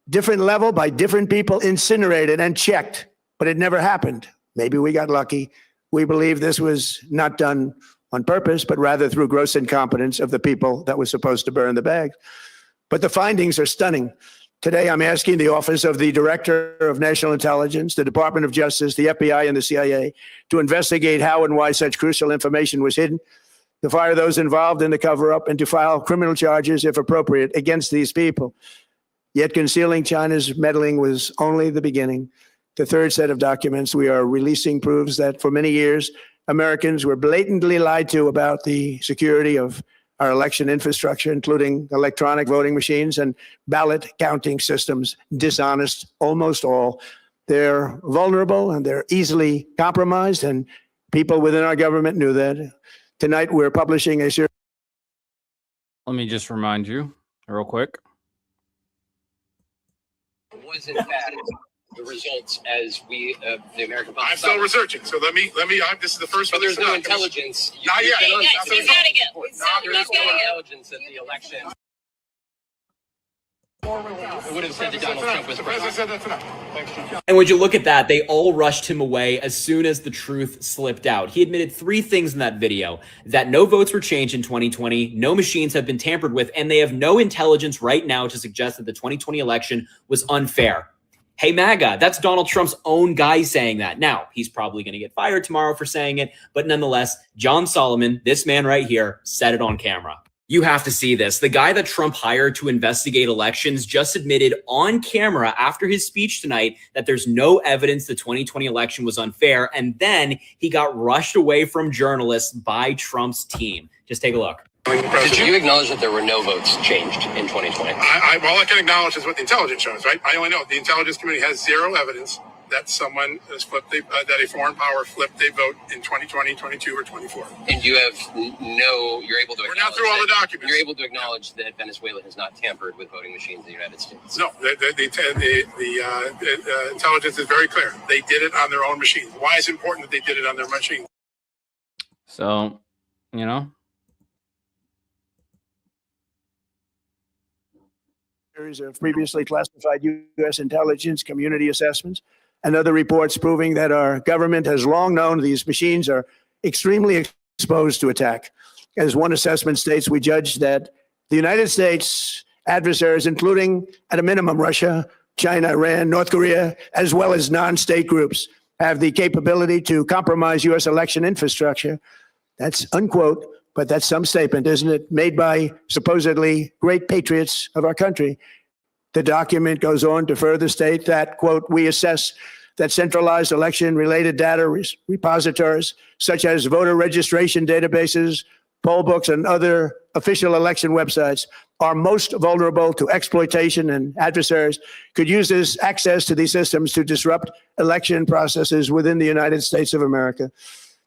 different level by different people, incinerated and checked, but it never happened. Maybe we got lucky. We believe this was not done on purpose, but rather through gross incompetence of the people that were supposed to burn the bags. But the findings are stunning. Today, I'm asking the Office of the Director of National Intelligence, the Department of Justice, the FBI, and the CIA to investigate how and why such crucial information was hidden, to fire those involved in the cover-up, and to file criminal charges, if appropriate, against these people. Yet concealing China's meddling was only the beginning. The third set of documents we are releasing proves that for many years, Americans were blatantly lied to about the security of our election infrastructure, including electronic voting machines and ballot counting systems, dishonest, almost all. They're vulnerable and they're easily compromised, and people within our government knew that. Tonight, we're publishing a series. Let me just remind you real quick. Was in fact the results as we, the American public. I'm still researching, so let me. This is the first But one. there's no intelligence. Not yet. There is Not no yet. intelligence that the election. It would have said that Donald Trump was The president said that's enough. And would you look at that? They all rushed him away as soon as the truth slipped out. He admitted 3 things in that video: that no votes were changed in 2020, no machines have been tampered with, and they have no intelligence right now to suggest that the 2020 election was unfair. Hey, MAGA, that's Donald Trump's own guy saying that. Now, he's probably going to get fired tomorrow for saying it, but nonetheless, John Solomon, this man right here, said it on camera. You have to see this. The guy that Trump hired to investigate elections just admitted on camera after his speech tonight that there's no evidence the 2020 election was unfair, and then he got rushed away from journalists by Trump's team. Just take a look. Did you acknowledge that there were no votes changed in 2020? All I can acknowledge is what the intelligence shows, right? I only know the intelligence community has zero evidence that someone has flipped, that a foreign power flipped a vote in 2020, 22, or 24. And you have you're able to. We're now through all the documents. You're able to acknowledge that Venezuela has not tampered with voting machines in the United States. No, the intelligence is very clear. They did it on their own machines. Why is it important that they did it on their machine? So, you know, Series of previously classified U.S. intelligence community assessments and other reports proving that our government has long known these machines are extremely exposed to attack. As one assessment states, we judge that the United States adversaries, including at a minimum Russia, China, Iran, North Korea, as well as non-state groups, have the capability to compromise U.S. election infrastructure. That's unquote. But that's some statement, isn't it? Made by supposedly great patriots of our country. The document goes on to further state that, quote, we assess that centralized election-related data repositories, such as voter registration databases, poll books, and other official election websites, are most vulnerable to exploitation, and adversaries could use this access to these systems to disrupt election processes within the United States of America.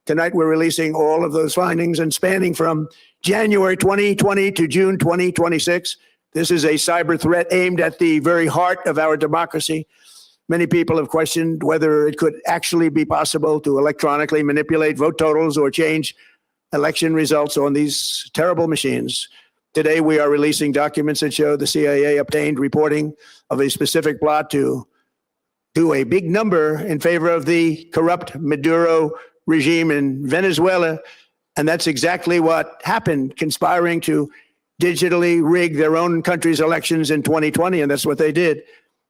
Tonight, we're releasing all of those findings, and spanning from January 2020 to June 2026. This is a cyber threat aimed at the very heart of our democracy. Many people have questioned whether it could actually be possible to electronically manipulate vote totals or change election results on these terrible machines. Today, we are releasing documents that show the CIA obtained reporting of a specific plot to do a big number in favor of the corrupt Maduro regime in Venezuela. And that's exactly what happened, conspiring to digitally rig their own country's elections in 2020. And that's what they did.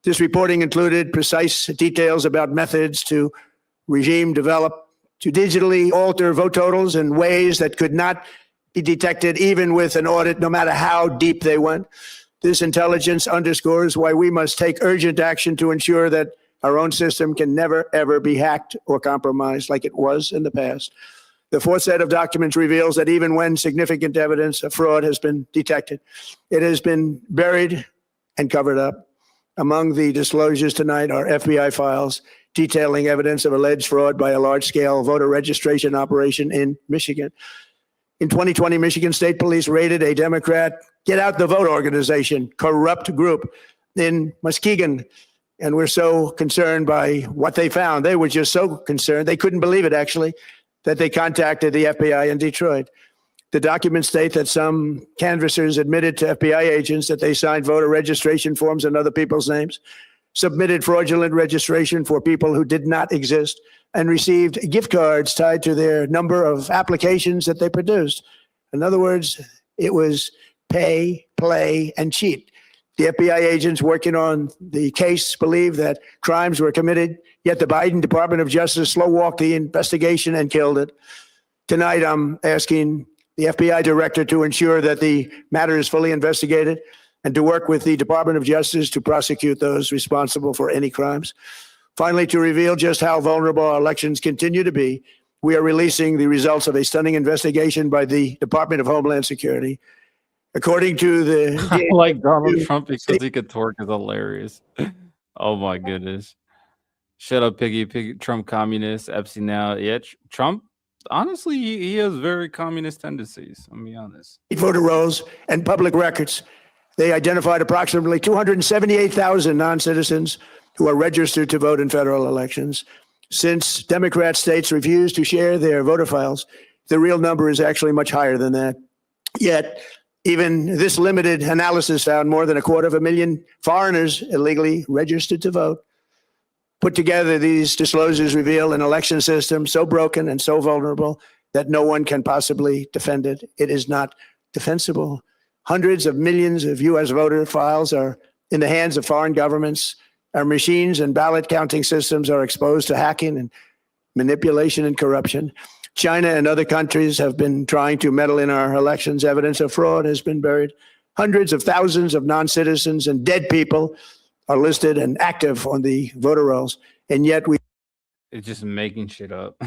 This reporting included precise details about methods to regime develop to digitally alter vote totals in ways that could not be detected even with an audit, no matter how deep they went. This intelligence underscores why we must take urgent action to ensure that our own system can never, ever be hacked or compromised like it was in the past. The fourth set of documents reveals that even when significant evidence of fraud has been detected, it has been buried and covered up. Among the disclosures tonight are FBI files detailing evidence of alleged fraud by a large-scale voter registration operation in Michigan. In 2020, Michigan State Police raided a Democrat Get Out the Vote organization, corrupt group in Muskegon. And we're so concerned by what they found. They were just so concerned. They couldn't believe it, actually, that they contacted the FBI in Detroit. The documents state that some canvassers admitted to FBI agents that they signed voter registration forms in other people's names, submitted fraudulent registration for people who did not exist, and received gift cards tied to their number of applications that they produced. In other words, it was pay, play, and cheat. The FBI agents working on the case believe that crimes were committed, yet the Biden Department of Justice slow-walked the investigation and killed it. Tonight, I'm asking the FBI director to ensure that the matter is fully investigated and to work with the Department of Justice to prosecute those responsible for any crimes. Finally, to reveal just how vulnerable our elections continue to be, we are releasing the results of a stunning investigation by the Department of Homeland Security. According to the I like Donald Trump because he could twerk is hilarious. Oh my goodness. Shut up, Piggy. Trump communist. Epstein now. Yeah, Trump, honestly, he has very communist tendencies. I'll be honest. Voter rolls and public records. They identified approximately 278,000 non-citizens who are registered to vote in federal elections. Since Democrat states refuse to share their voter files, the real number is actually much higher than that. Yet, even this limited analysis found more than 250,000 foreigners illegally registered to vote. Put together, these disclosures reveal an election system so broken and so vulnerable that no one can possibly defend it. It is not defensible. Hundreds of millions of U.S. voter files are in the hands of foreign governments. Our machines and ballot counting systems are exposed to hacking and manipulation and corruption. China and other countries have been trying to meddle in our elections. Evidence of fraud has been buried. Hundreds of thousands of non-citizens and dead people are listed and active on the voter rolls. And yet it's just making shit up.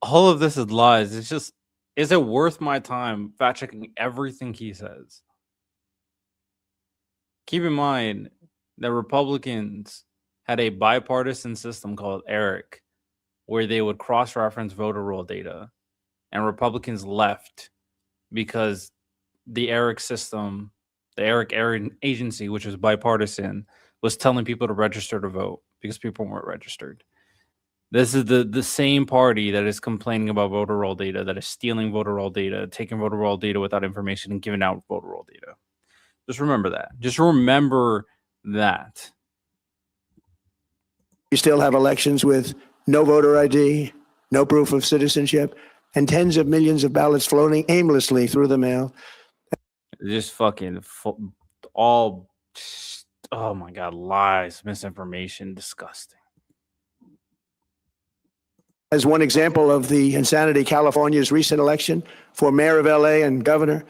All of this is lies. It's just, is it worth my time fact checking everything he says? Keep in mind that Republicans had a bipartisan system called ERIC, where they would cross-reference voter roll data, and Republicans left because the ERIC system, the ERIC agency, which was bipartisan, was telling people to register to vote because people weren't registered. This is the same party that is complaining about voter roll data, that is stealing voter roll data, taking voter roll data without information, and giving out voter roll data. Just remember that. Just remember that. we still have elections with no voter ID, no proof of citizenship, and tens of millions of ballots floating aimlessly through the mail. Just fucking all, oh my God, lies, misinformation, disgusting. As one example of the insanity, California's recent election for mayor of LA and governor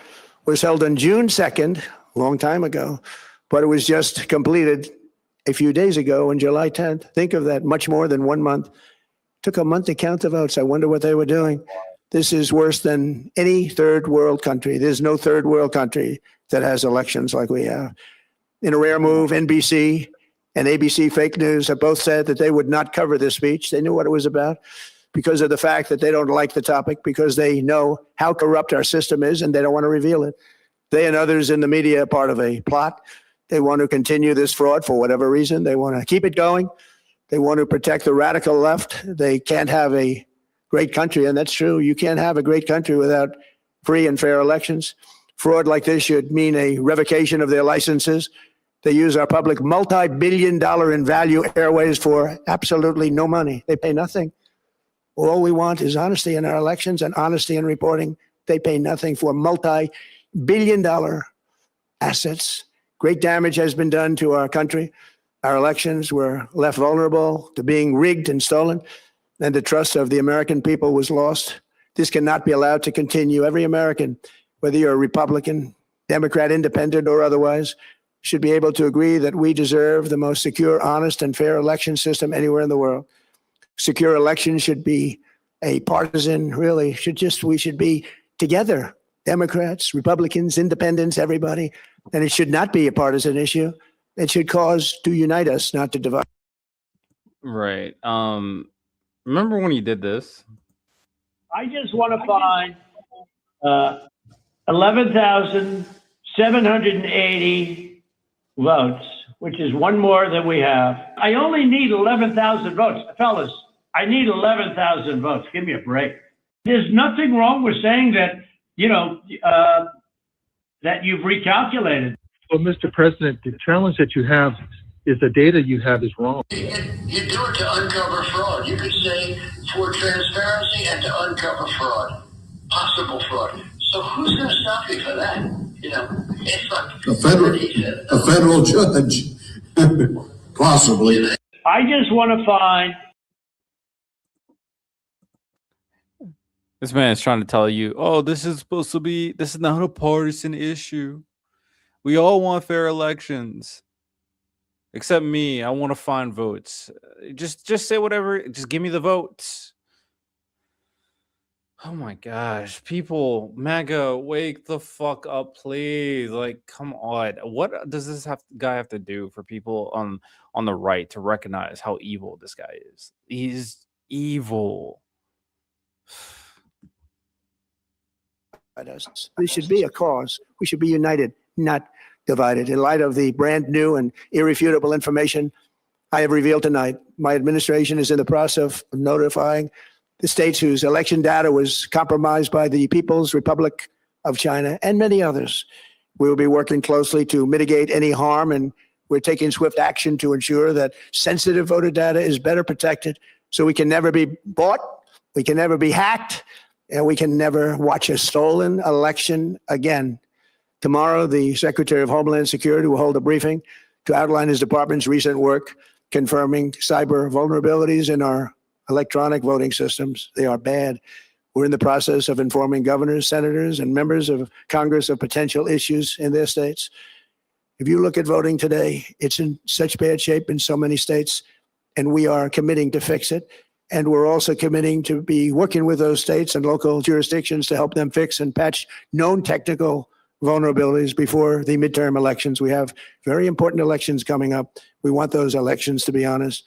was held on June 2nd, a long time ago, but it was just completed a few days ago on July 10th. Think of that, much more than 1 month. Took a month to count the votes. I wonder what they were doing. This is worse than any third world country. There's no third world country that has elections like we have. In a rare move, NBC and ABC Fake News have both said that they would not cover this speech. They knew what it was about because of the fact that they don't like the topic, because they know how corrupt our system is and they don't want to reveal it. They and others in the media are part of a plot. They want to continue this fraud for whatever reason. They want to keep it going. They want to protect the radical left. They can't have a great country, and that's true. You can't have a great country without free and fair elections. Fraud like this should mean a revocation of their licenses. They use our public multi-billion-dollar in value airways for absolutely no money. They pay nothing. All we want is honesty in our elections and honesty in reporting. They pay nothing for multi-billion-dollar assets. Great damage has been done to our country. Our elections were left vulnerable to being rigged and stolen, and the trust of the American people was lost. This cannot be allowed to continue. Every American, whether you're a Republican, Democrat, Independent, or otherwise, should be able to agree that we deserve the most secure, honest, and fair election system anywhere in the world. Secure elections should be a partisan, really, we should be together, Democrats, Republicans, Independents, everybody, and it should not be a partisan issue. It should cause to unite us, not to divide. Right. Remember when he did this? I just want to find 11,780 votes, which is one more than we have. I only need 11,000 votes. Fellas, I need 11,000 votes. Give me a break. There's nothing wrong with saying that, that you've recalculated. Well, Mr. President, the challenge that you have is the data you have is wrong. You do it to uncover fraud. You could say for transparency and to uncover fraud, possible fraud. So who's going to stop you for that? It's like a federal judge, possibly. I just want to find. This man is trying to tell you, oh, this is not a partisan issue. We all want fair elections. Except me. I want to find votes. Just say whatever. Just give me the votes. Oh my gosh. People, MAGA, wake the fuck up, please. Like, come on. What does this guy have to do for people on the right to recognize how evil this guy is? He's evil. This should be a cause. We should be united, not divided. In light of the brand new and irrefutable information I have revealed tonight, my administration is in the process of notifying the states whose election data was compromised by the People's Republic of China and many others. We will be working closely to mitigate any harm, and we're taking swift action to ensure that sensitive voter data is better protected so we can never be bought, we can never be hacked, and we can never watch a stolen election again. Tomorrow, the Secretary of Homeland Security will hold a briefing to outline his department's recent work confirming cyber vulnerabilities in our electronic voting systems. They are bad. We're in the process of informing governors, senators, and members of Congress of potential issues in their states. If you look at voting today, it's in such bad shape in so many states, and we are committing to fix it. And we're also committing to be working with those states and local jurisdictions to help them fix and patch known technical vulnerabilities before the midterm elections. We have very important elections coming up. We want those elections to be honest.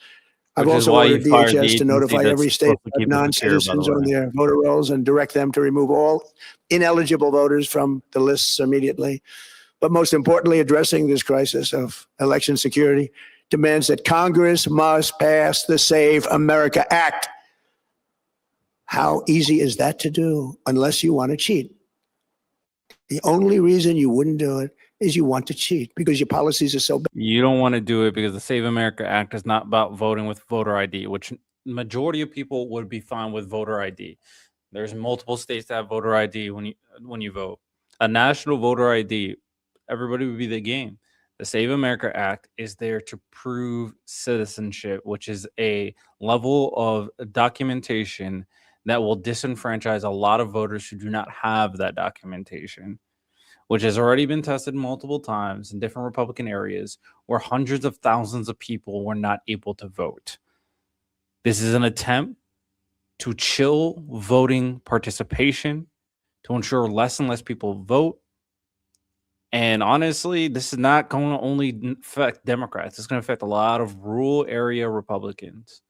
I've also ordered DHS to notify every state of non-citizens on their voter rolls and direct them to remove all ineligible voters from the lists immediately. But most importantly, addressing this crisis of election security demands that Congress must pass the Save America Act. How easy is that to do unless you want to cheat? The only reason you wouldn't do it is you want to cheat because your policies are so bad. You don't want to do it because the Save America Act is not about voting with voter ID, which majority of people would be fine with voter ID. There's multiple states that have voter ID when you vote. A national voter ID, everybody would be the game. The Save America Act is there to prove citizenship, which is a level of documentation that will disenfranchise a lot of voters who do not have that documentation, which has already been tested multiple times in different Republican areas where hundreds of thousands of people were not able to vote. This is an attempt to chill voting participation, to ensure less and less people vote. And honestly, this is not going to only affect Democrats. It's going to affect a lot of rural area Republicans.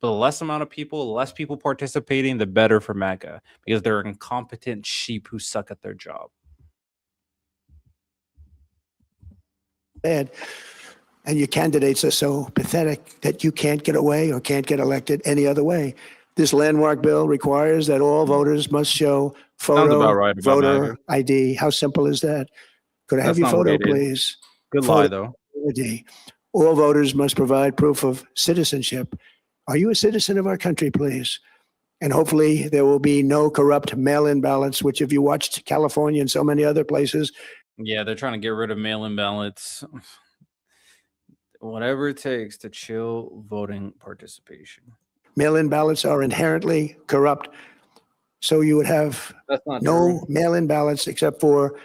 But the less amount of people, the less people participating, the better for MAGA, because they're incompetent sheep who suck at their job. Bad. And your candidates are so pathetic that you can't get away or can't get elected any other way. This landmark bill requires that all voters must show photo, voter ID. How simple is that? Could I have your photo, please? Good lie, though. ID. All voters must provide proof of citizenship. Are you a citizen of our country, please? And hopefully there will be no corrupt mail-in ballots, which if you watched California and so many other places. Yeah, they're trying to get rid of mail-in ballots. Whatever it takes to chill voting participation. Mail-in ballots are inherently corrupt. So you would have no mail-in ballots except for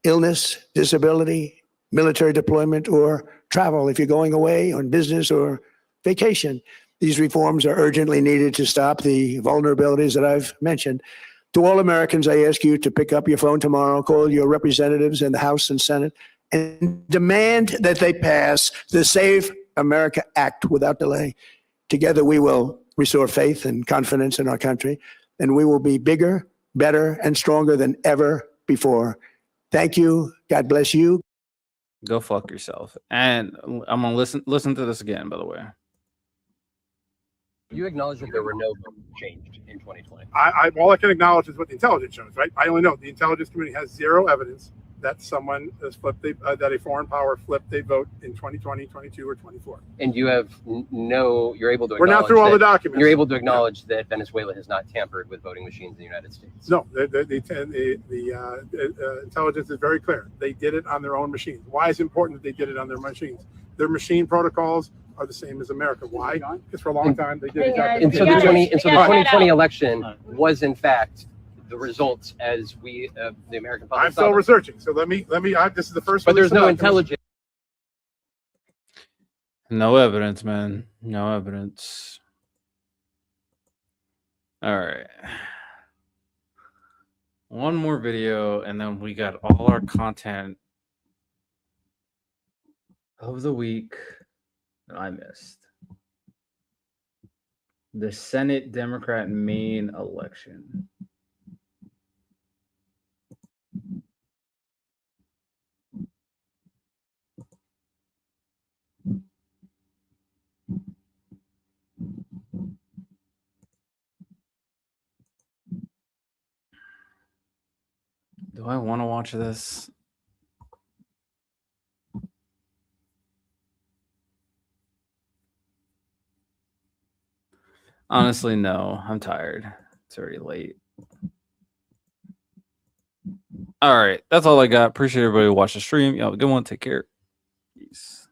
illness, disability, military deployment, or travel if you're going away on business or vacation. These reforms are urgently needed to stop the vulnerabilities that I've mentioned. To all Americans, I ask you to pick up your phone tomorrow, call your representatives in the House and Senate, and demand that they pass the Save America Act without delay. Together, we will restore faith and confidence in our country, and we will be bigger, better, and stronger than ever before. Thank you. God bless you. Go fuck yourself. And I'm gonna listen to this again, by the way. You acknowledge that there were no votes changed in 2020. All I can acknowledge is what the intelligence shows, right? I only know the intelligence community has zero evidence that someone has flipped, that a foreign power flipped a vote in 2020, 22, or 24. And you have you're able to. We're now through all the documents. You're able to acknowledge that Venezuela has not tampered with voting machines in the United States. No, the intelligence is very clear. They did it on their own machines. Why is it important that they did it on their machines? Their machine protocols are the same as America. Why? Because for a long time they did exactly. And so the 2020 election was in fact the results as we the American public. I'm still researching, so let me. This is the first. But there's no intelligence. No evidence, man. No evidence. All right. One more video, and then we got all our content of the week that I missed. The Senate Democrat Maine election. Do I want to watch this? Honestly, no. I'm tired. It's already late. All right. That's all I got. Appreciate everybody who watched the stream. Y'all have a good one. Take care. Peace.